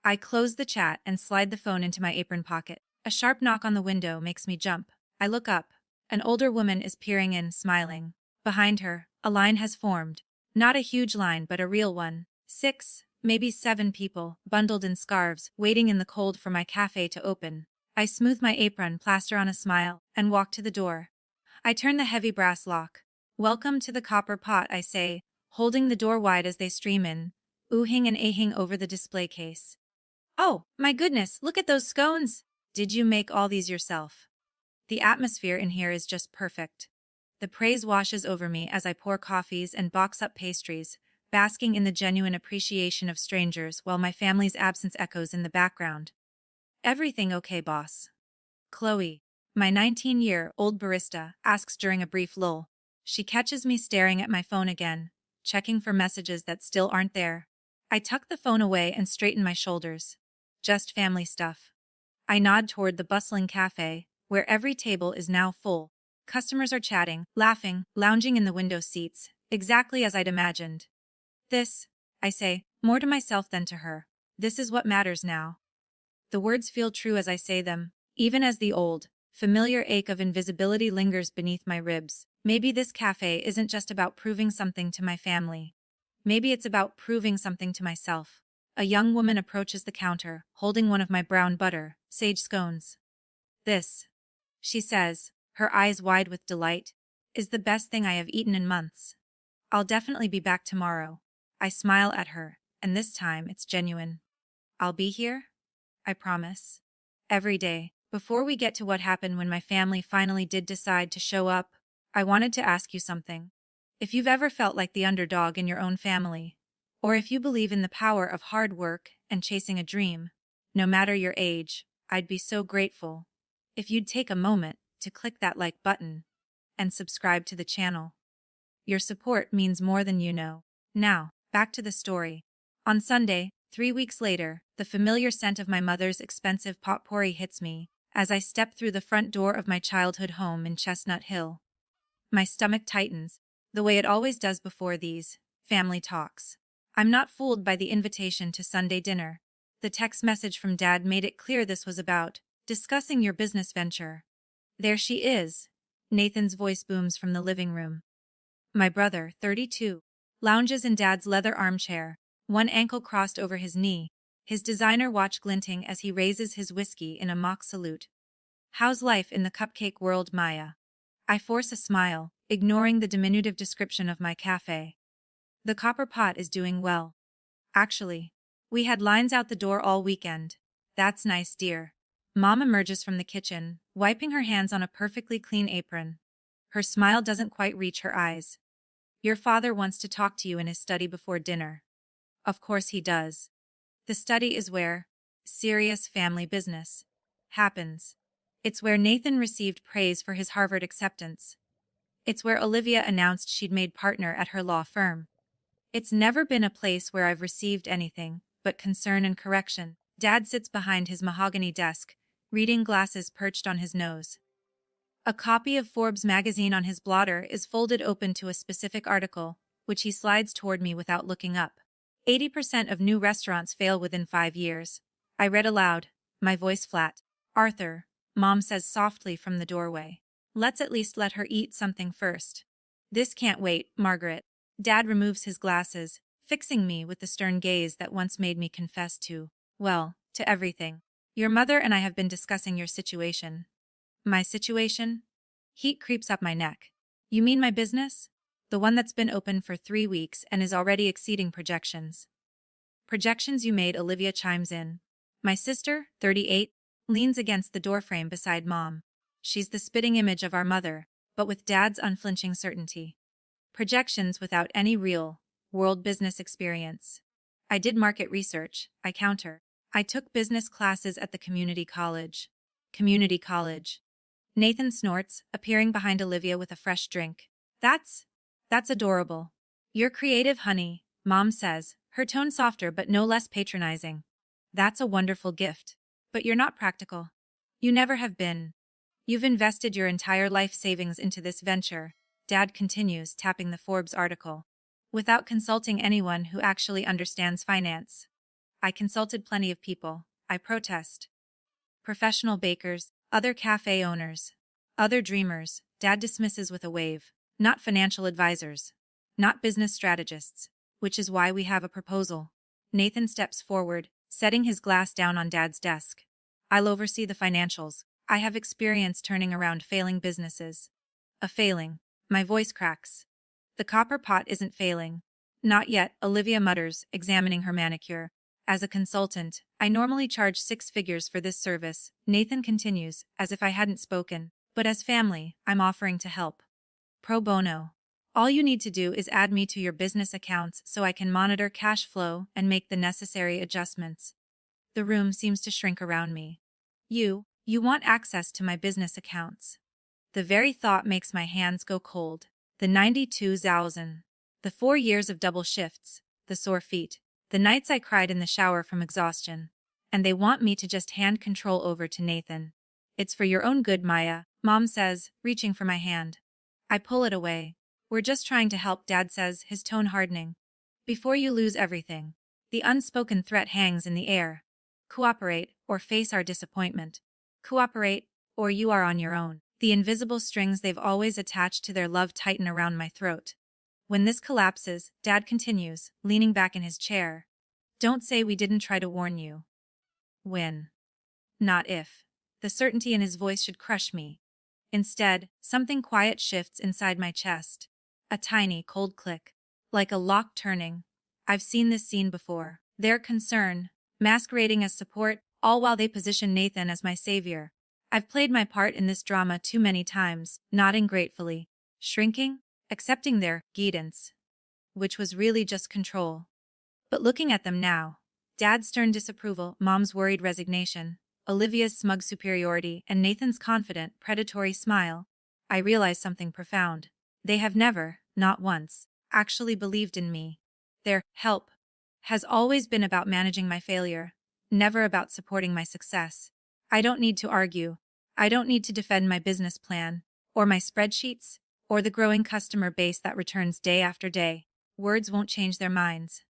I close the chat and slide the phone into my apron pocket. A sharp knock on the window makes me jump. I look up. An older woman is peering in, smiling. Behind her, a line has formed. Not a huge line, but a real one. 6, maybe 7 people, bundled in scarves, waiting in the cold for my cafe to open. I smooth my apron, plaster on a smile, and walk to the door. I turn the heavy brass lock. Welcome to the Copper Pot, I say, holding the door wide as they stream in, oohing and ahing over the display case. Oh, my goodness, look at those scones! Did you make all these yourself? The atmosphere in here is just perfect. The praise washes over me as I pour coffees and box up pastries, basking in the genuine appreciation of strangers while my family's absence echoes in the background. Everything okay, boss? Chloe, my 19-year-old barista, asks during a brief lull. She catches me staring at my phone again, checking for messages that still aren't there. I tuck the phone away and straighten my shoulders. Just family stuff. I nod toward the bustling cafe, where every table is now full. Customers are chatting, laughing, lounging in the window seats, exactly as I'd imagined. This, I say, more to myself than to her. This is what matters now. The words feel true as I say them, even as the old, familiar ache of invisibility lingers beneath my ribs. Maybe this cafe isn't just about proving something to my family. Maybe it's about proving something to myself. A young woman approaches the counter, holding one of my brown butter, sage scones. This, she says, her eyes wide with delight, is the best thing I have eaten in months. I'll definitely be back tomorrow. I smile at her, and this time it's genuine. I'll be here, I promise. Every day. Before we get to what happened when my family finally did decide to show up, I wanted to ask you something. If you've ever felt like the underdog in your own family, or if you believe in the power of hard work and chasing a dream, no matter your age, I'd be so grateful if you'd take a moment to click that like button and subscribe to the channel. Your support means more than you know. Now, back to the story. On Sunday, 3 weeks later, the familiar scent of my mother's expensive potpourri hits me as I step through the front door of my childhood home in Chestnut Hill. My stomach tightens, the way it always does before these family talks. I'm not fooled by the invitation to Sunday dinner. The text message from Dad made it clear this was about discussing your business venture. There she is. Nathan's voice booms from the living room. My brother, 32, lounges in Dad's leather armchair, one ankle crossed over his knee, his designer watch glinting as he raises his whiskey in a mock salute. How's life in the cupcake world, Maya? I force a smile, ignoring the diminutive description of my cafe. The Copper Pot is doing well. Actually, we had lines out the door all weekend. That's nice, dear. Mom emerges from the kitchen, wiping her hands on a perfectly clean apron. Her smile doesn't quite reach her eyes. Your father wants to talk to you in his study before dinner. Of course he does. The study is where serious family business happens. It's where Nathan received praise for his Harvard acceptance. It's where Olivia announced she'd made partner at her law firm. It's never been a place where I've received anything but concern and correction. Dad sits behind his mahogany desk, reading glasses perched on his nose. A copy of Forbes magazine on his blotter is folded open to a specific article, which he slides toward me without looking up. 80% of new restaurants fail within 5 years. I read aloud, my voice flat. Arthur, Mom says softly from the doorway. Let's at least let her eat something first. This can't wait, Margaret. Dad removes his glasses, fixing me with the stern gaze that once made me confess to everything. Your mother and I have been discussing your situation. My situation? Heat creeps up my neck. You mean my business? The one that's been open for 3 weeks and is already exceeding projections. Projections you made, Olivia chimes in. My sister, 38, leans against the doorframe beside Mom. She's the spitting image of our mother, but with Dad's unflinching certainty. Projections without any real, world business experience. I did market research, I counter. I took business classes at the community college. Community college. Nathan snorts, appearing behind Olivia with a fresh drink. That's adorable. You're creative, honey, Mom says, her tone softer but no less patronizing. That's a wonderful gift. But you're not practical. You never have been. You've invested your entire life savings into this venture, Dad continues, tapping the Forbes article. Without consulting anyone who actually understands finance. I consulted plenty of people, I protest. Professional bakers, other cafe owners, other dreamers, Dad dismisses with a wave. Not financial advisors. Not business strategists. Which is why we have a proposal. Nathan steps forward, setting his glass down on Dad's desk. I'll oversee the financials. I have experience turning around failing businesses. A failing. My voice cracks. The copper pot isn't failing. Not yet, Olivia mutters, examining her manicure. As a consultant, I normally charge 6 figures for this service, Nathan continues, as if I hadn't spoken. But as family, I'm offering to help. Pro bono. All you need to do is add me to your business accounts so I can monitor cash flow and make the necessary adjustments. The room seems to shrink around me. You want access to my business accounts. The very thought makes my hands go cold. The 92,000. The 4 years of double shifts. The sore feet. The nights I cried in the shower from exhaustion. And they want me to just hand control over to Nathan. It's for your own good, Maya, Mom says, reaching for my hand. I pull it away. We're just trying to help, Dad says, his tone hardening. Before you lose everything. The unspoken threat hangs in the air. Cooperate, or face our disappointment. Cooperate, or you are on your own. The invisible strings they've always attached to their love tighten around my throat. When this collapses, Dad continues, leaning back in his chair. Don't say we didn't try to warn you. When. Not if. The certainty in his voice should crush me. Instead, something quiet shifts inside my chest. A tiny, cold click. Like a lock turning. I've seen this scene before. Their concern, masquerading as support, all while they position Nathan as my savior. I've played my part in this drama too many times, nodding gratefully. Shrinking, accepting their guidance. Which was really just control. But looking at them now. Dad's stern disapproval, Mom's worried resignation, Olivia's smug superiority, and Nathan's confident, predatory smile, I realize something profound. They have never, not once, actually believed in me. Their help has always been about managing my failure, never about supporting my success. I don't need to argue. I don't need to defend my business plan, or my spreadsheets, or the growing customer base that returns day after day. Words won't change their minds.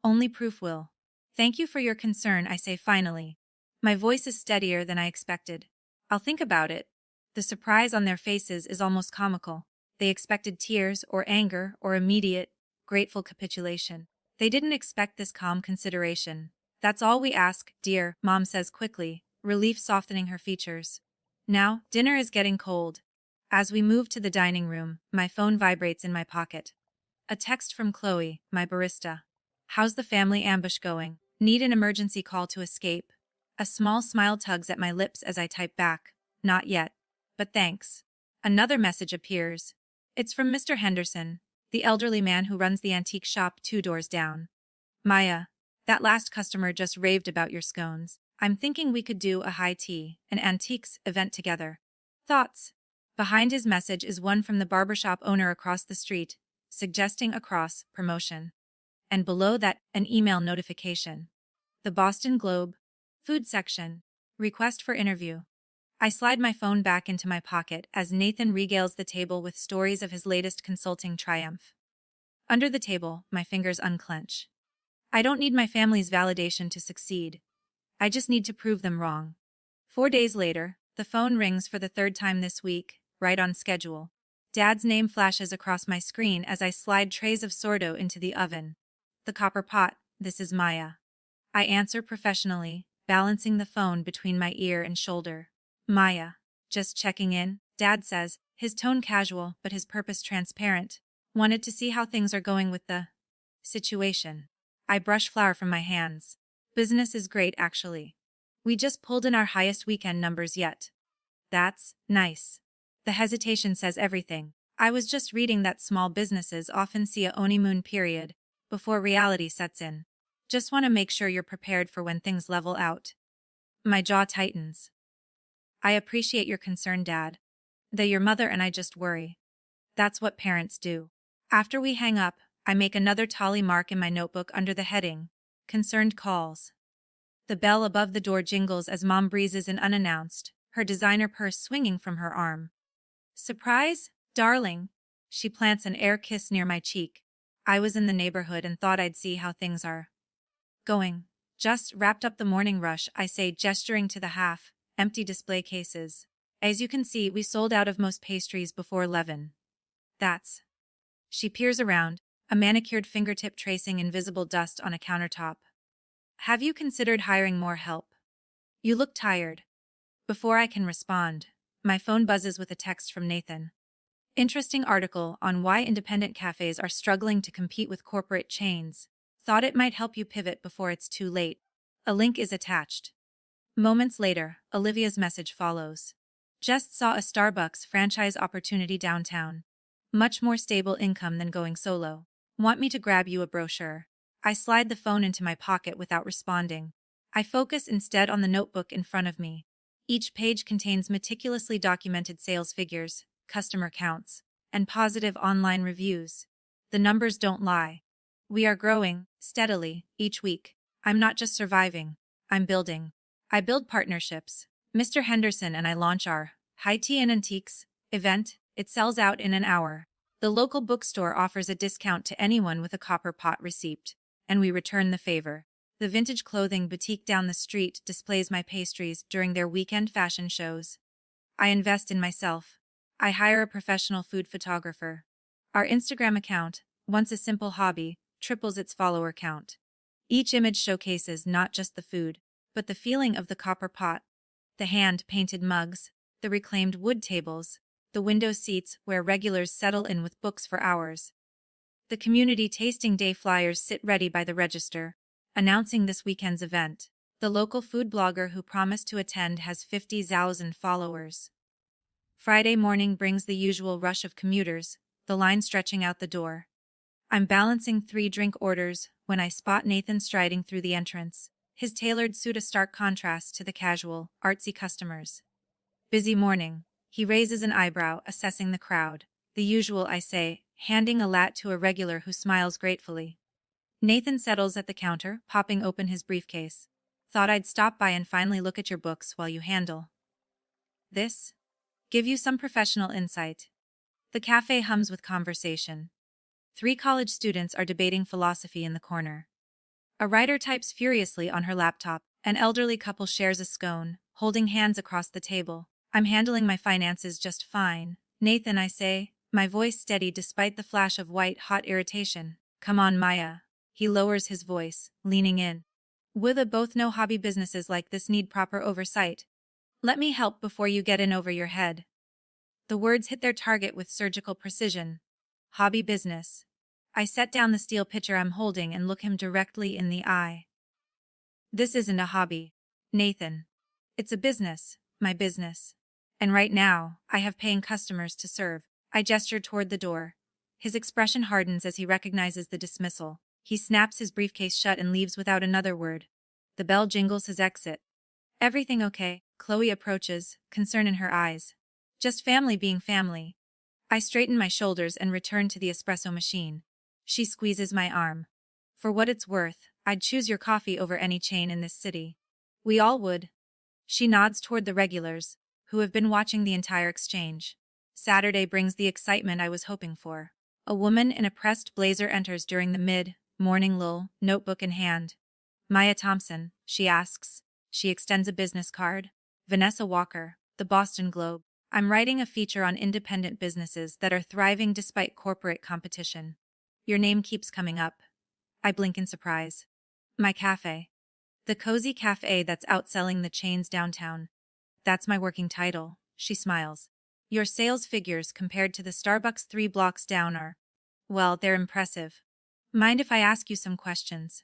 Only proof will. Thank you for your concern, I say finally. My voice is steadier than I expected. I'll think about it. The surprise on their faces is almost comical. They expected tears or anger or immediate, grateful capitulation. They didn't expect this calm consideration. That's all we ask, dear, Mom says quickly, relief softening her features. Now, dinner is getting cold. As we move to the dining room, my phone vibrates in my pocket. A text from Chloe, my barista. How's the family ambush going? Need an emergency call to escape. A small smile tugs at my lips as I type back. Not yet. But thanks. Another message appears. It's from Mr. Henderson, the elderly man who runs the antique shop 2 doors down. Maya, that last customer just raved about your scones. I'm thinking we could do a high tea, an antiques event together. Thoughts? Behind his message is one from the barbershop owner across the street, suggesting a cross-promotion. And below that, an email notification. The Boston Globe. Food section. Request for interview. I slide my phone back into my pocket as Nathan regales the table with stories of his latest consulting triumph. Under the table, my fingers unclench. I don't need my family's validation to succeed. I just need to prove them wrong. 4 days later, the phone rings for the 3rd time this week, right on schedule. Dad's name flashes across my screen as I slide trays of sourdough into the oven. The copper pot, this is Maya. I answer professionally, balancing the phone between my ear and shoulder. Maya, just checking in, Dad says, his tone casual but his purpose transparent. Wanted to see how things are going with the situation. I brush flour from my hands. Business is great, actually. We just pulled in our highest weekend numbers yet. That's nice. The hesitation says everything. I was just reading that small businesses often see a honeymoon period before reality sets in. Just want to make sure you're prepared for when things level out. My jaw tightens. I appreciate your concern, Dad. That your mother and I just worry. That's what parents do. After we hang up, I make another tally mark in my notebook under the heading, Concerned Calls. The bell above the door jingles as Mom breezes in unannounced, her designer purse swinging from her arm. Surprise, darling. She plants an air kiss near my cheek. I was in the neighborhood and thought I'd see how things are going. Just wrapped up the morning rush, I say, gesturing to the empty display cases. As you can see, we sold out of most pastries before 11. That's. She peers around, a manicured fingertip tracing invisible dust on a countertop. Have you considered hiring more help? You look tired. Before I can respond, my phone buzzes with a text from Nathan. Interesting article on why independent cafes are struggling to compete with corporate chains. Thought it might help you pivot before it's too late. A link is attached. Moments later, Olivia's message follows. Just saw a Starbucks franchise opportunity downtown. Much more stable income than going solo. Want me to grab you a brochure? I slide the phone into my pocket without responding. I focus instead on the notebook in front of me. Each page contains meticulously documented sales figures, customer counts, and positive online reviews. The numbers don't lie. We are growing, steadily, each week. I'm not just surviving, I'm building. I build partnerships. Mr. Henderson and I launch our High Tea and Antiques event. It sells out in an hour. The local bookstore offers a discount to anyone with a copper pot receipt, and we return the favor. The vintage clothing boutique down the street displays my pastries during their weekend fashion shows. I invest in myself. I hire a professional food photographer. Our Instagram account, once a simple hobby, triples its follower count. Each image showcases not just the food, but the feeling of the copper pot, the hand-painted mugs, the reclaimed wood tables, the window seats where regulars settle in with books for hours. The community tasting day flyers sit ready by the register, announcing this weekend's event. The local food blogger who promised to attend has 50,000 followers. Friday morning brings the usual rush of commuters, the line stretching out the door. I'm balancing 3 drink orders when I spot Nathan striding through the entrance, his tailored suit a stark contrast to the casual, artsy customers. Busy morning. He raises an eyebrow, assessing the crowd. The usual, I say, handing a lat to a regular who smiles gratefully. Nathan settles at the counter, popping open his briefcase. Thought I'd stop by and finally look at your books while you handle this. Give you some professional insight. The cafe hums with conversation. 3 college students are debating philosophy in the corner. A writer types furiously on her laptop. An elderly couple shares a scone, holding hands across the table. I'm handling my finances just fine. Nathan, I say, my voice steady despite the flash of white-hot irritation. Come on, Maya. He lowers his voice, leaning in. We both know hobby businesses like this need proper oversight. Let me help before you get in over your head. The words hit their target with surgical precision. Hobby business. I set down the steel pitcher I'm holding and look him directly in the eye. This isn't a hobby, Nathan. It's a business, my business. And right now, I have paying customers to serve. I gesture toward the door. His expression hardens as he recognizes the dismissal. He snaps his briefcase shut and leaves without another word. The bell jingles his exit. Everything okay? Chloe approaches, concern in her eyes. Just family being family. I straighten my shoulders and return to the espresso machine. She squeezes my arm. For what it's worth, I'd choose your coffee over any chain in this city. We all would. She nods toward the regulars, who have been watching the entire exchange. Saturday brings the excitement I was hoping for. A woman in a pressed blazer enters during the mid-morning lull, notebook in hand. Maya Thompson, she asks. She extends a business card. Vanessa Walker, the Boston Globe. I'm writing a feature on independent businesses that are thriving despite corporate competition. Your name keeps coming up. I blink in surprise. My cafe. The cozy cafe that's outselling the chains downtown. That's my working title, she smiles. Your sales figures compared to the Starbucks 3 blocks down are, well, they're impressive. Mind if I ask you some questions?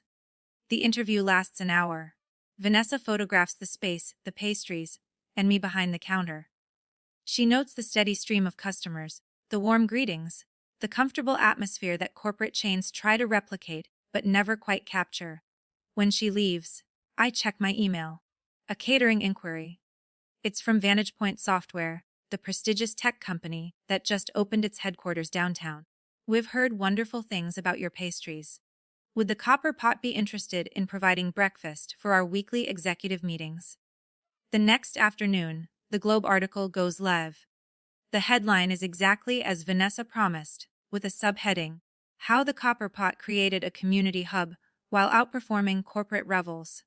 The interview lasts an hour. Vanessa photographs the space, the pastries, and me behind the counter. She notes the steady stream of customers, the warm greetings, the comfortable atmosphere that corporate chains try to replicate but never quite capture. When she leaves, I check my email. A catering inquiry. It's from Vantage Point Software, the prestigious tech company that just opened its headquarters downtown. We've heard wonderful things about your pastries. Would the Copper Pot be interested in providing breakfast for our weekly executive meetings? The next afternoon, the Globe article goes live. The headline is exactly as Vanessa promised, with a subheading, How the Copper Pot Created a Community Hub While Outperforming Corporate Revels.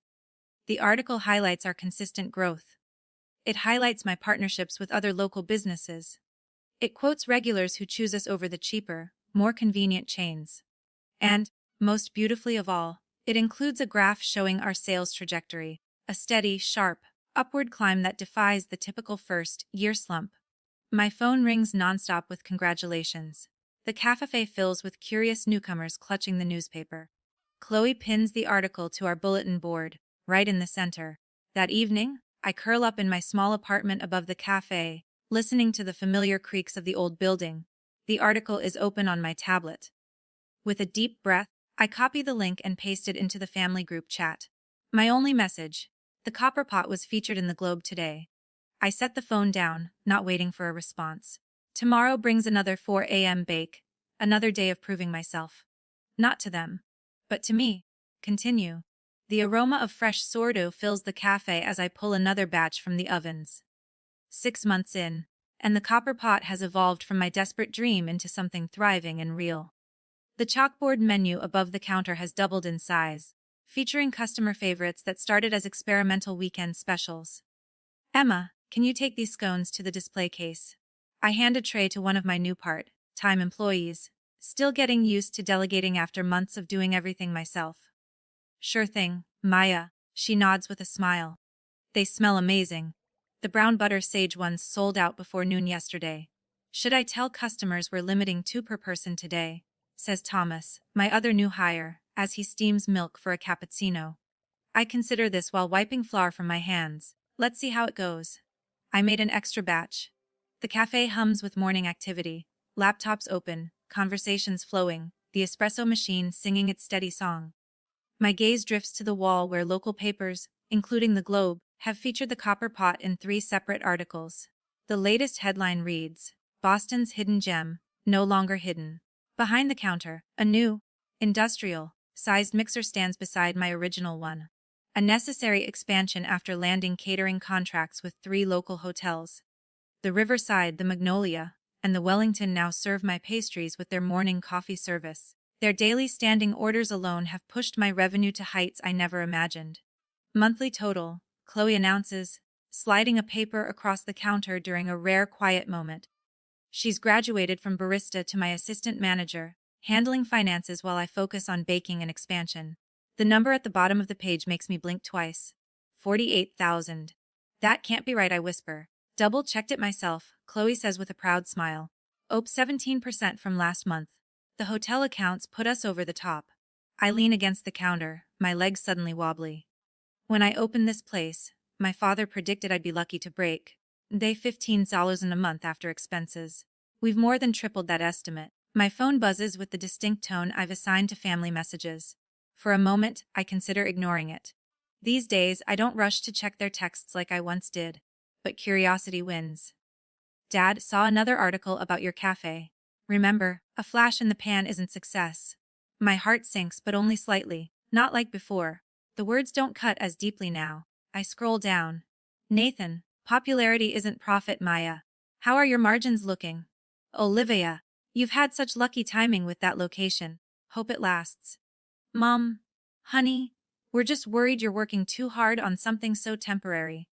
The article highlights our consistent growth. It highlights my partnerships with other local businesses. It quotes regulars who choose us over the cheaper, more convenient chains. And, most beautifully of all, it includes a graph showing our sales trajectory, a steady, sharp, upward climb that defies the typical first-year slump. My phone rings nonstop with congratulations. The cafe fills with curious newcomers clutching the newspaper. Chloe pins the article to our bulletin board, right in the center. That evening, I curl up in my small apartment above the cafe, listening to the familiar creaks of the old building. The article is open on my tablet. With a deep breath, I copy the link and paste it into the family group chat. My only message: the Copper Pot was featured in the Globe today. I set the phone down, not waiting for a response. Tomorrow brings another 4 a.m. bake, another day of proving myself. Not to them, but to me. Continue. The aroma of fresh sourdough fills the cafe as I pull another batch from the ovens. 6 months in, and the Copper Pot has evolved from my desperate dream into something thriving and real. The chalkboard menu above the counter has doubled in size, featuring customer favorites that started as experimental weekend specials. Emma, can you take these scones to the display case? I hand a tray to one of my new part-time employees, still getting used to delegating after months of doing everything myself. Sure thing, Maya, she nods with a smile. They smell amazing. The brown butter sage ones sold out before noon yesterday. Should I tell customers we're limiting 2 per person today? Says Thomas, my other new hire, as he steams milk for a cappuccino. I consider this while wiping flour from my hands. Let's see how it goes. I made an extra batch. The cafe hums with morning activity, laptops open, conversations flowing, the espresso machine singing its steady song. My gaze drifts to the wall where local papers, including the Globe, have featured the Copper Pot in 3 separate articles. The latest headline reads, Boston's hidden gem, no longer hidden. Behind the counter, a new, industrial-sized mixer stands beside my original one. A necessary expansion after landing catering contracts with 3 local hotels. The Riverside, the Magnolia, and the Wellington now serve my pastries with their morning coffee service. Their daily standing orders alone have pushed my revenue to heights I never imagined. Monthly total, Chloe announces, sliding a paper across the counter during a rare quiet moment. She's graduated from barista to my assistant manager, handling finances while I focus on baking and expansion. The number at the bottom of the page makes me blink twice. 48,000. That can't be right, I whisper. Double-checked it myself, Chloe says with a proud smile. Ope 17% from last month. The hotel accounts put us over the top. I lean against the counter, my legs suddenly wobbly. When I opened this place, my father predicted I'd be lucky to break. They $15 a month after expenses. We've more than tripled that estimate. My phone buzzes with the distinct tone I've assigned to family messages. For a moment, I consider ignoring it. These days, I don't rush to check their texts like I once did. But curiosity wins. Dad, saw another article about your cafe. Remember, a flash in the pan isn't success. My heart sinks, but only slightly, not like before. The words don't cut as deeply now. I scroll down. Nathan, popularity isn't profit, Maya. How are your margins looking? Olivia, you've had such lucky timing with that location. Hope it lasts. Mom, honey, we're just worried you're working too hard on something so temporary.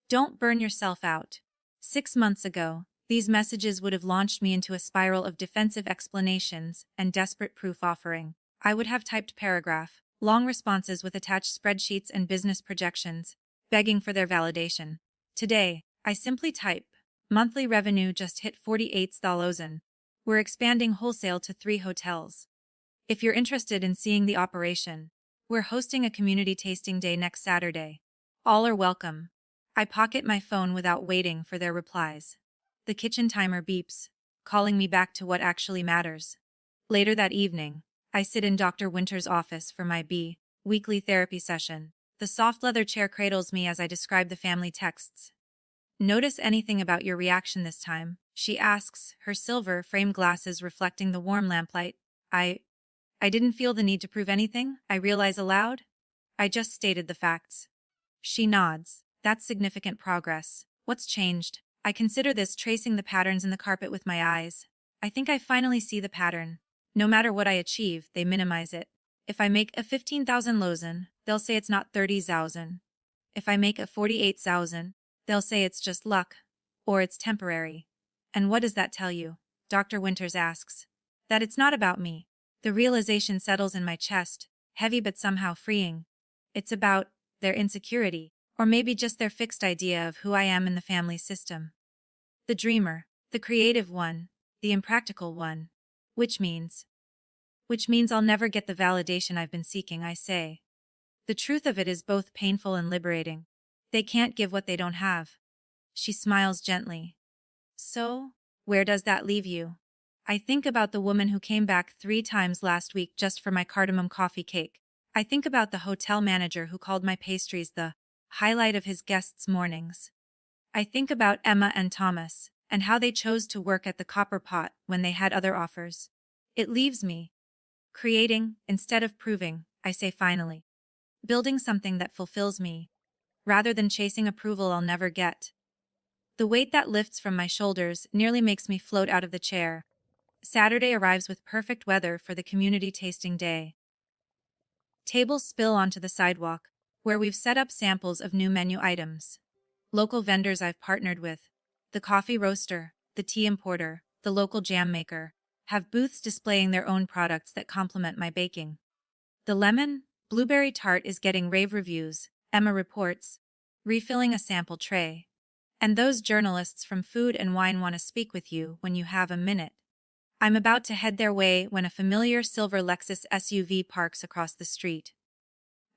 Don't burn yourself out. 6 months ago, these messages would have launched me into a spiral of defensive explanations and desperate proof offering. I would have typed paragraph, long responses with attached spreadsheets and business projections, begging for their validation. Today, I simply type, monthly revenue just hit 48,000. We're expanding wholesale to 3 hotels. If you're interested in seeing the operation, we're hosting a community tasting day next Saturday. All are welcome. I pocket my phone without waiting for their replies. The kitchen timer beeps, calling me back to what actually matters. Later that evening, I sit in Dr. Winter's office for my weekly therapy session. The soft leather chair cradles me as I describe the family texts. Notice anything about your reaction this time? She asks, her silver frame glasses reflecting the warm lamplight. I didn't feel the need to prove anything, I realize aloud. I just stated the facts. She nods. That's significant progress. What's changed? I consider this tracing the patterns in the carpet with my eyes. I think I finally see the pattern. No matter what I achieve, they minimize it. If I make a 15,000 lozen, they'll say it's not 30,000. If I make a 48,000, they'll say it's just luck, or it's temporary. And what does that tell you? Dr. Winters asks. That it's not about me. The realization settles in my chest, heavy but somehow freeing. It's about their insecurity, or maybe just their fixed idea of who I am in the family system. The dreamer, the creative one, the impractical one. Which means I'll never get the validation I've been seeking, I say. The truth of it is both painful and liberating. They can't give what they don't have. She smiles gently. So, where does that leave you? I think about the woman who came back 3 times last week just for my cardamom coffee cake. I think about the hotel manager who called my pastries the highlight of his guests' mornings. I think about Emma and Thomas, and how they chose to work at the Copper Pot when they had other offers. It leaves me creating instead of proving, I say finally. Building something that fulfills me, rather than chasing approval I'll never get. The weight that lifts from my shoulders nearly makes me float out of the chair. Saturday arrives with perfect weather for the community tasting day. Tables spill onto the sidewalk, where we've set up samples of new menu items. Local vendors I've partnered with, the coffee roaster, the tea importer, the local jam maker, have booths displaying their own products that complement my baking. The lemon, blueberry tart is getting rave reviews, Emma reports, refilling a sample tray. And those journalists from Food and Wine want to speak with you when you have a minute. I'm about to head their way when a familiar silver Lexus SUV parks across the street.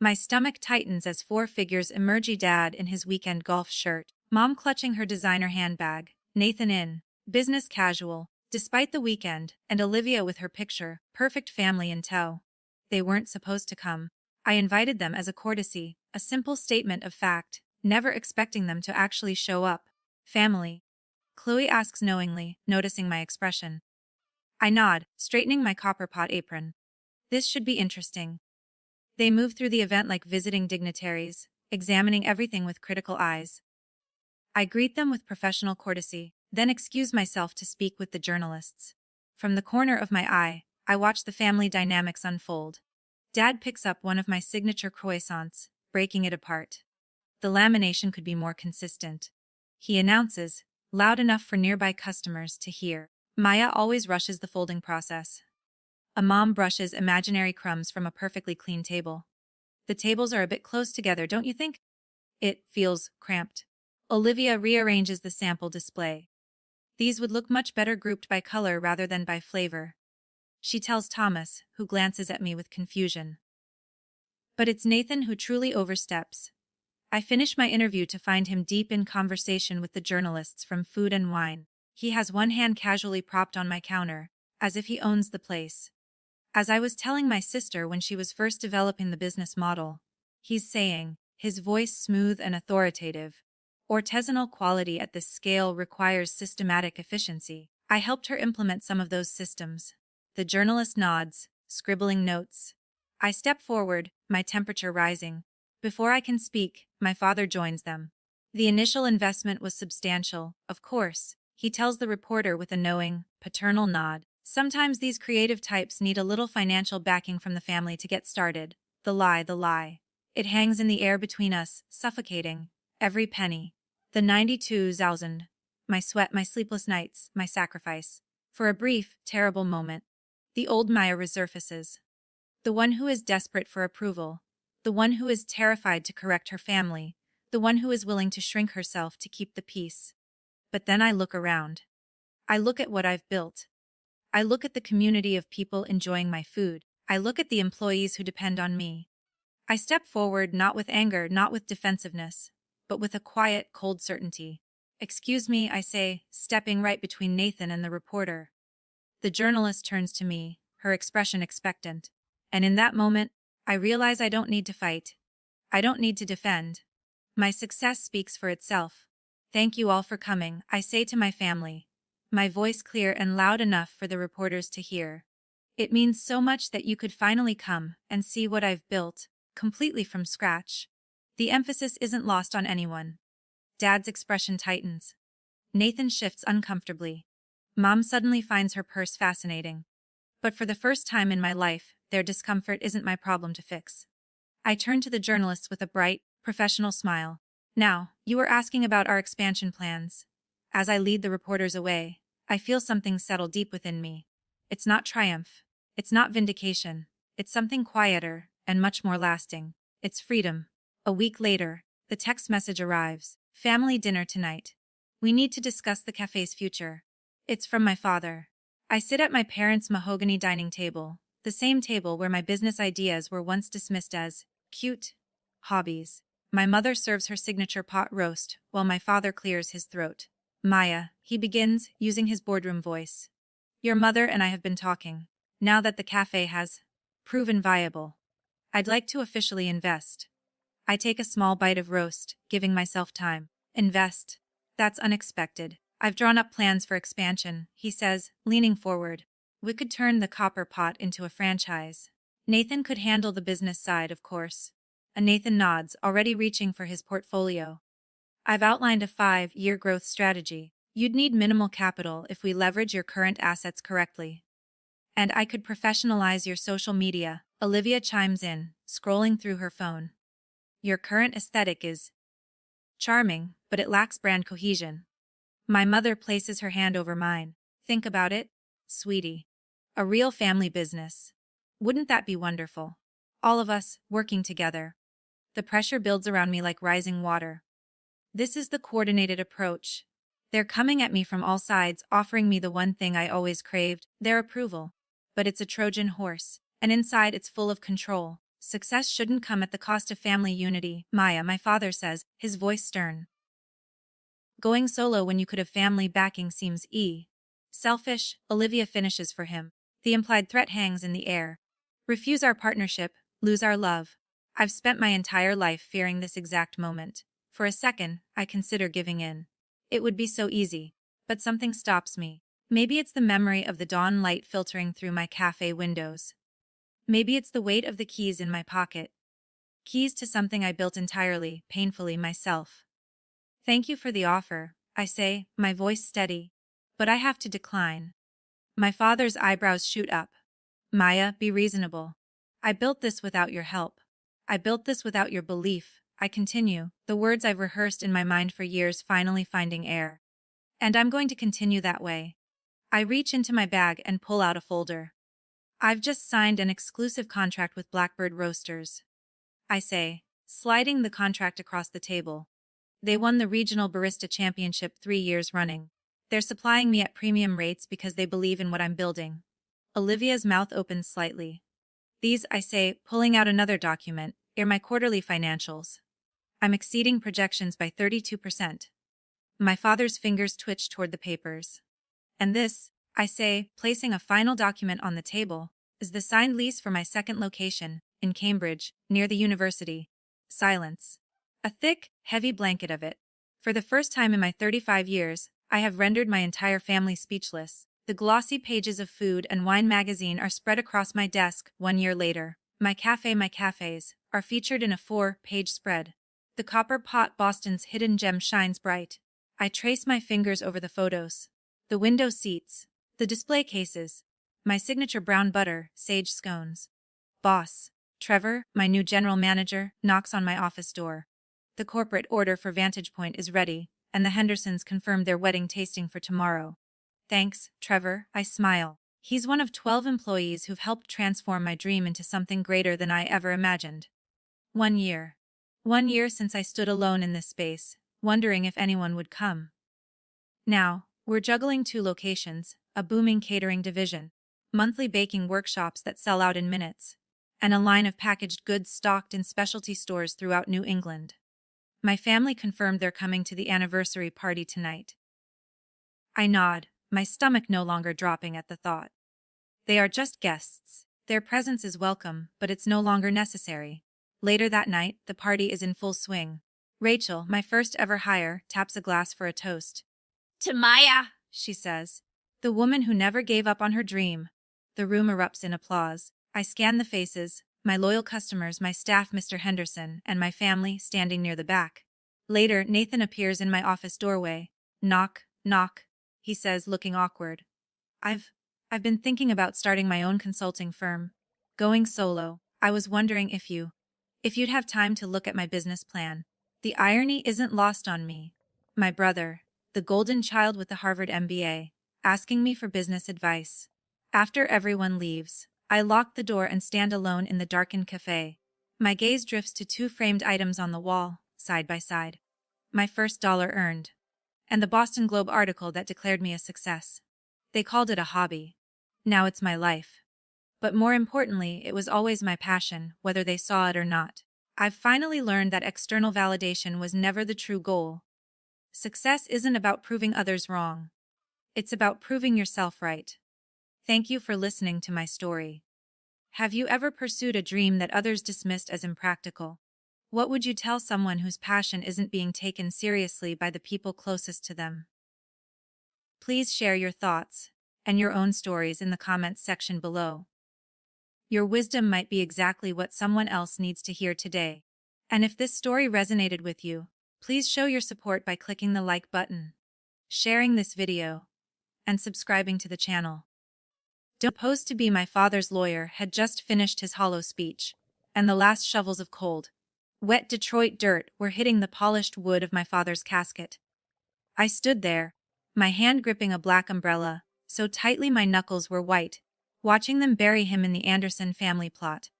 My stomach tightens as 4 figures emerge: Dad in his weekend golf shirt, Mom clutching her designer handbag, Nathan in business casual, despite the weekend, and Olivia with her picture, perfect family in tow. They weren't supposed to come. I invited them as a courtesy, a simple statement of fact, never expecting them to actually show up. Family? Chloe asks knowingly, noticing my expression. I nod, straightening my copper pot apron. This should be interesting. They move through the event like visiting dignitaries, examining everything with critical eyes. I greet them with professional courtesy, then excuse myself to speak with the journalists. From the corner of my eye, I watch the family dynamics unfold. Dad picks up one of my signature croissants, breaking it apart. The lamination could be more consistent. He announces, loud enough for nearby customers to hear. Maya always rushes the folding process. A mom brushes imaginary crumbs from a perfectly clean table. The tables are a bit close together, don't you think? It feels cramped. Olivia rearranges the sample display. These would look much better grouped by color rather than by flavor. She tells Thomas, who glances at me with confusion. But it's Nathan who truly oversteps. I finish my interview to find him deep in conversation with the journalists from Food and Wine. He has one hand casually propped on my counter, as if he owns the place. As I was telling my sister when she was first developing the business model, he's saying, his voice smooth and authoritative, artisanal quality at this scale requires systematic efficiency. I helped her implement some of those systems. The journalist nods, scribbling notes. I step forward, my temperature rising. Before I can speak, my father joins them. The initial investment was substantial, of course, he tells the reporter with a knowing, paternal nod. Sometimes these creative types need a little financial backing from the family to get started. The lie. It hangs in the air between us, suffocating. Every penny. The 92,000. My sweat, my sleepless nights, my sacrifice. For a brief, terrible moment, the old Maya resurfaces. The one who is desperate for approval. The one who is terrified to correct her family. The one who is willing to shrink herself to keep the peace. But then I look around. I look at what I've built. I look at the community of people enjoying my food. I look at the employees who depend on me. I step forward not with anger, not with defensiveness, but with a quiet, cold certainty. Excuse me, I say, stepping right between Nathan and the reporter. The journalist turns to me, her expression expectant. And in that moment, I realize I don't need to fight. I don't need to defend. My success speaks for itself. Thank you all for coming, I say to my family. My voice clear and loud enough for the reporters to hear. It means so much that you could finally come and see what I've built, completely from scratch. The emphasis isn't lost on anyone. Dad's expression tightens. Nathan shifts uncomfortably. Mom suddenly finds her purse fascinating. But for the first time in my life, their discomfort isn't my problem to fix. I turn to the journalists with a bright, professional smile. Now, you were asking about our expansion plans. As I lead the reporters away, I feel something settle deep within me. It's not triumph. It's not vindication. It's something quieter and much more lasting. It's freedom. A week later, the text message arrives. Family dinner tonight. We need to discuss the cafe's future. It's from my father. I sit at my parents' mahogany dining table, the same table where my business ideas were once dismissed as cute hobbies. My mother serves her signature pot roast while my father clears his throat. Maya, he begins, using his boardroom voice. Your mother and I have been talking. Now that the cafe has proven viable, I'd like to officially invest. I take a small bite of roast, giving myself time. Invest? That's unexpected. I've drawn up plans for expansion, he says, leaning forward. We could turn the copper pot into a franchise. Nathan could handle the business side, of course. And Nathan nods, already reaching for his portfolio. I've outlined a 5-year growth strategy. You'd need minimal capital if we leverage your current assets correctly. And I could professionalize your social media, Olivia chimes in, scrolling through her phone. Your current aesthetic is charming, but it lacks brand cohesion. My mother places her hand over mine. Think about it, sweetie. A real family business. Wouldn't that be wonderful? All of us, working together. The pressure builds around me like rising water. This is the coordinated approach. They're coming at me from all sides, offering me the one thing I always craved, their approval. But it's a Trojan horse, and inside it's full of control. Success shouldn't come at the cost of family unity, Maya, my father says, his voice stern. Going solo when you could have family backing seems selfish, Olivia finishes for him. The implied threat hangs in the air. Refuse our partnership, lose our love. I've spent my entire life fearing this exact moment. For a second, I consider giving in. It would be so easy. But something stops me. Maybe it's the memory of the dawn light filtering through my cafe windows. Maybe it's the weight of the keys in my pocket. Keys to something I built entirely, painfully myself. Thank you for the offer, I say, my voice steady. But I have to decline. My father's eyebrows shoot up. Maya, be reasonable. I built this without your help. I built this without your belief, I continue, the words I've rehearsed in my mind for years finally finding air. And I'm going to continue that way. I reach into my bag and pull out a folder. I've just signed an exclusive contract with Blackbird Roasters. I say, sliding the contract across the table. They won the Regional Barista Championship 3 years running. They're supplying me at premium rates because they believe in what I'm building. Olivia's mouth opens slightly. These, I say, pulling out another document, are my quarterly financials. I'm exceeding projections by 32%. My father's fingers twitch toward the papers. And this, I say, placing a final document on the table, is the signed lease for my second location, in Cambridge, near the university. Silence. A thick, heavy blanket of it. For the first time in my 35 years, I have rendered my entire family speechless. The glossy pages of Food and Wine magazine are spread across my desk 1 year later. My cafes, are featured in a 4-page spread. The copper pot Boston's hidden gem shines bright. I trace my fingers over the photos. The window seats. The display cases. My signature brown butter, sage scones. Boss. Trevor, my new general manager, knocks on my office door. The corporate order for Vantage Point is ready, and the Hendersons confirmed their wedding tasting for tomorrow. Thanks, Trevor, I smile. He's one of 12 employees who've helped transform my dream into something greater than I ever imagined. 1 year. 1 year since I stood alone in this space, wondering if anyone would come. Now, we're juggling 2 locations, a booming catering division, monthly baking workshops that sell out in minutes, and a line of packaged goods stocked in specialty stores throughout New England. My family confirmed they're coming to the anniversary party tonight. I nod, my stomach no longer dropping at the thought. They are just guests. Their presence is welcome, but it's no longer necessary. Later that night, the party is in full swing. Rachel, my first ever hire, taps a glass for a toast. To Maya, She says. The woman who never gave up on her dream. The room erupts in applause. I scan the faces, my loyal customers, my staff, Mr. Henderson, and my family standing near the back. Later, Nathan appears in my office doorway. Knock, knock, he says, looking awkward. I've been thinking about starting my own consulting firm. Going solo. I was wondering if you'd have time to look at my business plan. The irony isn't lost on me. My brother, the golden child with the Harvard MBA, asking me for business advice. After everyone leaves, I lock the door and stand alone in the darkened cafe. My gaze drifts to two framed items on the wall, side by side. My first dollar earned. And the Boston Globe article that declared me a success. They called it a hobby. Now it's my life. But more importantly, it was always my passion, whether they saw it or not. I've finally learned that external validation was never the true goal. Success isn't about proving others wrong. It's about proving yourself right. Thank you for listening to my story. Have you ever pursued a dream that others dismissed as impractical? What would you tell someone whose passion isn't being taken seriously by the people closest to them? Please share your thoughts and your own stories in the comments section below. Your wisdom might be exactly what someone else needs to hear today. And if this story resonated with you, please show your support by clicking the like button, sharing this video, and subscribing to the channel. Supposed to be my father's lawyer had just finished his hollow speech, and the last shovels of cold, wet Detroit dirt were hitting the polished wood of my father's casket. I stood there, my hand gripping a black umbrella, so tightly my knuckles were white, watching them bury him in the Anderson family plot.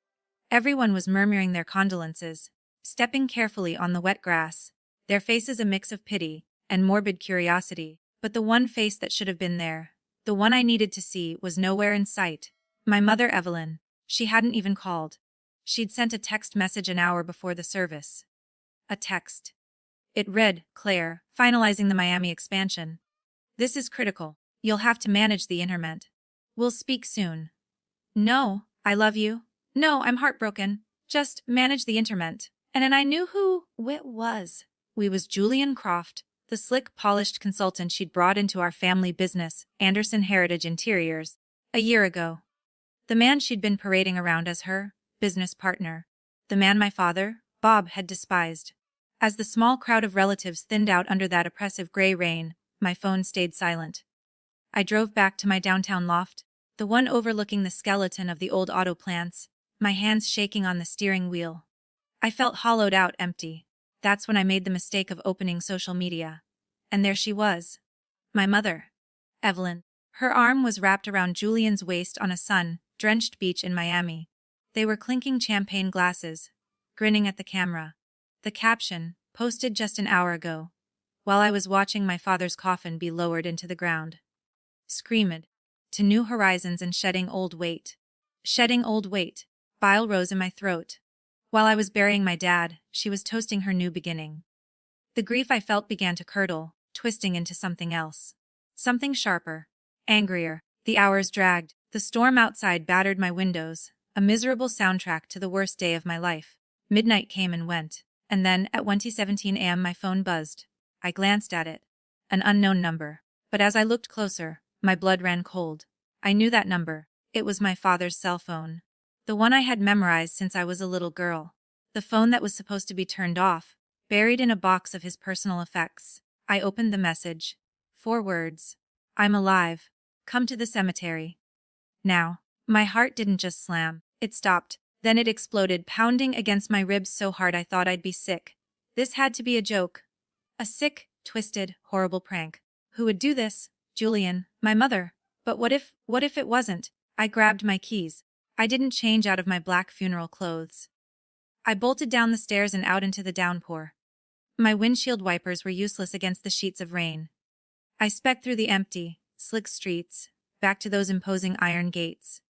Everyone was murmuring their condolences, stepping carefully on the wet grass, their faces a mix of pity and morbid curiosity, but the one face that should have been there, the one I needed to see, was nowhere in sight. My mother, Evelyn. She hadn't even called. She'd sent a text message an hour before the service. A text. It read, "Claire, finalizing the Miami expansion. This is critical. You'll have to manage the interment. We'll speak soon. No, I love you. No, I'm heartbroken. Just manage the interment." And I knew who it was. We was Julian Croft, the slick, polished consultant she'd brought into our family business, Anderson Heritage Interiors, a year ago. The man she'd been parading around as her business partner. The man my father, Bob, had despised. As the small crowd of relatives thinned out under that oppressive gray rain, my phone stayed silent. I drove back to my downtown loft, the one overlooking the skeleton of the old auto plants, my hands shaking on the steering wheel. I felt hollowed out, empty. That's when I made the mistake of opening social media. And there she was. My mother. Evelyn. Her arm was wrapped around Julian's waist on a sun-drenched beach in Miami. They were clinking champagne glasses, grinning at the camera. The caption, posted just an hour ago, while I was watching my father's coffin be lowered into the ground. Screamed. To new horizons and shedding old weight. Shedding old weight. Bile rose in my throat. While I was burying my dad, she was toasting her new beginning. The grief I felt began to curdle, twisting into something else. Something sharper. Angrier. The hours dragged. The storm outside battered my windows, a miserable soundtrack to the worst day of my life. Midnight came and went, and then, at 1:17 a.m. my phone buzzed. I glanced at it. An unknown number. But as I looked closer, my blood ran cold. I knew that number. It was my father's cell phone. The one I had memorized since I was a little girl. The phone that was supposed to be turned off, buried in a box of his personal effects. I opened the message. 4 words. I'm alive. Come to the cemetery. Now. My heart didn't just slam. It stopped. Then it exploded, pounding against my ribs so hard I thought I'd be sick. This had to be a joke. A sick, twisted, horrible prank. Who would do this? Julian, my mother. But what if it wasn't? I grabbed my keys. I didn't change out of my black funeral clothes. I bolted down the stairs and out into the downpour. My windshield wipers were useless against the sheets of rain. I specced through the empty, slick streets, back to those imposing iron gates.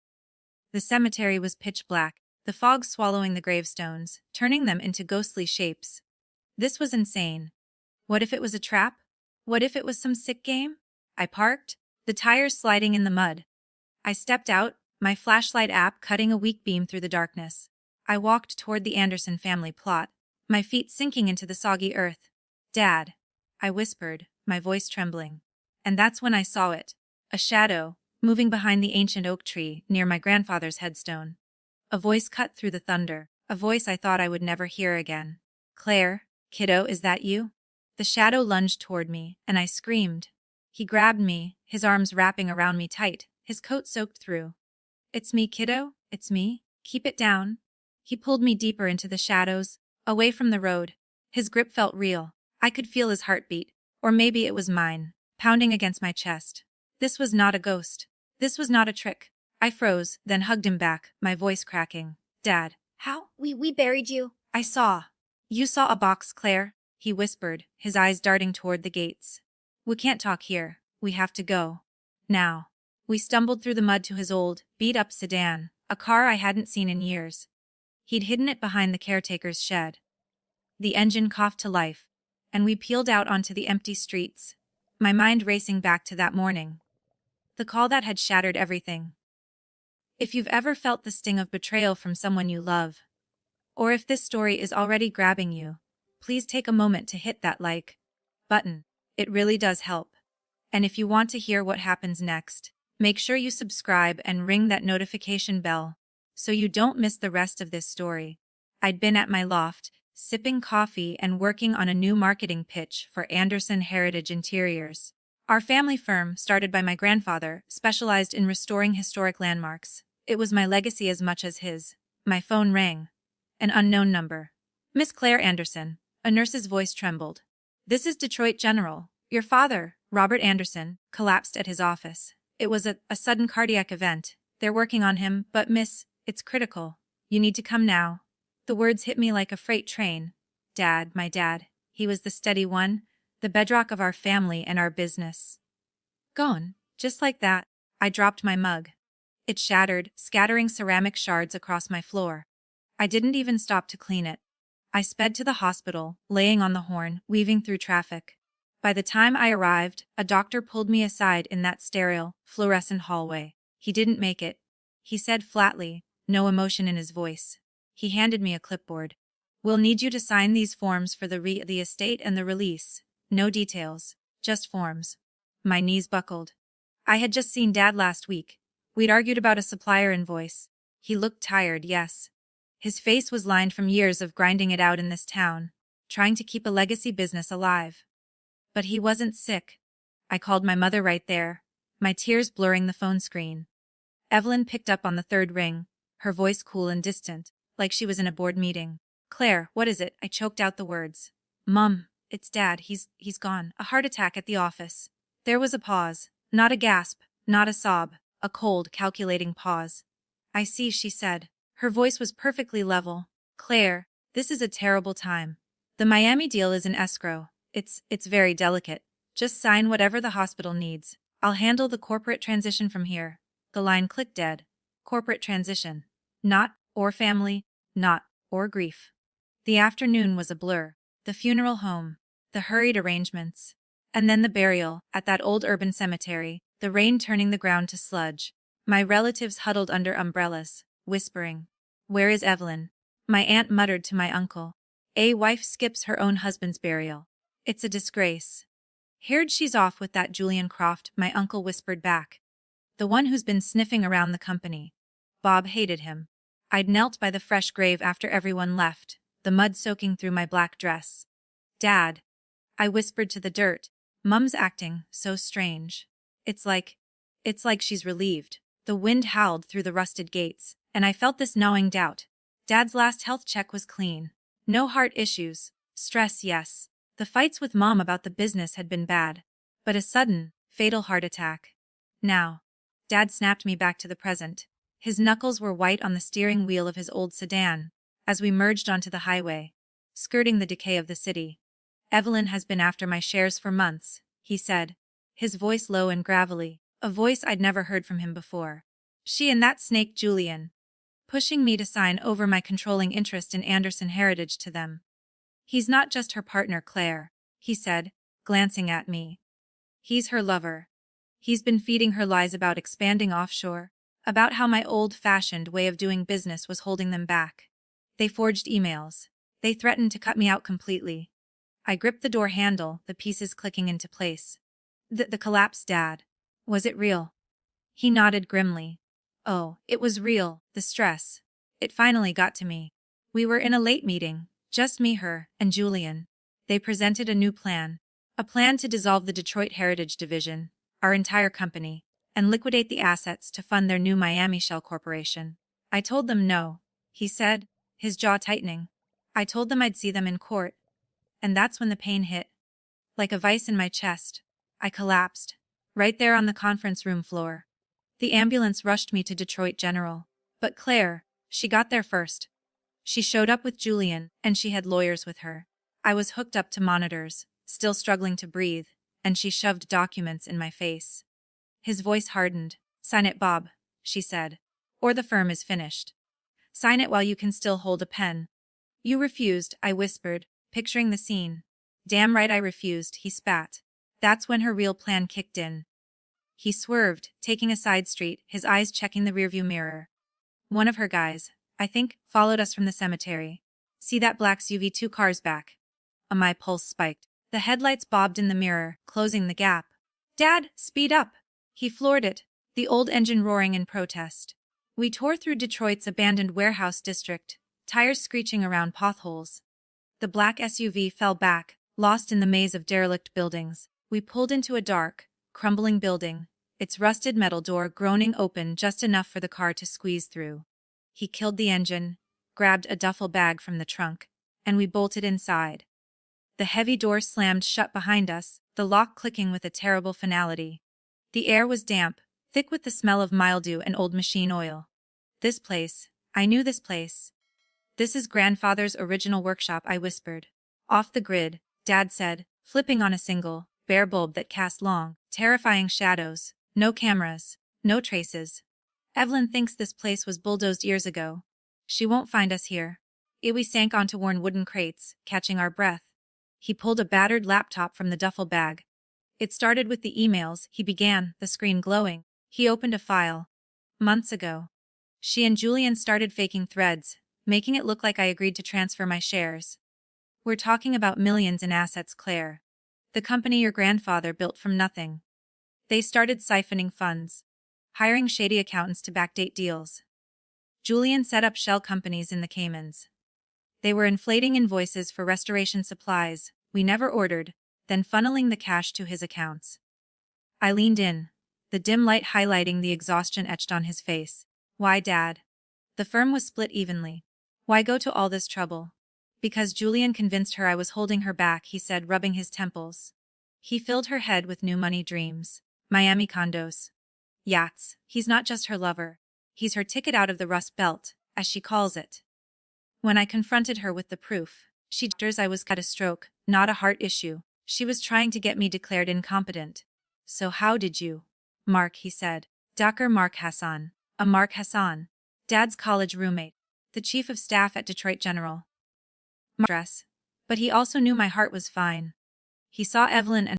The cemetery was pitch black, the fog swallowing the gravestones, turning them into ghostly shapes. This was insane. What if it was a trap? What if it was some sick game? I parked, the tires sliding in the mud. I stepped out, my flashlight app cutting a weak beam through the darkness. I walked toward the Anderson family plot, my feet sinking into the soggy earth. "Dad," I whispered, my voice trembling. And that's when I saw it. A shadow, moving behind the ancient oak tree near my grandfather's headstone. A voice cut through the thunder, a voice I thought I would never hear again. "Claire, kiddo, is that you?" The shadow lunged toward me, and I screamed. He grabbed me, his arms wrapping around me tight, his coat soaked through. "It's me, kiddo, it's me. Keep it down." He pulled me deeper into the shadows, away from the road. His grip felt real. I could feel his heartbeat, or maybe it was mine, pounding against my chest. This was not a ghost. This was not a trick. I froze, then hugged him back, my voice cracking. "Dad, how?" We buried you. "I saw." "You saw a box, Claire?" he whispered, his eyes darting toward the gates. "We can't talk here. We have to go. Now." We stumbled through the mud to his old, beat-up sedan, a car I hadn't seen in years. He'd hidden it behind the caretaker's shed. The engine coughed to life, and we peeled out onto the empty streets, my mind racing back to that morning. The call that had shattered everything. If you've ever felt the sting of betrayal from someone you love, or if this story is already grabbing you, please take a moment to hit that like button. It really does help. And if you want to hear what happens next, make sure you subscribe and ring that notification bell so you don't miss the rest of this story. I'd been at my loft, sipping coffee and working on a new marketing pitch for Anderson Heritage Interiors. Our family firm, started by my grandfather, specialized in restoring historic landmarks. It was my legacy as much as his. My phone rang. An unknown number. "Miss Claire Anderson." A nurse's voice trembled. "This is Detroit General. Your father, Robert Anderson, collapsed at his office. It was a sudden cardiac event. They're working on him, but miss, it's critical. You need to come now." The words hit me like a freight train. Dad, my dad. He was the steady one, the bedrock of our family and our business. Gone. Just like that. I dropped my mug. It shattered, scattering ceramic shards across my floor. I didn't even stop to clean it. I sped to the hospital, laying on the horn, weaving through traffic. By the time I arrived, a doctor pulled me aside in that sterile, fluorescent hallway. "He didn't make it," he said flatly, no emotion in his voice. He handed me a clipboard. "We'll need you to sign these forms for the estate and the release. No details, just forms." My knees buckled. I had just seen Dad last week. We'd argued about a supplier invoice. He looked tired, yes. His face was lined from years of grinding it out in this town, trying to keep a legacy business alive. But he wasn't sick. I called my mother right there, my tears blurring the phone screen. Evelyn picked up on the third ring, her voice cool and distant, like she was in a board meeting. "Claire, what is it?" I choked out the words. "Mum, it's Dad. He's gone. A heart attack at the office." There was a pause. Not a gasp, not a sob, a cold, calculating pause. "I see," she said. Her voice was perfectly level. "Claire, this is a terrible time. The Miami deal is in escrow. It's very delicate. Just sign whatever the hospital needs. I'll handle the corporate transition from here." The line clicked dead. Corporate transition. Not or family, not or grief. The afternoon was a blur. The funeral home, the hurried arrangements, and then the burial at that old urban cemetery, the rain turning the ground to sludge. My relatives huddled under umbrellas, whispering. "Where is Evelyn?" My aunt muttered to my uncle. "A wife skips her own husband's burial. It's a disgrace." "Heard she's off with that Julian Croft," my uncle whispered back. "The one who's been sniffing around the company. Bob hated him." I'd knelt by the fresh grave after everyone left, the mud soaking through my black dress. "Dad," I whispered to the dirt, "Mum's acting so strange. It's like she's relieved." The wind howled through the rusted gates, and I felt this gnawing doubt. Dad's last health check was clean. No heart issues. Stress, yes. The fights with Mom about the business had been bad. But a sudden, fatal heart attack. Now. Dad snapped me back to the present. His knuckles were white on the steering wheel of his old sedan, as we merged onto the highway, skirting the decay of the city. "Evelyn has been after my shares for months," he said, his voice low and gravelly, a voice I'd never heard from him before. "She and that snake Julian," pushing me to sign over my controlling interest in Anderson Heritage to them. "He's not just her partner, Claire," he said, glancing at me. "He's her lover. He's been feeding her lies about expanding offshore, about how my old-fashioned way of doing business was holding them back. They forged emails. They threatened to cut me out completely. I gripped the door handle, the pieces clicking into place. The collapse, Dad. Was it real? He nodded grimly. Oh, it was real, the stress. It finally got to me. We were in a late meeting, just me, her, and Julian. They presented a new plan. A plan to dissolve the Detroit Heritage Division, our entire company, and liquidate the assets to fund their new Miami Shell Corporation. I told them no, he said, his jaw tightening. I told them I'd see them in court. And that's when the pain hit. Like a vice in my chest. I collapsed. Right there on the conference room floor. The ambulance rushed me to Detroit General. But Claire, she got there first. She showed up with Julian, and she had lawyers with her. I was hooked up to monitors, still struggling to breathe, and she shoved documents in my face. His voice hardened. Sign it, Bob, she said. Or the firm is finished. Sign it while you can still hold a pen. You refused, I whispered, picturing the scene. Damn right I refused, he spat. That's when her real plan kicked in. He swerved, taking a side street, his eyes checking the rearview mirror. One of her guys, I think, followed us from the cemetery. See that black SUV 2 cars back? My pulse spiked. The headlights bobbed in the mirror, closing the gap. Dad, speed up! He floored it, the old engine roaring in protest. We tore through Detroit's abandoned warehouse district, tires screeching around potholes. The black SUV fell back, lost in the maze of derelict buildings. We pulled into a dark, crumbling building, its rusted metal door groaning open just enough for the car to squeeze through. He killed the engine, grabbed a duffel bag from the trunk, and we bolted inside. The heavy door slammed shut behind us, the lock clicking with a terrible finality. The air was damp, thick with the smell of mildew and old machine oil. This place, I knew this place. This is grandfather's original workshop, I whispered. Off the grid, Dad said, flipping on a single, bare bulb that cast long, terrifying shadows. No cameras, no traces. Evelyn thinks this place was bulldozed years ago. She won't find us here. We sank onto worn wooden crates, catching our breath. He pulled a battered laptop from the duffel bag. It started with the emails, he began, the screen glowing. He opened a file. Months ago. She and Julian started faking threads, making it look like I agreed to transfer my shares. We're talking about millions in assets, Claire. The company your grandfather built from nothing. They started siphoning funds, hiring shady accountants to backdate deals. Julian set up shell companies in the Caymans. They were inflating invoices for restoration supplies we never ordered, then funneling the cash to his accounts. I leaned in, the dim light highlighting the exhaustion etched on his face. Why, Dad? The firm was split evenly. Why go to all this trouble? Because Julian convinced her I was holding her back, he said, rubbing his temples. He filled her head with new money dreams. Miami condos. Yachts. He's not just her lover. He's her ticket out of the Rust Belt, as she calls it. When I confronted her with the proof, she told I was got a stroke, not a heart issue. She was trying to get me declared incompetent. So how did you? Mark, he said. Dr. Mark Hassan. A Mark Hassan. Dad's college roommate. The chief of staff at Detroit General. But he also knew my heart was fine. He saw Evelyn and